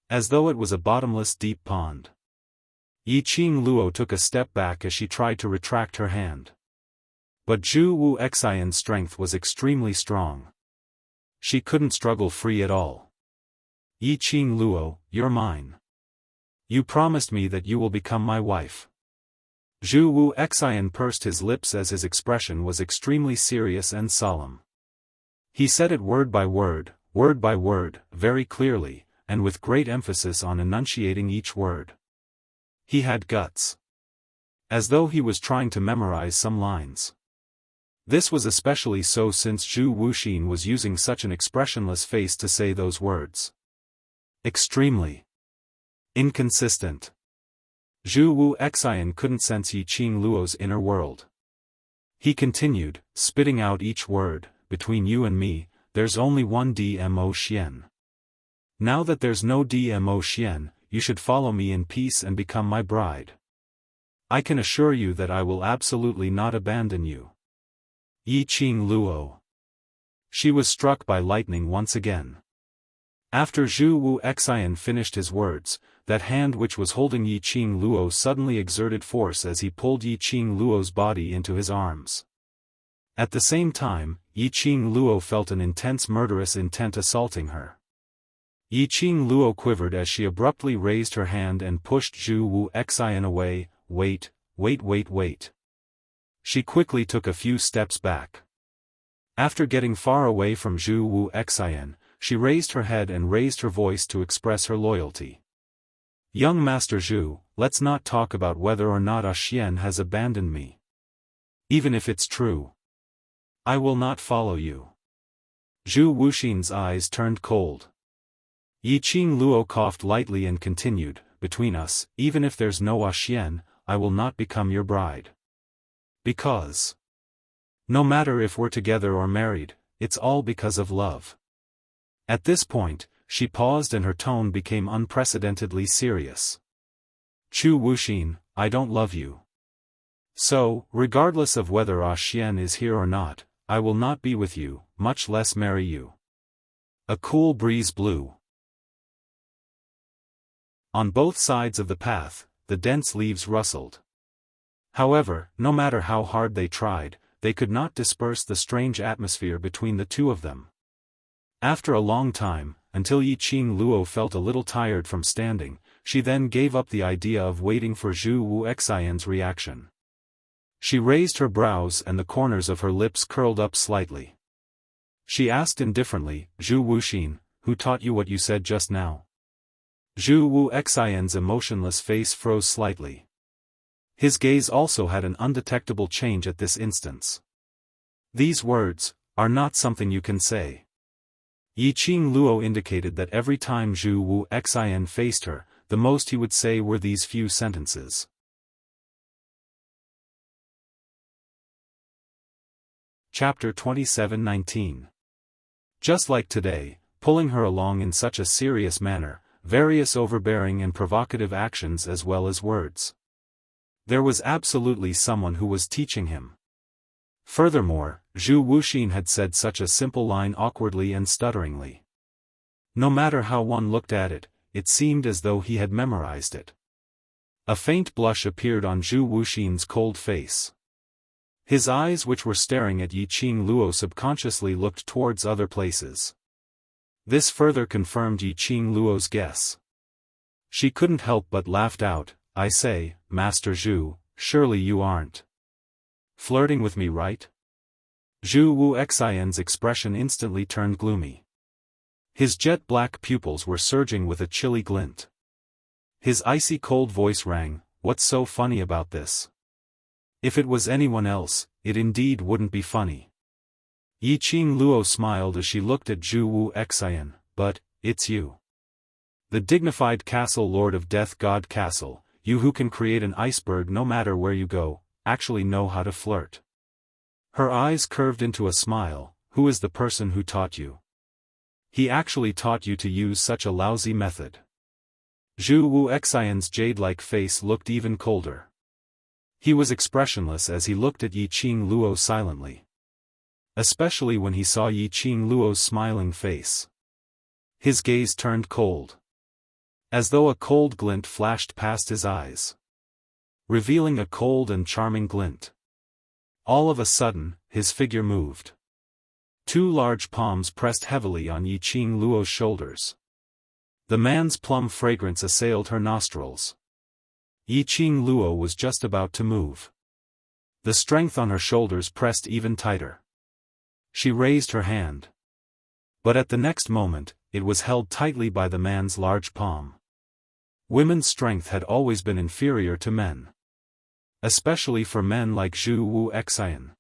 as though it was a bottomless deep pond. Yiqing Luo took a step back as she tried to retract her hand. But Zhu Wu Xian's strength was extremely strong. She couldn't struggle free at all. "Yiqing Luo, you're mine. You promised me that you will become my wife." Zhu Wu Xian pursed his lips as his expression was extremely serious and solemn. He said it word by word, very clearly, and with great emphasis on enunciating each word. He had guts. As though he was trying to memorize some lines. This was especially so since Zhu Wuxin was using such an expressionless face to say those words. Extremely inconsistent. Zhu Wu Xian couldn't sense Yiqing Luo's inner world. He continued, spitting out each word, "Between you and me, there's only one Dmo Xian. Now that there's no Dmo Xian, you should follow me in peace and become my bride. I can assure you that I will absolutely not abandon you." Yiqing Luo. She was struck by lightning once again. After Zhu Wu Xian finished his words, that hand which was holding Yiqing Luo suddenly exerted force as he pulled Yiqing Luo's body into his arms. At the same time, Yiqing Luo felt an intense murderous intent assaulting her. Yiqing Luo quivered as she abruptly raised her hand and pushed Zhu Wu Xian away. Wait. She quickly took a few steps back. After getting far away from Zhu Wu Xian, she raised her head and raised her voice to express her loyalty. Young Master Zhu, let's not talk about whether or not Xian has abandoned me. Even if it's true, I will not follow you. Zhu Wuxin's eyes turned cold. Yiqing Luo coughed lightly and continued, between us, even if there's no Xian, I will not become your bride. Because no matter if we're together or married, it's all because of love. At this point, she paused and her tone became unprecedentedly serious. Chu Wuxin, I don't love you. So, regardless of whether Xian is here or not, I will not be with you, much less marry you. A cool breeze blew. On both sides of the path, the dense leaves rustled. However, no matter how hard they tried, they could not disperse the strange atmosphere between the two of them. After a long time, until Yiqing Luo felt a little tired from standing, she then gave up the idea of waiting for Zhu Wu Xian's reaction. She raised her brows and the corners of her lips curled up slightly. She asked indifferently, Zhu Wuxin, who taught you what you said just now? Zhu Wu Xian's emotionless face froze slightly. His gaze also had an undetectable change at this instance. These words are not something you can say. Yiqing Luo indicated that every time Zhu Wu Xian faced her, the most he would say were these few sentences. Chapter 27:19. Just like today, pulling her along in such a serious manner, various overbearing and provocative actions as well as words. There was absolutely someone who was teaching him. Furthermore, Zhu Wuxin had said such a simple line awkwardly and stutteringly. No matter how one looked at it, it seemed as though he had memorized it. A faint blush appeared on Zhu Wuxin's cold face. His eyes, which were staring at Yiqing Luo, subconsciously looked towards other places. This further confirmed Yiqing Luo's guess. She couldn't help but laughed out, I say, Master Zhu, surely you aren't flirting with me, right? Zhu Wu Xian's expression instantly turned gloomy. His jet-black pupils were surging with a chilly glint. His icy cold voice rang, what's so funny about this? If it was anyone else, it indeed wouldn't be funny. Yiqing Luo smiled as she looked at Zhu Wu Xian, but, it's you. The dignified castle lord of Death God Castle, you who can create an iceberg no matter where you go, actually know how to flirt. Her eyes curved into a smile, who is the person who taught you? He actually taught you to use such a lousy method. Zhu Wu Xian's jade-like face looked even colder. He was expressionless as he looked at Yiqing Luo silently. Especially when he saw Yiqing Luo's smiling face. His gaze turned cold. As though a cold glint flashed past his eyes. Revealing a cold and charming glint. All of a sudden, his figure moved. Two large palms pressed heavily on Yiqing Luo's shoulders. The man's plum fragrance assailed her nostrils. Yiqing Luo was just about to move. The strength on her shoulders pressed even tighter. She raised her hand. But at the next moment, it was held tightly by the man's large palm. Women's strength had always been inferior to men. Especially for men like Zhu Wu Xian.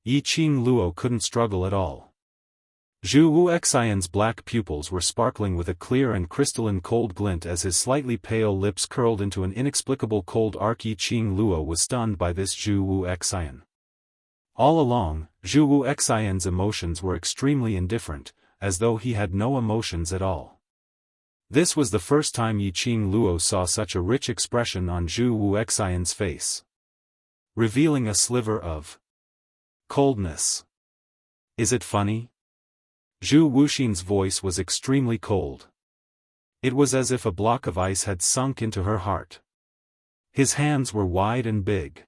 Yiqing Luo couldn't struggle at all. Zhu Wu Xian's black pupils were sparkling with a clear and crystalline cold glint as his slightly pale lips curled into an inexplicable cold arc. Yiqing Luo was stunned by this Zhu Wu Xian. All along, Zhu Wu Xian's emotions were extremely indifferent, as though he had no emotions at all. This was the first time Yiqing Luo saw such a rich expression on Zhu Wu Xian's face. Revealing a sliver of coldness. Is it funny? Zhu Wuxin's voice was extremely cold. It was as if a block of ice had sunk into her heart. His hands were wide and big.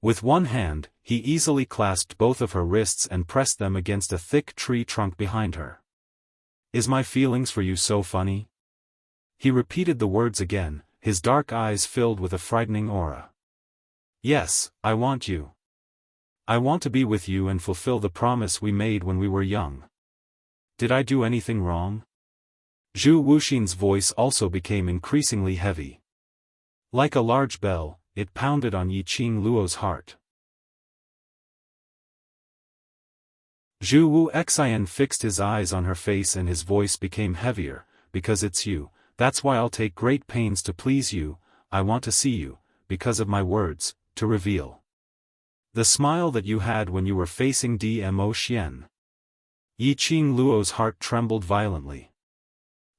With one hand, he easily clasped both of her wrists and pressed them against a thick tree trunk behind her. Is my feelings for you so funny? He repeated the words again, his dark eyes filled with a frightening aura. Yes, I want you. I want to be with you and fulfill the promise we made when we were young. Did I do anything wrong? Zhu Wuxin's voice also became increasingly heavy. Like a large bell, it pounded on Yiqing Luo's heart. Zhu Wu Xian fixed his eyes on her face and his voice became heavier, because it's you, that's why I'll take great pains to please you, I want to see you, because of my words, to reveal the smile that you had when you were facing Dmo Xian. Yiqing Luo's heart trembled violently.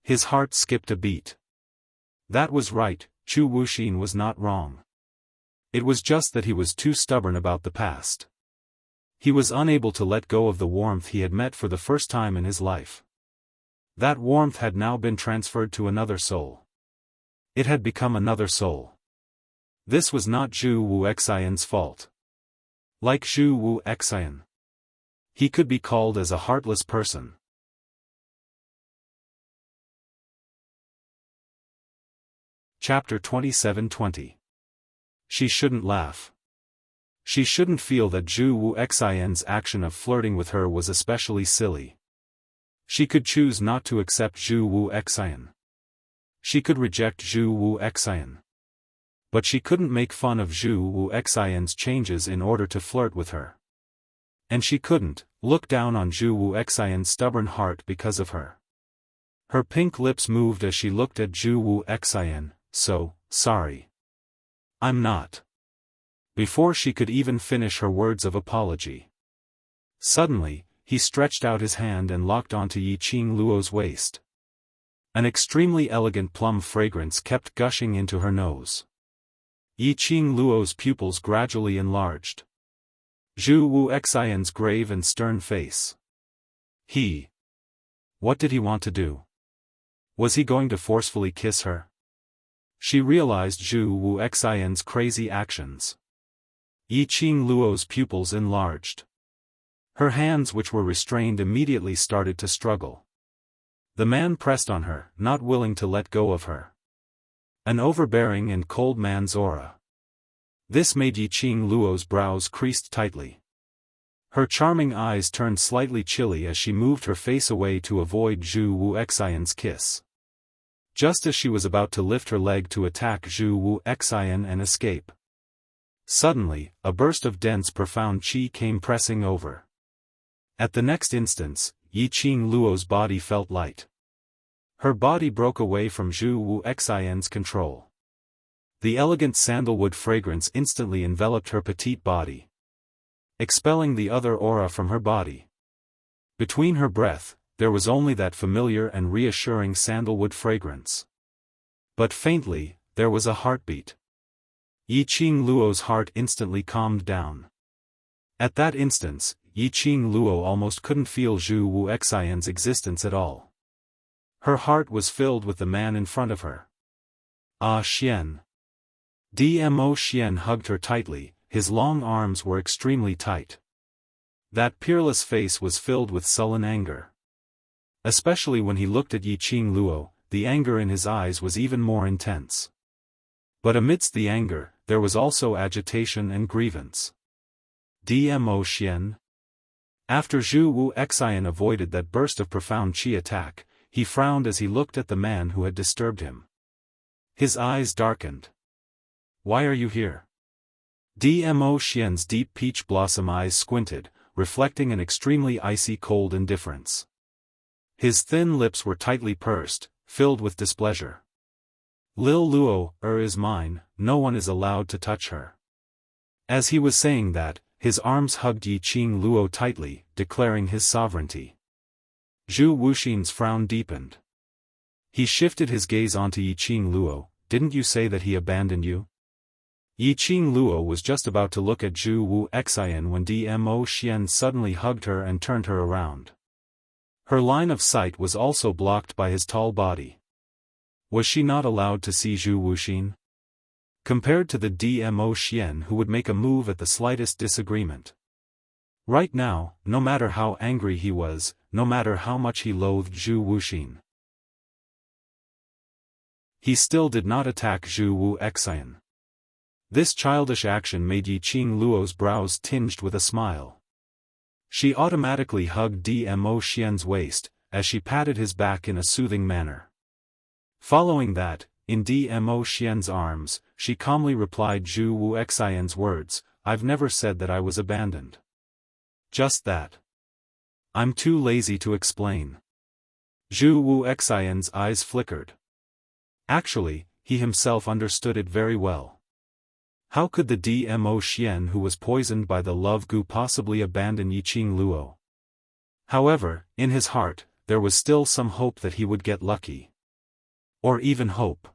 His heart skipped a beat. That was right, Zhu Wuxin was not wrong. It was just that he was too stubborn about the past. He was unable to let go of the warmth he had met for the first time in his life. That warmth had now been transferred to another soul. It had become another soul. This was not Zhu Wu Xian's fault. Like Zhu Wu Xian, he could be called as a heartless person. Chapter 27:20. She shouldn't laugh. She shouldn't feel that Zhu Wu Xian's action of flirting with her was especially silly. She could choose not to accept Zhu Wu Xian. She could reject Zhu Wu Xian. But she couldn't make fun of Zhu Wu Xian's changes in order to flirt with her. And she couldn't look down on Zhu Wu Xian's stubborn heart because of her. Her pink lips moved as she looked at Zhu Wu Xian. So, sorry. I'm not. Before she could even finish her words of apology. Suddenly, he stretched out his hand and locked onto Yiqing Luo's waist. An extremely elegant plum fragrance kept gushing into her nose. Yiqing Luo's pupils gradually enlarged. Zhu Wu Xian's grave and stern face. What did he want to do? Was he going to forcefully kiss her? She realized Zhu Wu Xian's crazy actions. Yiqing Luo's pupils enlarged. Her hands, which were restrained, immediately started to struggle. The man pressed on her, not willing to let go of her. An overbearing and cold man's aura. This made Yiqing Luo's brows creased tightly. Her charming eyes turned slightly chilly as she moved her face away to avoid Zhu Wu Xian's kiss. Just as she was about to lift her leg to attack Zhu Wu Xian and escape. Suddenly, a burst of dense profound qi came pressing over. At the next instant, Yiqing Luo's body felt light. Her body broke away from Zhu Wu Xian's control. The elegant sandalwood fragrance instantly enveloped her petite body, expelling the other aura from her body. Between her breath, there was only that familiar and reassuring sandalwood fragrance. But faintly, there was a heartbeat. Yiqing Luo's heart instantly calmed down. At that instant, Yiqing Luo almost couldn't feel Zhu Wu Xian's existence at all. Her heart was filled with the man in front of her. Ah Xian. Dmo Xian hugged her tightly, his long arms were extremely tight. That peerless face was filled with sullen anger. Especially when he looked at Yiqing Luo, the anger in his eyes was even more intense. But amidst the anger, there was also agitation and grievance. Dmo Xian. After Zhu Wu Xian avoided that burst of profound qi attack, he frowned as he looked at the man who had disturbed him. His eyes darkened. Why are you here? Dmo Xian's deep peach blossom eyes squinted, reflecting an extremely icy cold indifference. His thin lips were tightly pursed, filled with displeasure. Lil Luo, is mine, no one is allowed to touch her. As he was saying that, his arms hugged Yiqing Luo tightly, declaring his sovereignty. Zhu Wuxin's frown deepened. He shifted his gaze onto Yiqing Luo. Didn't you say that he abandoned you? Yiqing Luo was just about to look at Zhu Wu Xian when Dmo Xian suddenly hugged her and turned her around. Her line of sight was also blocked by his tall body. Was she not allowed to see Zhu Wuxin? Compared to the Dmo Xian who would make a move at the slightest disagreement. Right now, no matter how angry he was, no matter how much he loathed Zhu Wuxin, he still did not attack Zhu Wuxian. This childish action made Yiqing Luo's brows tinged with a smile. She automatically hugged Dmo Xian's waist, as she patted his back in a soothing manner. Following that, in Dmo Xian's arms, she calmly replied Zhu Wuxian's words, "I've never said that I was abandoned. Just that. I'm too lazy to explain." Zhu Wuxian's eyes flickered. Actually, he himself understood it very well. How could the Dmo Xian who was poisoned by the love goo possibly abandon Yiqing Luo? However, in his heart, there was still some hope that he would get lucky. Or even hope.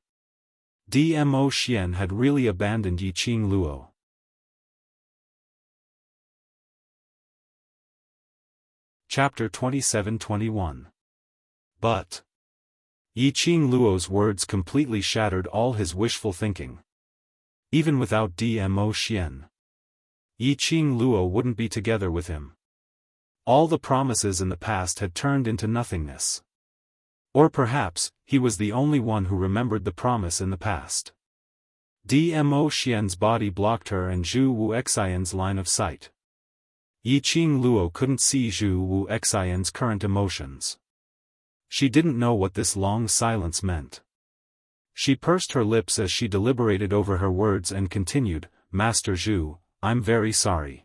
Dmo Xian had really abandoned Yiqing Luo. Chapter 27-21. But Yiqing Luo's words completely shattered all his wishful thinking. Even without Dmo Xian, Yiqing Luo wouldn't be together with him. All the promises in the past had turned into nothingness. Or perhaps, he was the only one who remembered the promise in the past. Dmo Xian's body blocked her and Zhu Wuxian's line of sight. Yiqing Luo couldn't see Zhu Wuxian's current emotions. She didn't know what this long silence meant. She pursed her lips as she deliberated over her words and continued, "Master Zhu, I'm very sorry.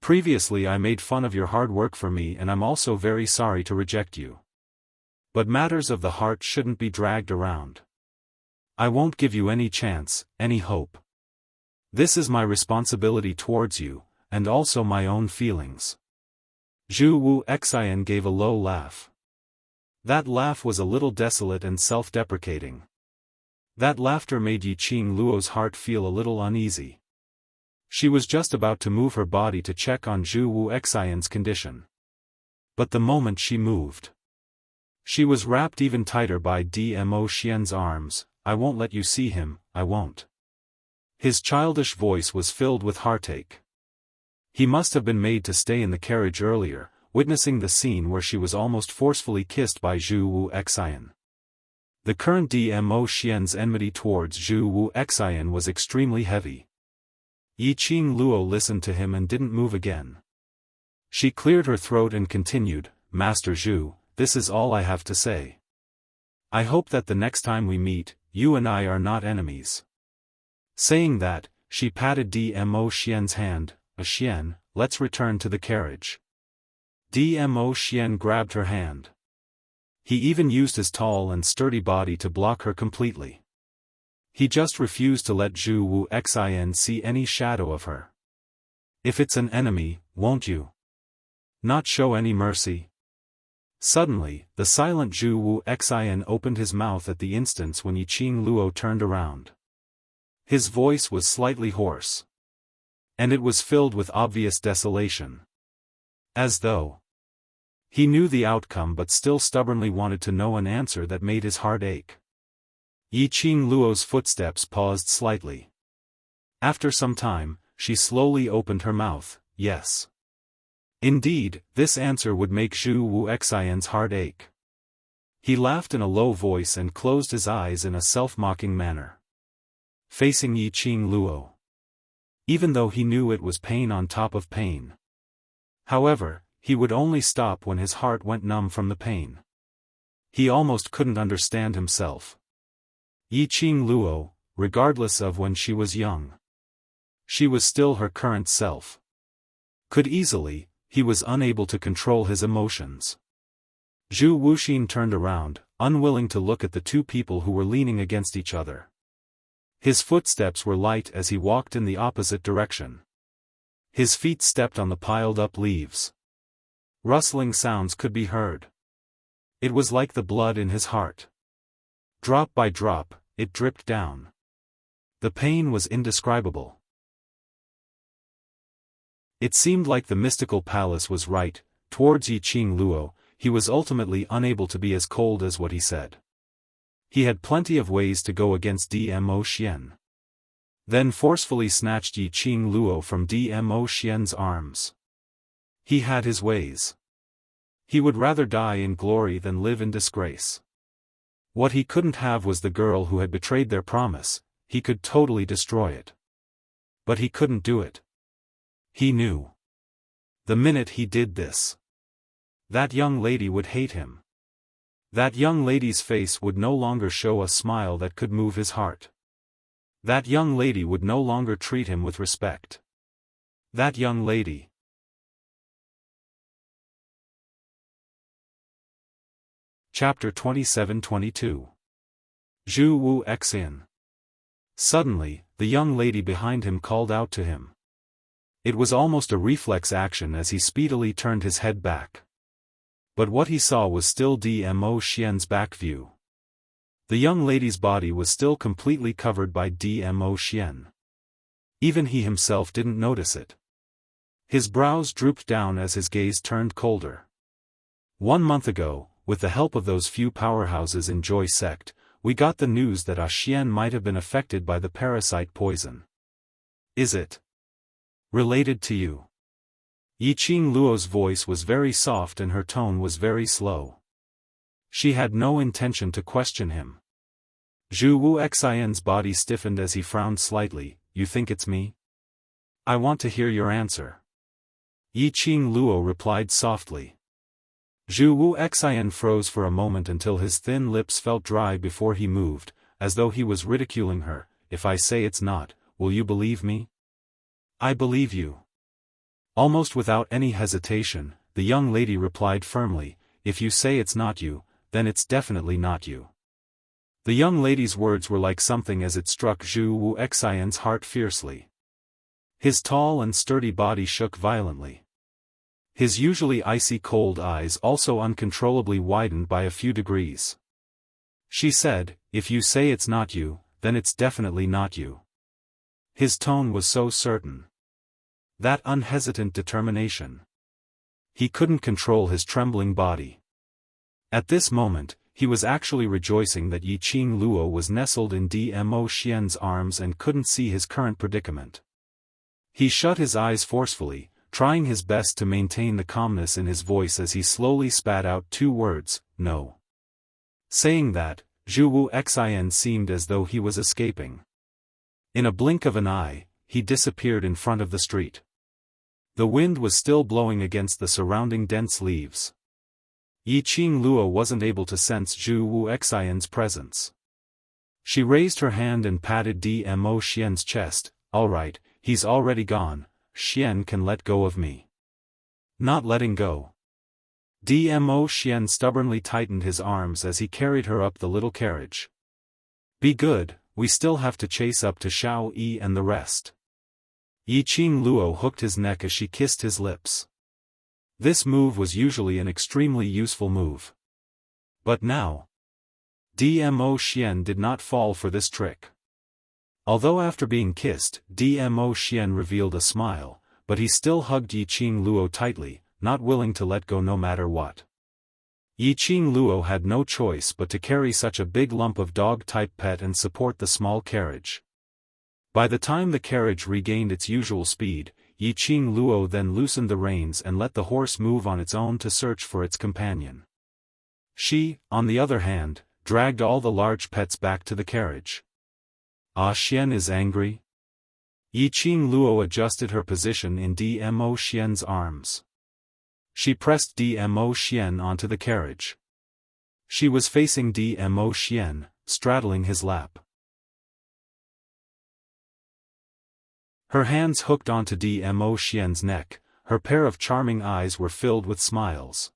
Previously I made fun of your hard work for me and I'm also very sorry to reject you. But matters of the heart shouldn't be dragged around. I won't give you any chance, any hope. This is my responsibility towards you, and also my own feelings." Zhu Wuxian gave a low laugh. That laugh was a little desolate and self-deprecating. That laughter made Yiqing Luo's heart feel a little uneasy. She was just about to move her body to check on Zhu Wuxian's condition. But the moment she moved, she was wrapped even tighter by Dmo Xian's arms. "I won't let you see him, I won't." His childish voice was filled with heartache. He must have been made to stay in the carriage earlier, witnessing the scene where she was almost forcefully kissed by Zhu Wuxian. The current Dmo Xian's enmity towards Zhu Wuxian was extremely heavy. Yiqing Luo listened to him and didn't move again. She cleared her throat and continued, "Master Zhu, this is all I have to say. I hope that the next time we meet, you and I are not enemies." Saying that, she patted Dmo Xian's hand. "Xian, let's return to the carriage." Dmo Xian grabbed her hand. He even used his tall and sturdy body to block her completely. He just refused to let Zhu Wuxian see any shadow of her. "If it's an enemy, won't you not show any mercy?" Suddenly, the silent Zhu Wuxian opened his mouth at the instant when Yiqing Luo turned around. His voice was slightly hoarse. And it was filled with obvious desolation. As though he knew the outcome but still stubbornly wanted to know an answer that made his heart ache. Yiqing Luo's footsteps paused slightly. After some time, she slowly opened her mouth. Yes. Indeed, this answer would make Zhu Wuxian's heart ache. He laughed in a low voice and closed his eyes in a self-mocking manner. Facing Yiqing Luo. Even though he knew it was pain on top of pain. However, he would only stop when his heart went numb from the pain. He almost couldn't understand himself. Yiqing Luo, regardless of when she was young. She was still her current self. Could easily, he was unable to control his emotions. Zhu Wuxin turned around, unwilling to look at the two people who were leaning against each other. His footsteps were light as he walked in the opposite direction. His feet stepped on the piled-up leaves. Rustling sounds could be heard. It was like the blood in his heart. Drop by drop, it dripped down. The pain was indescribable. It seemed like the mystical palace was right. Towards Yiqing Luo, he was ultimately unable to be as cold as what he said. He had plenty of ways to go against Dmo Xian. Then forcefully snatched Yiqing Luo from Dmo Xian's arms. He had his ways. He would rather die in glory than live in disgrace. What he couldn't have was the girl who had betrayed their promise. He could totally destroy it. But he couldn't do it. He knew. The minute he did this, that young lady would hate him. That young lady's face would no longer show a smile that could move his heart. That young lady would no longer treat him with respect. That young lady. Chapter 27-22. Zhu Wu Xin. Suddenly, the young lady behind him called out to him. It was almost a reflex action as he speedily turned his head back. But what he saw was still Dmo Xian's back view. The young lady's body was still completely covered by Dmo Xian. Even he himself didn't notice it. His brows drooped down as his gaze turned colder. 1 month ago, with the help of those few powerhouses in Joy Sect, we got the news that Xian might have been affected by the parasite poison. Is it related to you? Yiqing Luo's voice was very soft and her tone was very slow. She had no intention to question him. Zhu Wu Xian's body stiffened as he frowned slightly. You think it's me? I want to hear your answer. Yiqing Luo replied softly. Zhu Wu Xian froze for a moment until his thin lips felt dry before he moved, as though he was ridiculing her. If I say it's not, will you believe me? I believe you. Almost without any hesitation, the young lady replied firmly, if you say it's not you, then it's definitely not you. The young lady's words were like something as it struck Zhu Wu Xian's heart fiercely. His tall and sturdy body shook violently. His usually icy cold eyes also uncontrollably widened by a few degrees. She said, if you say it's not you, then it's definitely not you. His tone was so certain. That unhesitant determination. He couldn't control his trembling body. At this moment, he was actually rejoicing that Yiqing Luo was nestled in Dmo Xian's arms and couldn't see his current predicament. He shut his eyes forcefully, trying his best to maintain the calmness in his voice as he slowly spat out 2 words, no. Saying that, Zhu Wu Xian seemed as though he was escaping. In a blink of an eye, he disappeared in front of the street. The wind was still blowing against the surrounding dense leaves. Yiqing Luo wasn't able to sense Zhu Wu Xian's presence. She raised her hand and patted Dmo Xian's chest. All right, he's already gone, Xian can let go of me. Not letting go. Dmo Xian stubbornly tightened his arms as he carried her up the little carriage. Be good, we still have to chase up to Xiao Yi and the rest. Yiqing Luo hooked his neck as she kissed his lips. This move was usually an extremely useful move. But now, Dmo Xian did not fall for this trick. Although after being kissed, Dmo Xian revealed a smile, but he still hugged Yiqing Luo tightly, not willing to let go no matter what. Yiqing Luo had no choice but to carry such a big lump of dog-type pet and support the small carriage. By the time the carriage regained its usual speed, Yiqing Luo then loosened the reins and let the horse move on its own to search for its companion. She, on the other hand, dragged all the large pets back to the carriage. Xian is angry? Yiqing Luo adjusted her position in Dmo Xian's arms. She pressed Dmo Xian onto the carriage. She was facing Dmo Xian, straddling his lap. Her hands hooked onto Dmo Xian's neck, her pair of charming eyes were filled with smiles.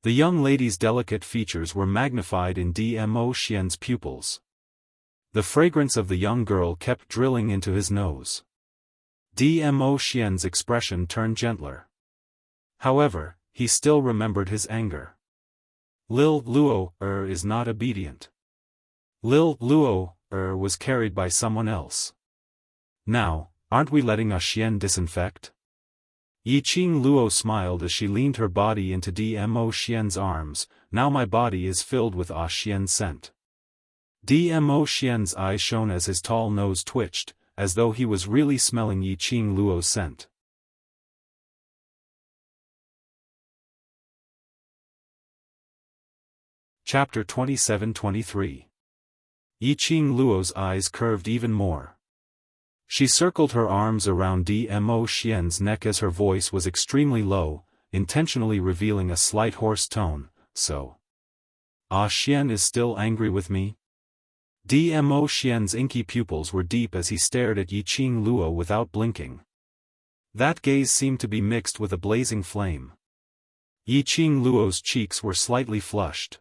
The young lady's delicate features were magnified in Dmo Xian's pupils. The fragrance of the young girl kept drilling into his nose. Dmo Xian's expression turned gentler. However, he still remembered his anger. Lil Luo is not obedient. Lil Luo was carried by someone else. Now, aren't we letting Xian disinfect? Yiqing Luo smiled as she leaned her body into Dmo Xian's arms. Now my body is filled with Xian's scent. Dmo Xian's eyes shone as his tall nose twitched, as though he was really smelling Yiqing Luo's scent. Chapter 27-23. Yiqing Luo's eyes curved even more. She circled her arms around Dmo Xian's neck as her voice was extremely low, intentionally revealing a slight hoarse tone. So, Xian is still angry with me? Dmo Xian's inky pupils were deep as he stared at Yiqing Luo without blinking. That gaze seemed to be mixed with a blazing flame. Yiqing Luo's cheeks were slightly flushed.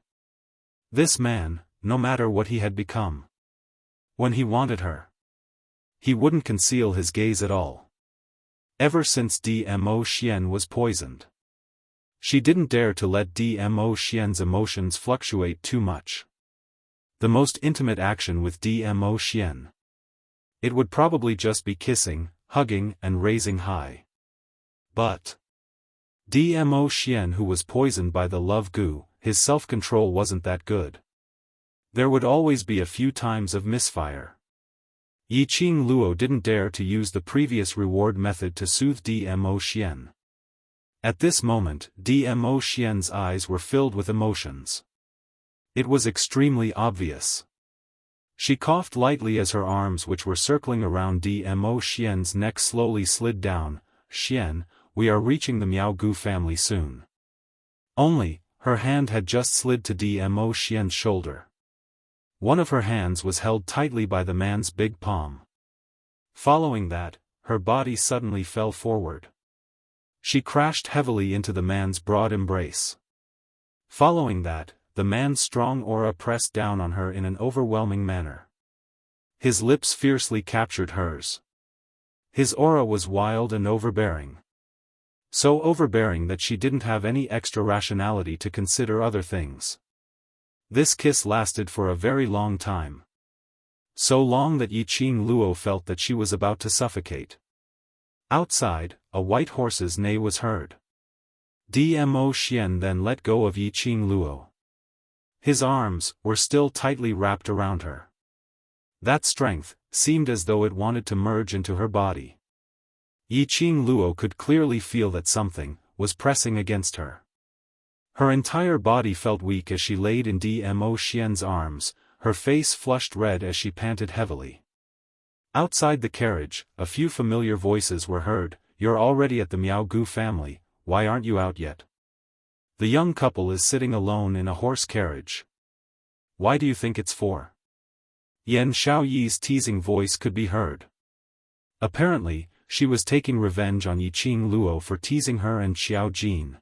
This man, no matter what he had become, when he wanted her, he wouldn't conceal his gaze at all. Ever since Dmo Xian was poisoned, she didn't dare to let Dmo Xian's emotions fluctuate too much. The most intimate action with Dmo Xian, it would probably just be kissing, hugging, and raising high. But Dmo Xian, who was poisoned by the love goo, his self-control wasn't that good. There would always be a few times of misfire. Yiqing Luo didn't dare to use the previous reward method to soothe Dmo Xian. At this moment, Dmo Xian's eyes were filled with emotions. It was extremely obvious. She coughed lightly as her arms, which were circling around Dmo Xian's neck, slowly slid down. Xian, we are reaching the Miao Gu family soon. Only, her hand had just slid to Dmo Xian's shoulder. One of her hands was held tightly by the man's big palm. Following that, her body suddenly fell forward. She crashed heavily into the man's broad embrace. Following that, the man's strong aura pressed down on her in an overwhelming manner. His lips fiercely captured hers. His aura was wild and overbearing. So overbearing that she didn't have any extra rationality to consider other things. This kiss lasted for a very long time. So long that Yiqing Luo felt that she was about to suffocate. Outside, a white horse's neigh was heard. Dmo Xian then let go of Yiqing Luo. His arms were still tightly wrapped around her. That strength seemed as though it wanted to merge into her body. Yiqing Luo could clearly feel that something was pressing against her. Her entire body felt weak as she laid in Dmo Xian's arms, her face flushed red as she panted heavily. Outside the carriage, a few familiar voices were heard. You're already at the Miao Gu family, why aren't you out yet? The young couple is sitting alone in a horse carriage. Why do you think it's for? Yan Xiaoyi's teasing voice could be heard. Apparently, she was taking revenge on Yiqing Luo for teasing her and Xiao Jin.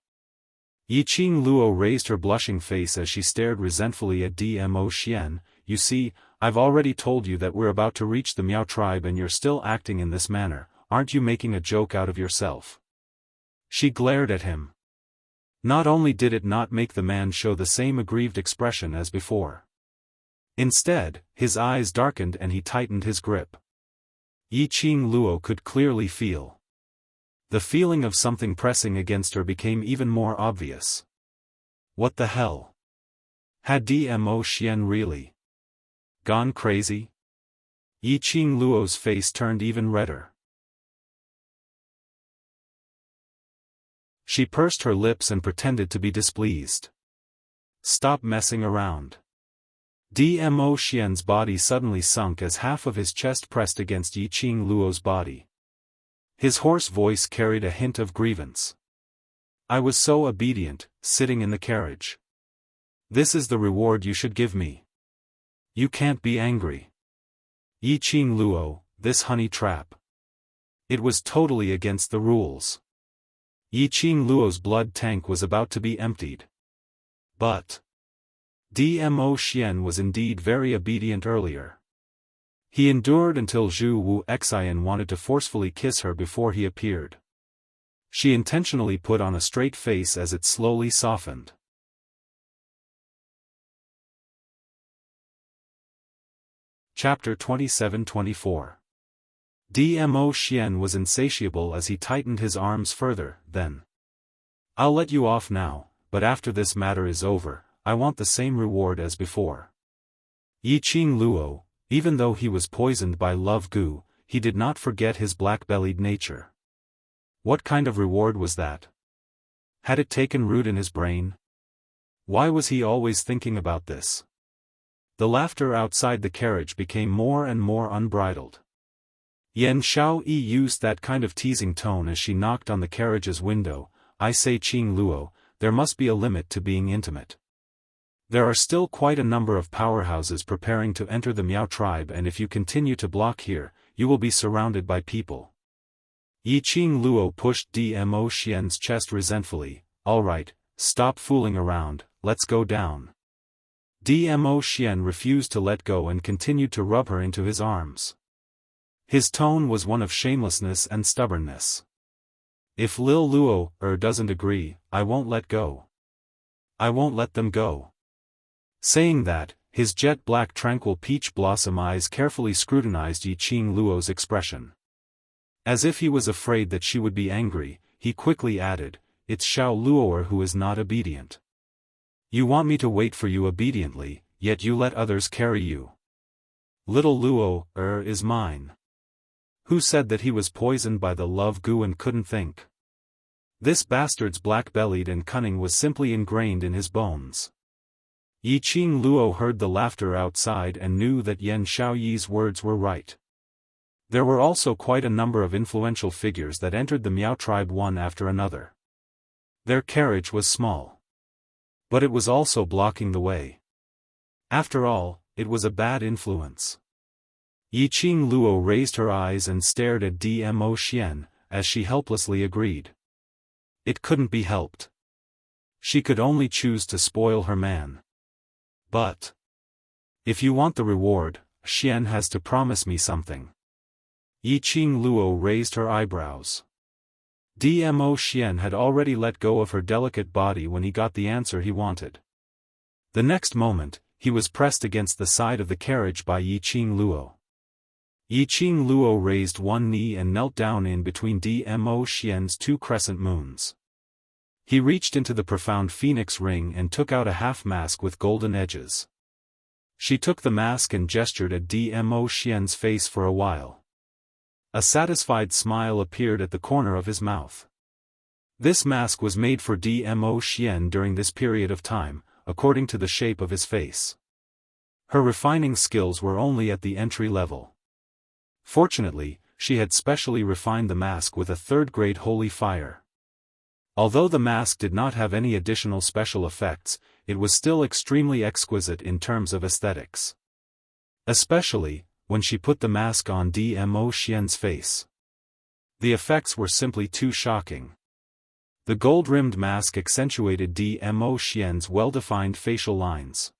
Yiqing Luo raised her blushing face as she stared resentfully at Dmo Xian. You see, I've already told you that we're about to reach the Miao tribe and you're still acting in this manner. Aren't you making a joke out of yourself? She glared at him. Not only did it not make the man show the same aggrieved expression as before. Instead, his eyes darkened and he tightened his grip. Yiqing Luo could clearly feel. The feeling of something pressing against her became even more obvious. What the hell? Had Dmo Xian really gone crazy? Yiqing Luo's face turned even redder. She pursed her lips and pretended to be displeased. Stop messing around. Dmo Xian's body suddenly sunk as half of his chest pressed against Yiqing Luo's body. His hoarse voice carried a hint of grievance. I was so obedient, sitting in the carriage. This is the reward you should give me. You can't be angry. Yiqing Luo, this honey trap. It was totally against the rules. Yiqing Luo's blood tank was about to be emptied. But Dmo Xian was indeed very obedient earlier. He endured until Zhu Wu Xian wanted to forcefully kiss her before he appeared. She intentionally put on a straight face as it slowly softened. Chapter 27-24. Dmo Xian was insatiable as he tightened his arms further. Then, I'll let you off now, but after this matter is over, I want the same reward as before. Yiqing Luo, even though he was poisoned by love goo, he did not forget his black-bellied nature. What kind of reward was that? Had it taken root in his brain? Why was he always thinking about this? The laughter outside the carriage became more and more unbridled. Yan Xiaoyi used that kind of teasing tone as she knocked on the carriage's window. I say Qing Luo, there must be a limit to being intimate. There are still quite a number of powerhouses preparing to enter the Miao tribe, and if you continue to block here, you will be surrounded by people. Yi Qing Luo pushed Dmo Xian's chest resentfully. All right, stop fooling around, let's go down. Dmo Xian refused to let go and continued to rub her into his arms. His tone was one of shamelessness and stubbornness. If Lil Luo doesn't agree, I won't let go. I won't let them go. Saying that, his jet-black tranquil peach blossom eyes carefully scrutinized Yi Qing Luo's expression. As if he was afraid that she would be angry, he quickly added, it's Xiao Luo'er who is not obedient. You want me to wait for you obediently, yet you let others carry you. Little Luo is mine. Who said that he was poisoned by the love goo and couldn't think? This bastard's black-bellied and cunning was simply ingrained in his bones. Yi Qing Luo heard the laughter outside and knew that Yan Xiaoyi's words were right. There were also quite a number of influential figures that entered the Miao tribe one after another. Their carriage was small. But it was also blocking the way. After all, it was a bad influence. Yi Qing Luo raised her eyes and stared at Dmo Xian, as she helplessly agreed. It couldn't be helped. She could only choose to spoil her man. But if you want the reward, Xian has to promise me something. Yi Qing Luo raised her eyebrows. Dmo Xian had already let go of her delicate body when he got the answer he wanted. The next moment, he was pressed against the side of the carriage by Yi Qing Luo. Yi Qing Luo raised one knee and knelt down in between Dmo Xian's two crescent moons. He reached into the profound phoenix ring and took out a half-mask with golden edges. She took the mask and gestured at Dmo Xian's face for a while. A satisfied smile appeared at the corner of his mouth. This mask was made for Dmo Xian during this period of time, according to the shape of his face. Her refining skills were only at the entry level. Fortunately, she had specially refined the mask with a third-grade holy fire. Although the mask did not have any additional special effects, it was still extremely exquisite in terms of aesthetics. Especially, when she put the mask on Dmo Xian's face. The effects were simply too shocking. The gold-rimmed mask accentuated Dmo Xian's well-defined facial lines.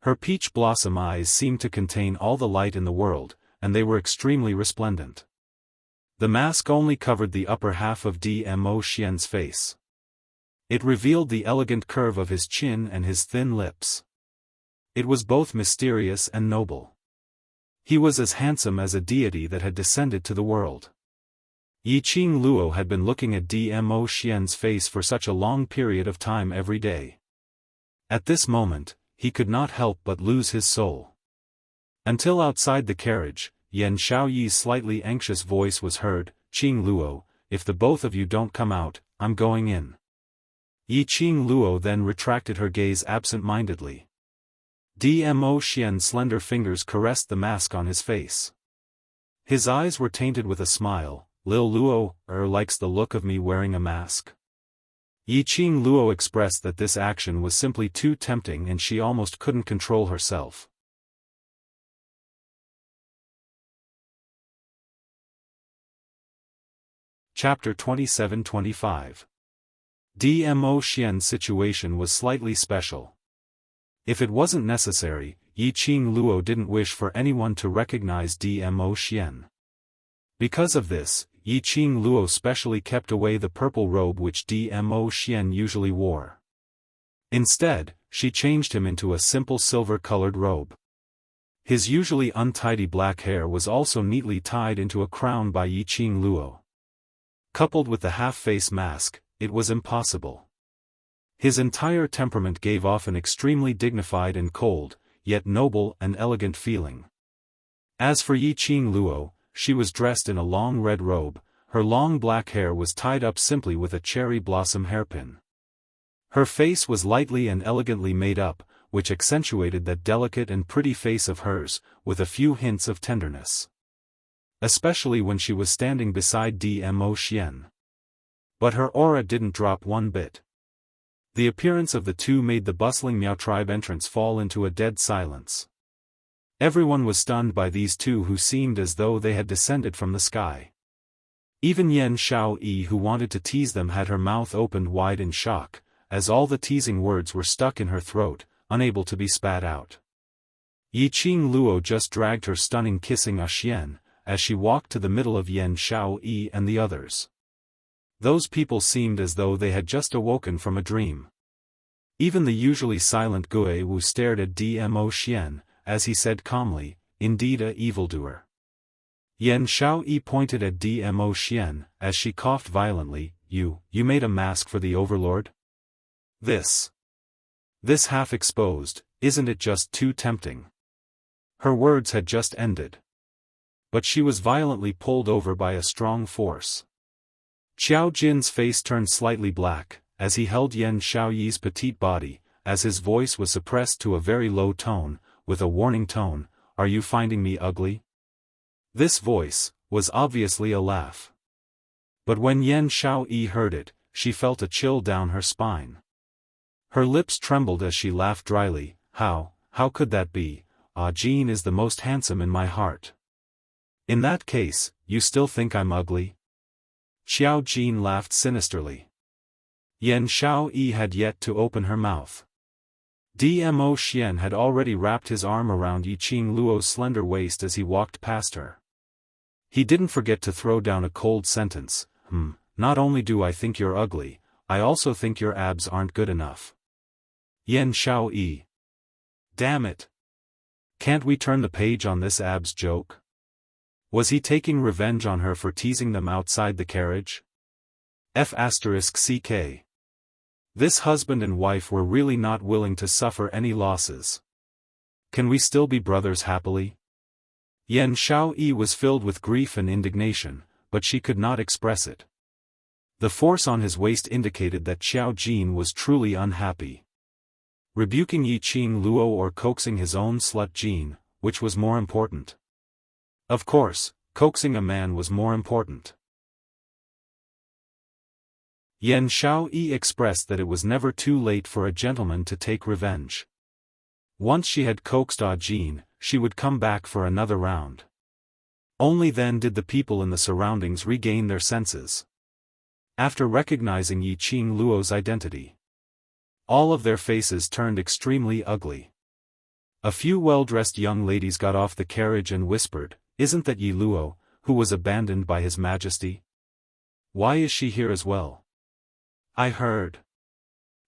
Her peach blossom eyes seemed to contain all the light in the world, and they were extremely resplendent. The mask only covered the upper half of Dmo Xian's face. It revealed the elegant curve of his chin and his thin lips. It was both mysterious and noble. He was as handsome as a deity that had descended to the world. Yi Qing Luo had been looking at Dmo Xian's face for such a long period of time every day. At this moment, he could not help but lose his soul. Until outside the carriage, Yan Xiaoyi's slightly anxious voice was heard, Qing Luo, if the both of you don't come out, I'm going in. Yi Qing Luo then retracted her gaze absent-mindedly. Dmo Xian's slender fingers caressed the mask on his face. His eyes were tainted with a smile. Lil Luo likes the look of me wearing a mask. Yi Qing Luo expressed that this action was simply too tempting and she almost couldn't control herself. Chapter 27-25. Dmo Xian's situation was slightly special. If it wasn't necessary, Yi Qing Luo didn't wish for anyone to recognize Dmo Xian. Because of this, Yi Qing Luo specially kept away the purple robe which Dmo Xian usually wore. Instead, she changed him into a simple silver-colored robe. His usually untidy black hair was also neatly tied into a crown by Yi Qing Luo. Coupled with the half-face mask, it was impossible. His entire temperament gave off an extremely dignified and cold, yet noble and elegant feeling. As for Yi Qing Luo, she was dressed in a long red robe, her long black hair was tied up simply with a cherry blossom hairpin. Her face was lightly and elegantly made up, which accentuated that delicate and pretty face of hers, with a few hints of tenderness. Especially when she was standing beside Dmo Xian. But her aura didn't drop one bit. The appearance of the two made the bustling Miao tribe entrance fall into a dead silence. Everyone was stunned by these two who seemed as though they had descended from the sky. Even Yan Xiaoyi, who wanted to tease them, had her mouth opened wide in shock, as all the teasing words were stuck in her throat, unable to be spat out. Yiqing Luo just dragged her stunning kissing Xian, as she walked to the middle of Yan Xiaoyi and the others. Those people seemed as though they had just awoken from a dream. Even the usually silent Gui Wu stared at Dmo Xian, as he said calmly, "Indeed a evildoer." Yan Xiaoyi pointed at Dmo Xian, as she coughed violently, You made a mask for the overlord? This half-exposed, isn't it just too tempting?" Her words had just ended. But she was violently pulled over by a strong force. Qiao Jin's face turned slightly black, as he held Yan Xiaoyi's petite body, as his voice was suppressed to a very low tone, with a warning tone, "Are you finding me ugly?" This voice was obviously a laugh. But when Yan Xiaoyi heard it, she felt a chill down her spine. Her lips trembled as she laughed dryly. How could that be? Jin is the most handsome in my heart." "In that case, you still think I'm ugly?" Xiao Jin laughed sinisterly. Yan Xiaoyi had yet to open her mouth. Dmo Xian had already wrapped his arm around Yiqing Luo's slender waist as he walked past her. He didn't forget to throw down a cold sentence, "Not only do I think you're ugly, I also think your abs aren't good enough." Yan Xiaoyi. Damn it. Can't we turn the page on this abs joke? Was he taking revenge on her for teasing them outside the carriage? F***ck. This husband and wife were really not willing to suffer any losses. Can we still be brothers happily? Yan Xiaoyi was filled with grief and indignation, but she could not express it. The force on his waist indicated that Xiao Jin was truly unhappy. Rebuking Yiqing Luo or coaxing his own slut Jin, which was more important? Of course, coaxing a man was more important. Yan Xiaoyi expressed that it was never too late for a gentleman to take revenge. Once she had coaxed Jin, she would come back for another round. Only then did the people in the surroundings regain their senses. After recognizing Yiqing Luo's identity, all of their faces turned extremely ugly. A few well-dressed young ladies got off the carriage and whispered, "Isn't that Yi Luo, who was abandoned by His Majesty? Why is she here as well? I heard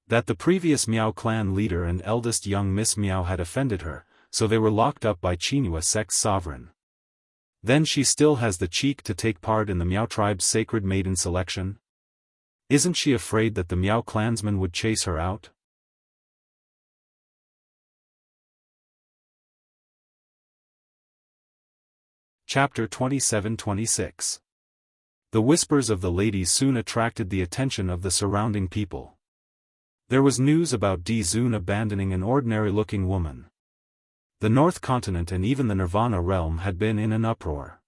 that the previous Miao clan leader and eldest young Miss Miao had offended her, so they were locked up by Qinhua sect's sovereign. Then she still has the cheek to take part in the Miao tribe's sacred maiden selection? Isn't she afraid that the Miao clansmen would chase her out?" Chapter 27-26. The whispers of the ladies soon attracted the attention of the surrounding people. There was news about Di Zun abandoning an ordinary-looking woman. The North Continent and even the Nirvana realm had been in an uproar.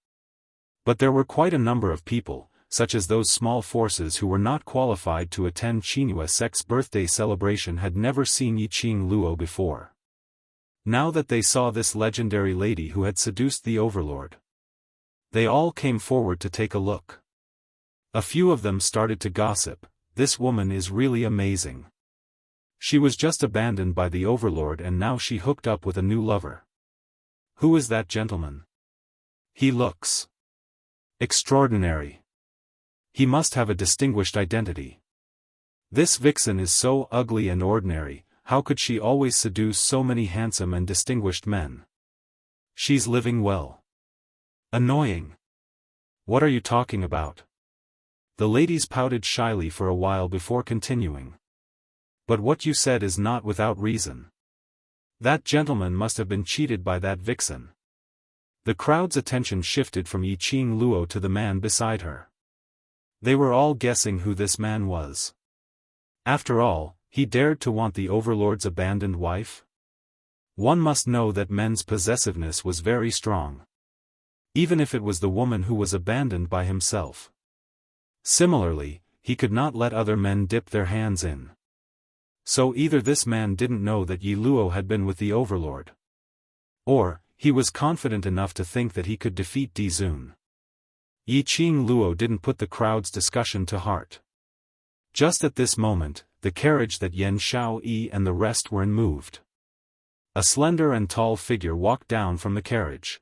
But there were quite a number of people, such as those small forces who were not qualified to attend Qinhua sect's birthday celebration, had never seen Yiqing Luo before. Now that they saw this legendary lady who had seduced the overlord, they all came forward to take a look. A few of them started to gossip, "This woman is really amazing. She was just abandoned by the overlord and now she hooked up with a new lover. Who is that gentleman? He looks extraordinary. He must have a distinguished identity. This vixen is so ugly and ordinary, how could she always seduce so many handsome and distinguished men? She's living well. Annoying. What are you talking about?" The ladies pouted shyly for a while before continuing. "But what you said is not without reason. That gentleman must have been cheated by that vixen." The crowd's attention shifted from Yiqing Luo to the man beside her. They were all guessing who this man was. After all, he dared to want the overlord's abandoned wife? One must know that men's possessiveness was very strong. Even if it was the woman who was abandoned by himself. Similarly, he could not let other men dip their hands in. So either this man didn't know that Yi Luo had been with the overlord. Or, he was confident enough to think that he could defeat Di Zun. Yi Qing Luo didn't put the crowd's discussion to heart. Just at this moment, the carriage that Yan Shao Yi and the rest were in moved. A slender and tall figure walked down from the carriage.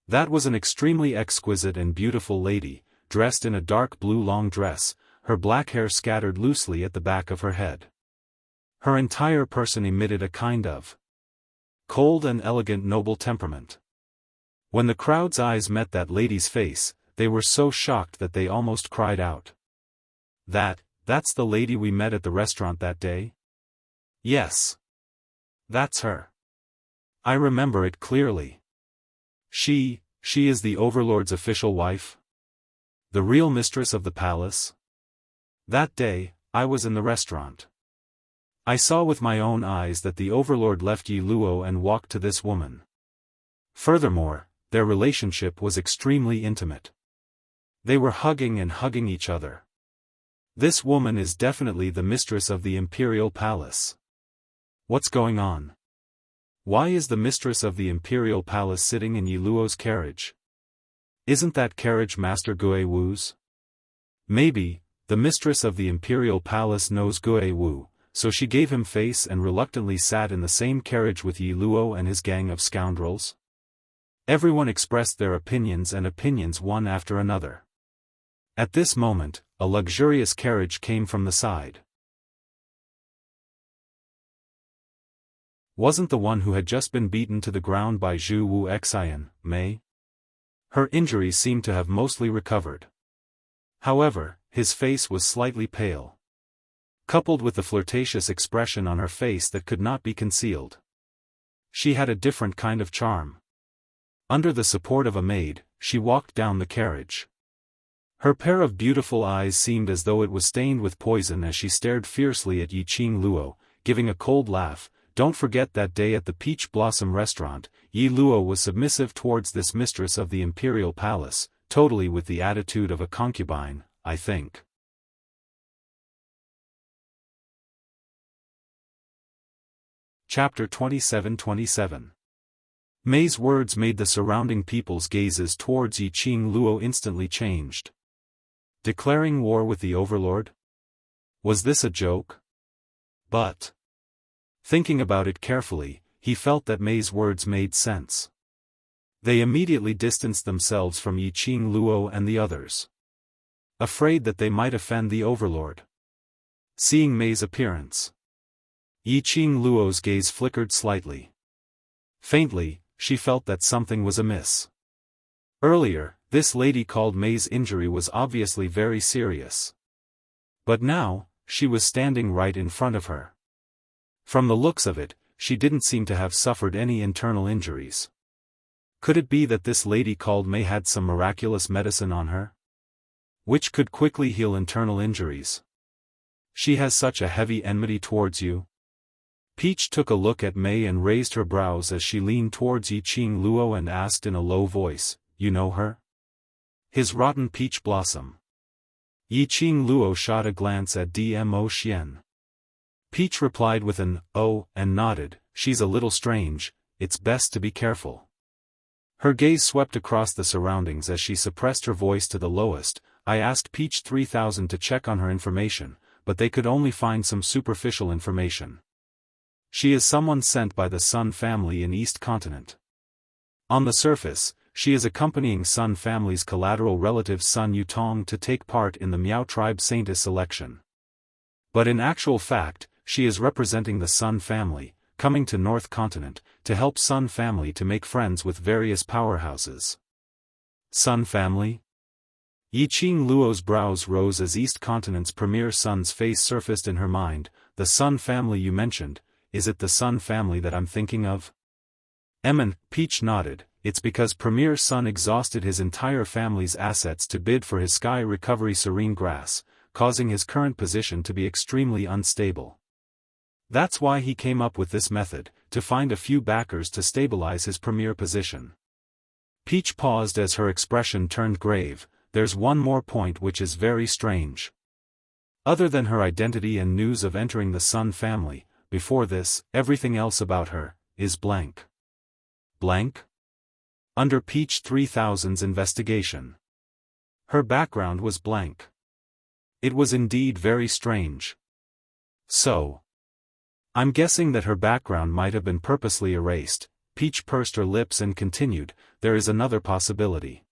That was an extremely exquisite and beautiful lady, dressed in a dark blue long dress, her black hair scattered loosely at the back of her head. Her entire person emitted a kind of cold and elegant noble temperament. When the crowd's eyes met that lady's face, they were so shocked that they almost cried out. That's the lady we met at the restaurant that day? Yes. That's her. I remember it clearly. She is the overlord's official wife? The real mistress of the palace? That day, I was in the restaurant. I saw with my own eyes that the overlord left Yi Luo and walked to this woman. Furthermore, their relationship was extremely intimate. They were hugging and hugging each other. This woman is definitely the mistress of the imperial palace. What's going on? Why is the mistress of the imperial palace sitting in Yi Luo's carriage? Isn't that carriage Master Gue Wu's? Maybe, the mistress of the imperial palace knows Gue Wu, so she gave him face and reluctantly sat in the same carriage with Yi Luo and his gang of scoundrels. Everyone expressed their opinions one after another. At this moment, a luxurious carriage came from the side. Wasn't the one who had just been beaten to the ground by Zhu Wu Xian, Mei? Her injuries seemed to have mostly recovered. However, his face was slightly pale, coupled with the flirtatious expression on her face that could not be concealed. She had a different kind of charm. Under the support of a maid, she walked down the carriage. Her pair of beautiful eyes seemed as though it was stained with poison as she stared fiercely at Yi Qing Luo, giving a cold laugh. Don't forget that day at the Peach Blossom restaurant, Yi Luo was submissive towards this mistress of the imperial palace, totally with the attitude of a concubine, I think. Chapter 27-27. Mei's words made the surrounding people's gazes towards Yi Qing Luo instantly changed. Declaring war with the overlord? Was this a joke? But thinking about it carefully, he felt that Mei's words made sense. They immediately distanced themselves from Yi Qing Luo and the others, afraid that they might offend the overlord. Seeing Mei's appearance, Yi Qing Luo's gaze flickered slightly. Faintly, she felt that something was amiss. Earlier, this lady called Mei's injury was obviously very serious. But now, she was standing right in front of her. From the looks of it, she didn't seem to have suffered any internal injuries. Could it be that this lady called Mei had some miraculous medicine on her, which could quickly heal internal injuries? She has such a heavy enmity towards you? Peach took a look at Mei and raised her brows as she leaned towards Yi Qing Luo and asked in a low voice, "You know her? His rotten peach blossom." Yi Qing Luo shot a glance at Dmo Xian. Peach replied with an "oh" and nodded. "She's a little strange, it's best to be careful." Her gaze swept across the surroundings as she suppressed her voice to the lowest. I asked Peach 3000 to check on her information, but they could only find some superficial information. She is someone sent by the Sun family in East Continent. On the surface, she is accompanying Sun family's collateral relative Sun Yutong to take part in the Miao tribe Saintess election. But in actual fact, she is representing the Sun family, coming to North Continent, to help Sun family to make friends with various powerhouses. Sun family? Yi Qing Luo's brows rose as East Continent's premier Sun's face surfaced in her mind. The Sun family you mentioned, is it the Sun family that I'm thinking of? Peach nodded. It's because Premier Sun exhausted his entire family's assets to bid for his Sky Recovery Serene Grass, causing his current position to be extremely unstable. That's why he came up with this method, to find a few backers to stabilize his premier position. Peach paused as her expression turned grave. There's one more point which is very strange. Other than her identity and news of entering the Sun family, before this, everything else about her is blank. Blank? Under Peach 3000's investigation. Her background was blank. It was indeed very strange. So, I'm guessing that her background might have been purposely erased. Peach pursed her lips and continued, there is another possibility.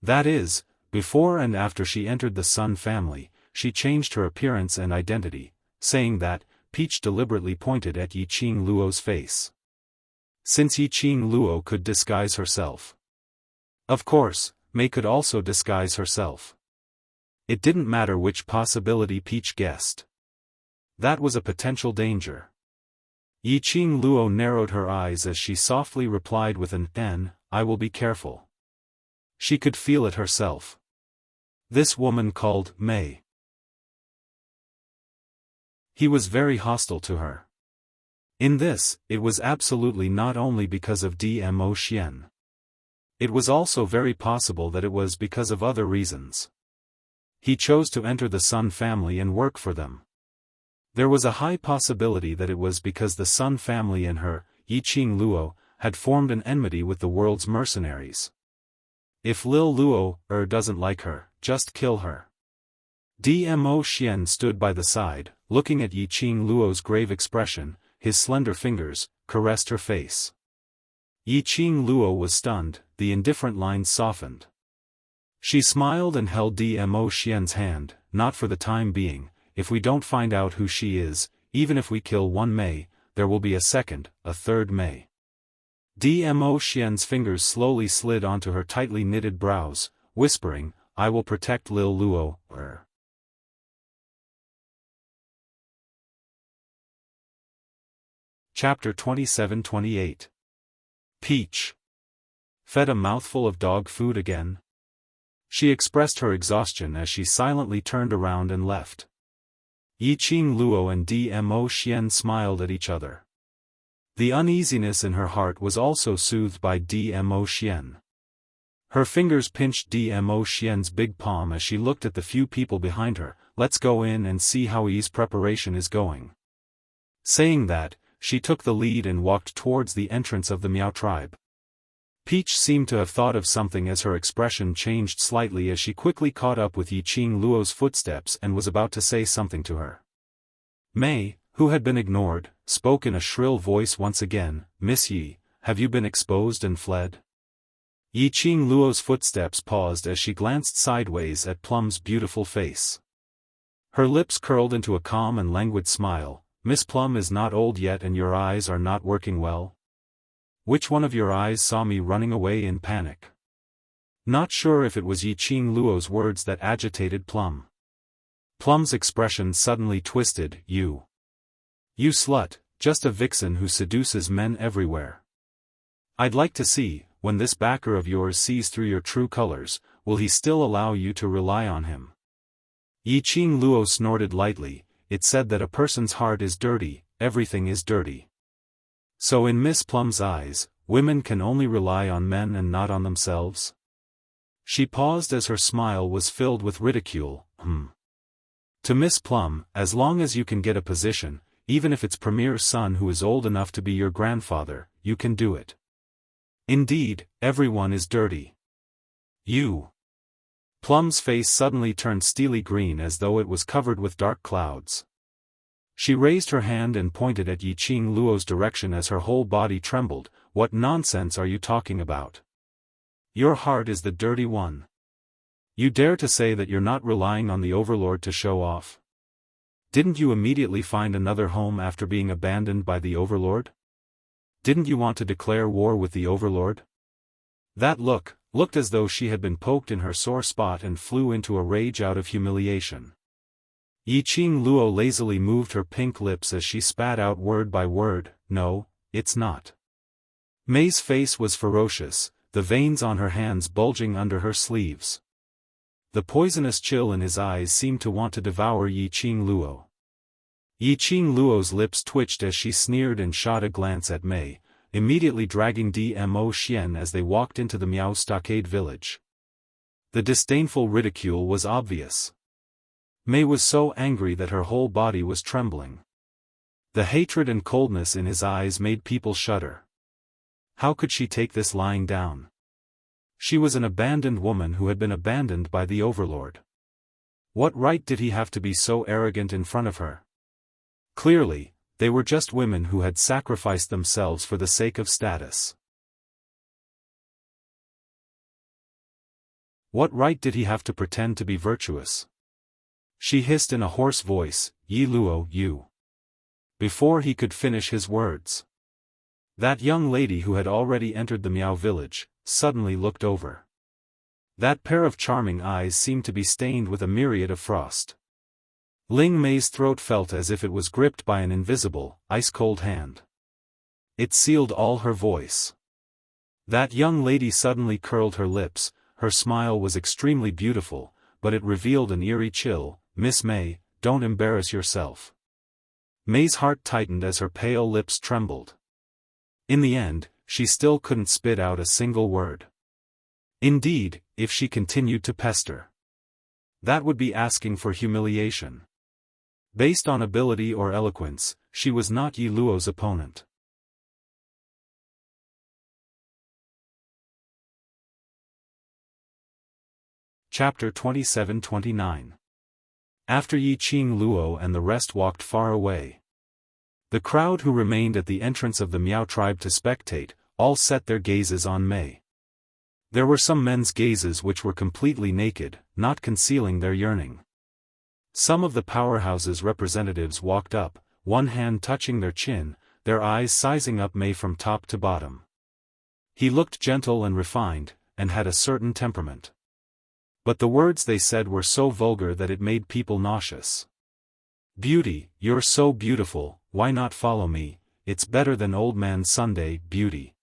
That is, before and after she entered the Sun family, she changed her appearance and identity. Saying that, Peach deliberately pointed at Yiqing Luo's face. Since Yiqing Luo could disguise herself. Of course, Mei could also disguise herself. It didn't matter which possibility Peach guessed. That was a potential danger. Yiqing Luo narrowed her eyes as she softly replied with an "N, I will be careful." She could feel it herself. This woman called Mei. He was very hostile to her. In this, it was absolutely not only because of Dmo Xian. It was also very possible that it was because of other reasons. He chose to enter the Sun family and work for them. There was a high possibility that it was because the Sun family and her, Yiqing Luo, had formed an enmity with the world's mercenaries. If Lil Luo doesn't like her, just kill her. Dmo Xian stood by the side, looking at Yiqing Luo's grave expression. His slender fingers caressed her face. Yiqing Luo was stunned, the indifferent lines softened. She smiled and held Dmo Xian's hand. Not for the time being. If we don't find out who she is, even if we kill one Mei, there will be a second, a third Mei. Dmo Xian's fingers slowly slid onto her tightly knitted brows, whispering, I will protect Lil Luo. Chapter 27-28. Peach. Fed a mouthful of dog food again? She expressed her exhaustion as she silently turned around and left. Yiqing Luo and Dmo Xian smiled at each other. The uneasiness in her heart was also soothed by Dmo Xian. Her fingers pinched Dmo Xian's big palm as she looked at the few people behind her. Let's go in and see how Yi's preparation is going. Saying that, she took the lead and walked towards the entrance of the Miao tribe. Peach seemed to have thought of something as her expression changed slightly as she quickly caught up with Yiqing Luo's footsteps and was about to say something to her. Mei, who had been ignored, spoke in a shrill voice once again, Miss Yi, have you been exposed and fled? Yiqing Luo's footsteps paused as she glanced sideways at Plum's beautiful face. Her lips curled into a calm and languid smile. Miss Plum is not old yet and your eyes are not working well? Which one of your eyes saw me running away in panic? Not sure if it was Yiqing Luo's words that agitated Plum. Plum's expression suddenly twisted. You slut, just a vixen who seduces men everywhere. I'd like to see, when this backer of yours sees through your true colors, will he still allow you to rely on him? Yiqing Luo snorted lightly. It said that a person's heart is dirty, everything is dirty. So in Miss Plum's eyes, women can only rely on men and not on themselves? She paused as her smile was filled with ridicule. To Miss Plum, as long as you can get a position, even if it's Premier's son who is old enough to be your grandfather, you can do it. Indeed, everyone is dirty. You. Plum's face suddenly turned steely green as though it was covered with dark clouds. She raised her hand and pointed at Yiqing Luo's direction as her whole body trembled. What nonsense are you talking about? Your heart is the dirty one. You dare to say that you're not relying on the Overlord to show off? Didn't you immediately find another home after being abandoned by the Overlord? Didn't you want to declare war with the Overlord? That looked as though she had been poked in her sore spot and flew into a rage out of humiliation. Yiqing Luo lazily moved her pink lips as she spat out word by word, no, it's not. Mei's face was ferocious, the veins on her hands bulging under her sleeves. The poisonous chill in his eyes seemed to want to devour Yiqing Luo. Yi Qing Luo's lips twitched as she sneered and shot a glance at Mei, immediately dragging Dmo Xian as they walked into the Miao Stockade village. The disdainful ridicule was obvious. Mei was so angry that her whole body was trembling. The hatred and coldness in his eyes made people shudder. How could she take this lying down? She was an abandoned woman who had been abandoned by the overlord. What right did he have to be so arrogant in front of her? Clearly, they were just women who had sacrificed themselves for the sake of status. What right did he have to pretend to be virtuous? She hissed in a hoarse voice, "Yi Luo, you." Before he could finish his words, that young lady who had already entered the Miao village, suddenly looked over. That pair of charming eyes seemed to be stained with a myriad of frost. Ling Mei's throat felt as if it was gripped by an invisible, ice-cold hand. It sealed all her voice. That young lady suddenly curled her lips, her smile was extremely beautiful, but it revealed an eerie chill. "Miss Mei, don't embarrass yourself." Mei's heart tightened as her pale lips trembled. In the end, she still couldn't spit out a single word. Indeed, if she continued to pester, that would be asking for humiliation. Based on ability or eloquence, she was not Yi Luo's opponent. Chapter 27-29. After Yi Qing Luo and the rest walked far away, the crowd who remained at the entrance of the Miao tribe to spectate, all set their gazes on Mei. There were some men's gazes which were completely naked, not concealing their yearning. Some of the powerhouse's representatives walked up, one hand touching their chin, their eyes sizing up Mei from top to bottom. He looked gentle and refined, and had a certain temperament. But the words they said were so vulgar that it made people nauseous. "Beauty, you're so beautiful, why not follow me, it's better than Old Man Sunday, beauty.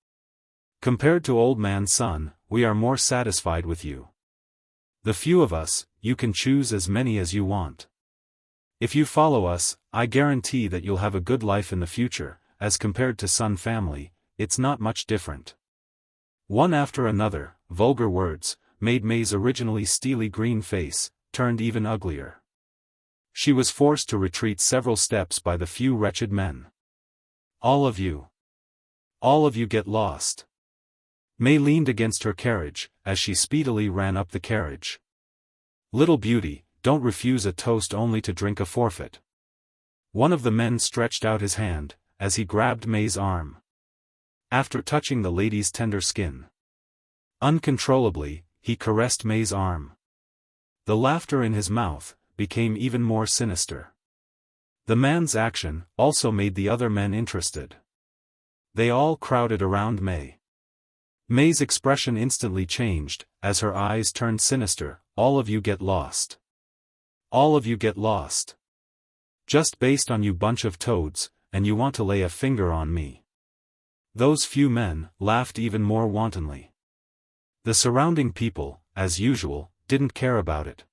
Compared to Old Man Sun, we are more satisfied with you. The few of us, you can choose as many as you want. If you follow us, I guarantee that you'll have a good life in the future, as compared to Sun family, it's not much different." One after another, vulgar words, made Mei's originally steely green face, turned even uglier. She was forced to retreat several steps by the few wretched men. All of you get lost." Mei leaned against her carriage, as she speedily ran up the carriage. "Little beauty, don't refuse a toast only to drink a forfeit." One of the men stretched out his hand, as he grabbed Mei's arm. After touching the lady's tender skin, uncontrollably, he caressed Mei's arm. The laughter in his mouth became even more sinister. The man's action also made the other men interested. They all crowded around Mei. Mei's expression instantly changed, as her eyes turned sinister. "All of you get lost. All of you get lost. Just based on you bunch of toads, and you want to lay a finger on me." Those few men laughed even more wantonly. The surrounding people, as usual, didn't care about it.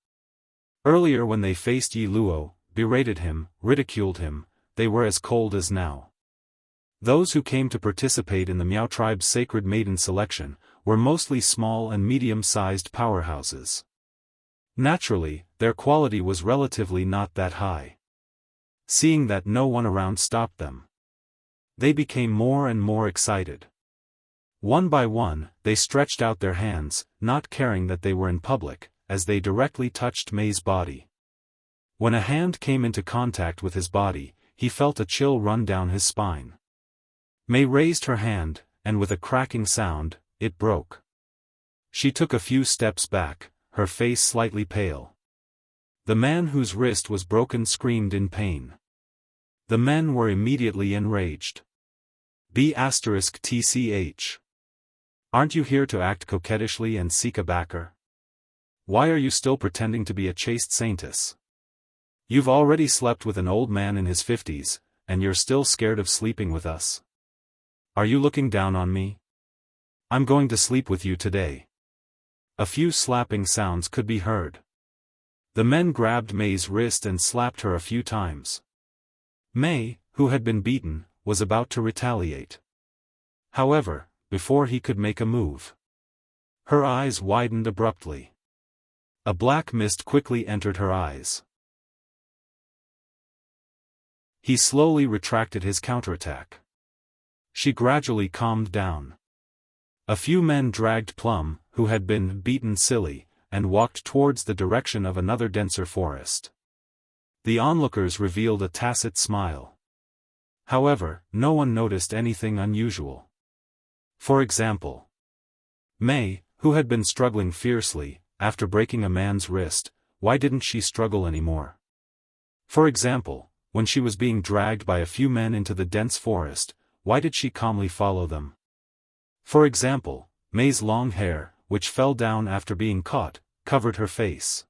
Earlier when they faced Yi Luo, berated him, ridiculed him, they were as cold as now. Those who came to participate in the Miao tribe's sacred maiden selection, were mostly small and medium-sized powerhouses. Naturally, their quality was relatively not that high. Seeing that no one around stopped them, they became more and more excited. One by one, they stretched out their hands, not caring that they were in public, as they directly touched Mei's body. When a hand came into contact with his body, he felt a chill run down his spine. Mei raised her hand, and with a cracking sound, it broke. She took a few steps back, her face slightly pale. The man whose wrist was broken screamed in pain. The men were immediately enraged. B*TCH. Aren't you here to act coquettishly and seek a backer? Why are you still pretending to be a chaste saintess? You've already slept with an old man in his 50s, and you're still scared of sleeping with us. Are you looking down on me? I'm going to sleep with you today. A few slapping sounds could be heard. The men grabbed Mei's wrist and slapped her a few times. Mei, who had been beaten, was about to retaliate. However, before he could make a move, her eyes widened abruptly. A black mist quickly entered her eyes. He slowly retracted his counterattack. She gradually calmed down. A few men dragged Plum, who had been beaten silly, and walked towards the direction of another denser forest. The onlookers revealed a tacit smile. However, no one noticed anything unusual. For example, Mei, who had been struggling fiercely, after breaking a man's wrist, why didn't she struggle anymore? For example, when she was being dragged by a few men into the dense forest, why did she calmly follow them? For example, Mei's long hair, which fell down after being caught, covered her face.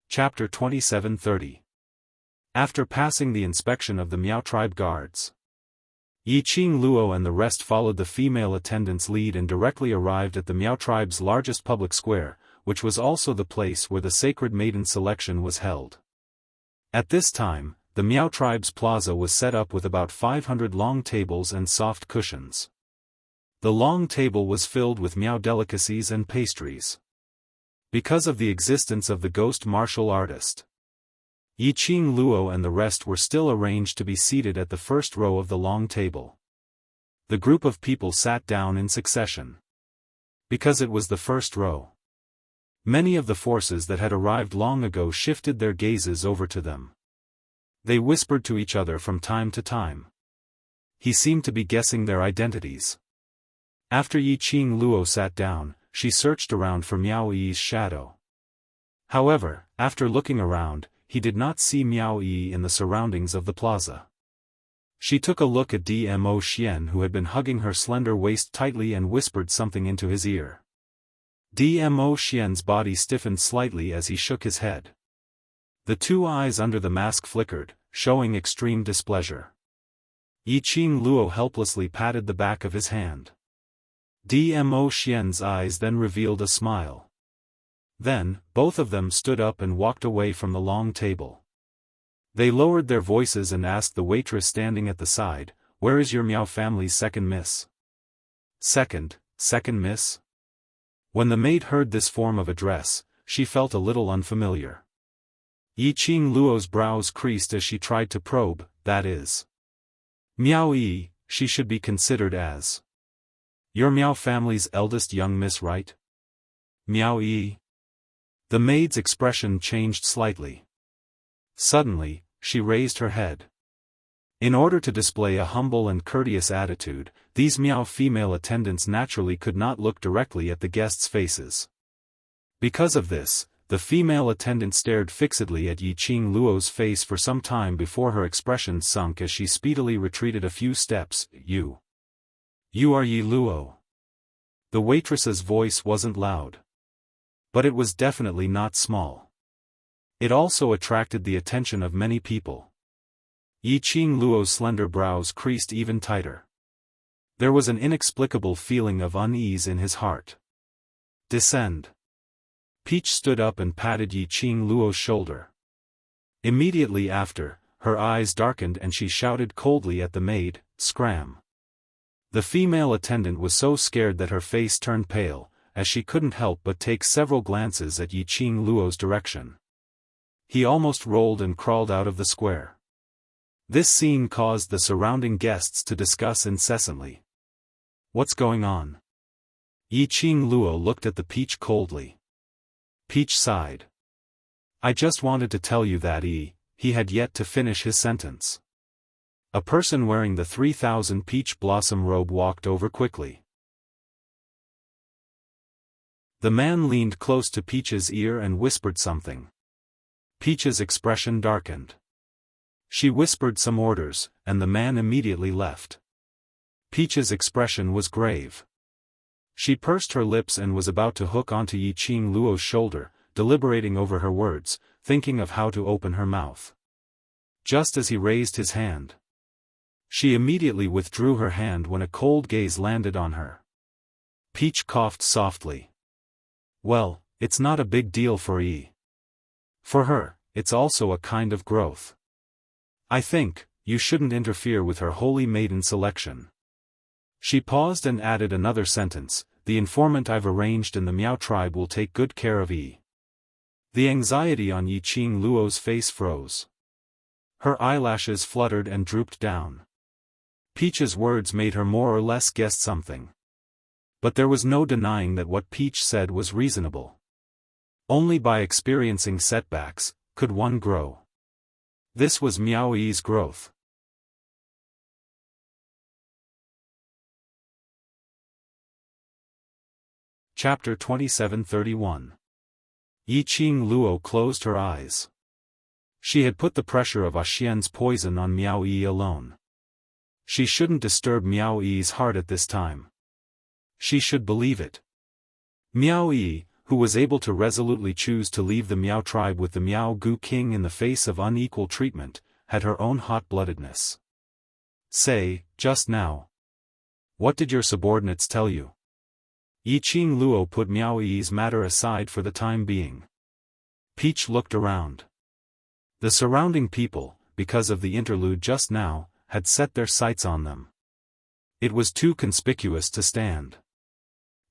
Chapter 27:30. After passing the inspection of the Miao tribe guards, Yiqing Luo and the rest followed the female attendant's lead and directly arrived at the Miao tribe's largest public square, which was also the place where the sacred maiden selection was held. At this time, the Miao tribe's plaza was set up with about 500 long tables and soft cushions. The long table was filled with Miao delicacies and pastries. Because of the existence of the ghost martial artist, Yiqing Luo and the rest were still arranged to be seated at the first row of the long table. The group of people sat down in succession. Because it was the first row, many of the forces that had arrived long ago shifted their gazes over to them. They whispered to each other from time to time. He seemed to be guessing their identities. After Yiqing Luo sat down, she searched around for Miao Yi's shadow. However, after looking around, he did not see Miao Yi in the surroundings of the plaza. She took a look at Dmo Xian, who had been hugging her slender waist tightly, and whispered something into his ear. Dmo Xian's body stiffened slightly as he shook his head. The two eyes under the mask flickered, showing extreme displeasure. Yiqing Luo helplessly patted the back of his hand. Dmo Xian's eyes then revealed a smile. Then, both of them stood up and walked away from the long table. They lowered their voices and asked the waitress standing at the side, "Where is your Miao family's second miss?" Second miss? When the maid heard this form of address, she felt a little unfamiliar. Yiqing Luo's brows creased as she tried to probe, that is, Miao Yi, she should be considered as. Your Miao family's eldest young miss, right? Miao Yi. The maid's expression changed slightly. Suddenly, she raised her head. In order to display a humble and courteous attitude, these Miao female attendants naturally could not look directly at the guests' faces. Because of this, the female attendant stared fixedly at Yiqing Luo's face for some time before her expression sunk as she speedily retreated a few steps. You are Yi Luo. The waitress's voice wasn't loud. But it was definitely not small. It also attracted the attention of many people. Yiqing Luo's slender brows creased even tighter. There was an inexplicable feeling of unease in his heart. Descend. Peach stood up and patted Yiqing Luo's shoulder. Immediately after, her eyes darkened and she shouted coldly at the maid, "Scram." The female attendant was so scared that her face turned pale, as she couldn't help but take several glances at Yiqing Luo's direction. He almost rolled and crawled out of the square. This scene caused the surrounding guests to discuss incessantly. What's going on? Yiqing Luo looked at the Peach coldly. Peach sighed. I just wanted to tell you that he had yet to finish his sentence. A person wearing the 3000 peach blossom robe walked over quickly. The man leaned close to Peach's ear and whispered something. Peach's expression darkened. She whispered some orders, and the man immediately left. Peach's expression was grave. She pursed her lips and was about to hook onto Yiqing Luo's shoulder, deliberating over her words, thinking of how to open her mouth. Just as he raised his hand, she immediately withdrew her hand when a cold gaze landed on her. Peach coughed softly. Well, it's not a big deal for E. For her, it's also a kind of growth. I think, you shouldn't interfere with her holy maiden selection. She paused and added another sentence, the informant I've arranged in the Miao tribe will take good care of E. The anxiety on Yi Qing Luo's face froze. Her eyelashes fluttered and drooped down. Peach's words made her more or less guess something. But there was no denying that what Peach said was reasonable. Only by experiencing setbacks could one grow. This was Miao Yi's growth. Chapter 27:31. Yi Qing Luo closed her eyes. She had put the pressure of Xian's poison on Miao Yi alone. She shouldn't disturb Miao Yi's heart at this time. She should believe it. Miao Yi, who was able to resolutely choose to leave the Miao tribe with the Miao Gu King in the face of unequal treatment, had her own hot-bloodedness. Say, just now. What did your subordinates tell you? Yi Qing Luo put Miao Yi's matter aside for the time being. Peach looked around. The surrounding people, because of the interlude just now, had set their sights on them. It was too conspicuous to stand.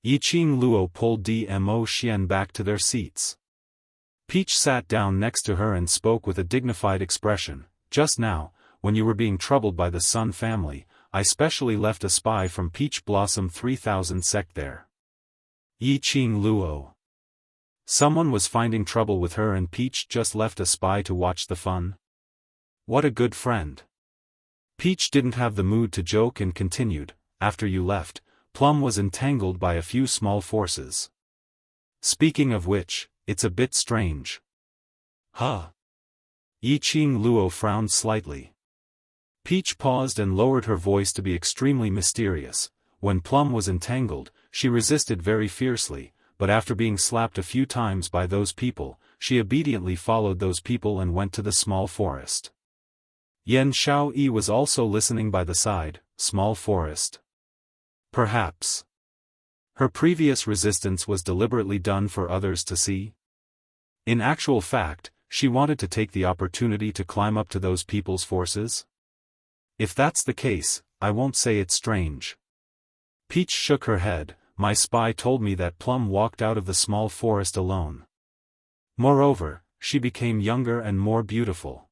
Yi Qing Luo pulled Dmo Xian back to their seats. Peach sat down next to her and spoke with a dignified expression. Just now, when you were being troubled by the Sun family, I specially left a spy from Peach Blossom 3000 sect there. Yi Qing Luo. Someone was finding trouble with her and Peach just left a spy to watch the fun? What a good friend. Peach didn't have the mood to joke and continued, after you left, Plum was entangled by a few small forces. Speaking of which, it's a bit strange. Huh? Yi Qing Luo frowned slightly. Peach paused and lowered her voice to be extremely mysterious. When Plum was entangled, she resisted very fiercely, but after being slapped a few times by those people, she obediently followed those people and went to the small forest. Yan Xiao Yi was also listening by the side. Small forest. Perhaps. Her previous resistance was deliberately done for others to see. In actual fact, she wanted to take the opportunity to climb up to those people's forces. If that's the case, I won't say it's strange. Peach shook her head. My spy told me that Plum walked out of the small forest alone. Moreover, she became younger and more beautiful.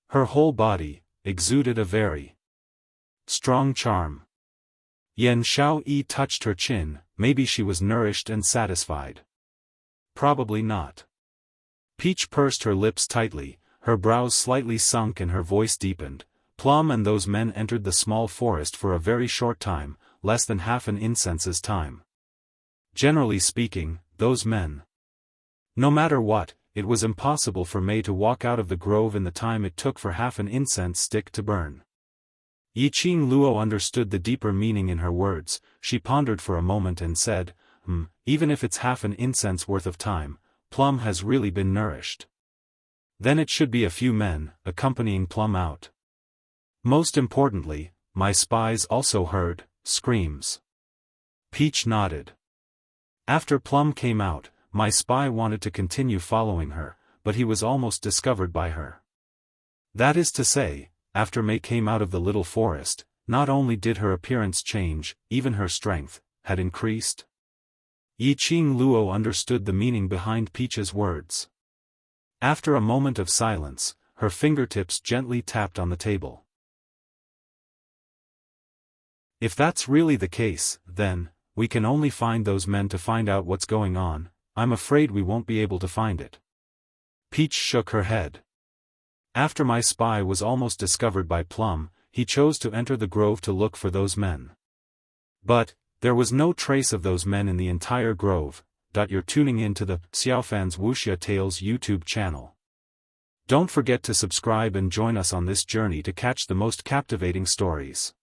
Her whole body exuded a very strong charm. Yan Xiao Yi touched her chin. Maybe she was nourished and satisfied. Probably not. Peach pursed her lips tightly, her brows slightly sunk and her voice deepened. Plum and those men entered the small forest for a very short time, less than half an incense's time. Generally speaking, those men. No matter what, it was impossible for Mei to walk out of the grove in the time it took for half an incense stick to burn. Yi Qing Luo understood the deeper meaning in her words. She pondered for a moment and said, even if it's half an incense worth of time, Plum has really been nourished. Then it should be a few men, accompanying Plum out. Most importantly, my spies also heard screams. Peach nodded. After Plum came out, my spy wanted to continue following her, but he was almost discovered by her. That is to say, after Mei came out of the little forest, not only did her appearance change, even her strength had increased. Yi Qing Luo understood the meaning behind Peach's words. After a moment of silence, her fingertips gently tapped on the table. If that's really the case, then, we can only find those men to find out what's going on. I'm afraid we won't be able to find it. Peach shook her head. After my spy was almost discovered by Plum, he chose to enter the grove to look for those men. But, there was no trace of those men in the entire grove. You're tuning in to the Xiaofan's Wuxia Tales YouTube channel. Don't forget to subscribe and join us on this journey to catch the most captivating stories.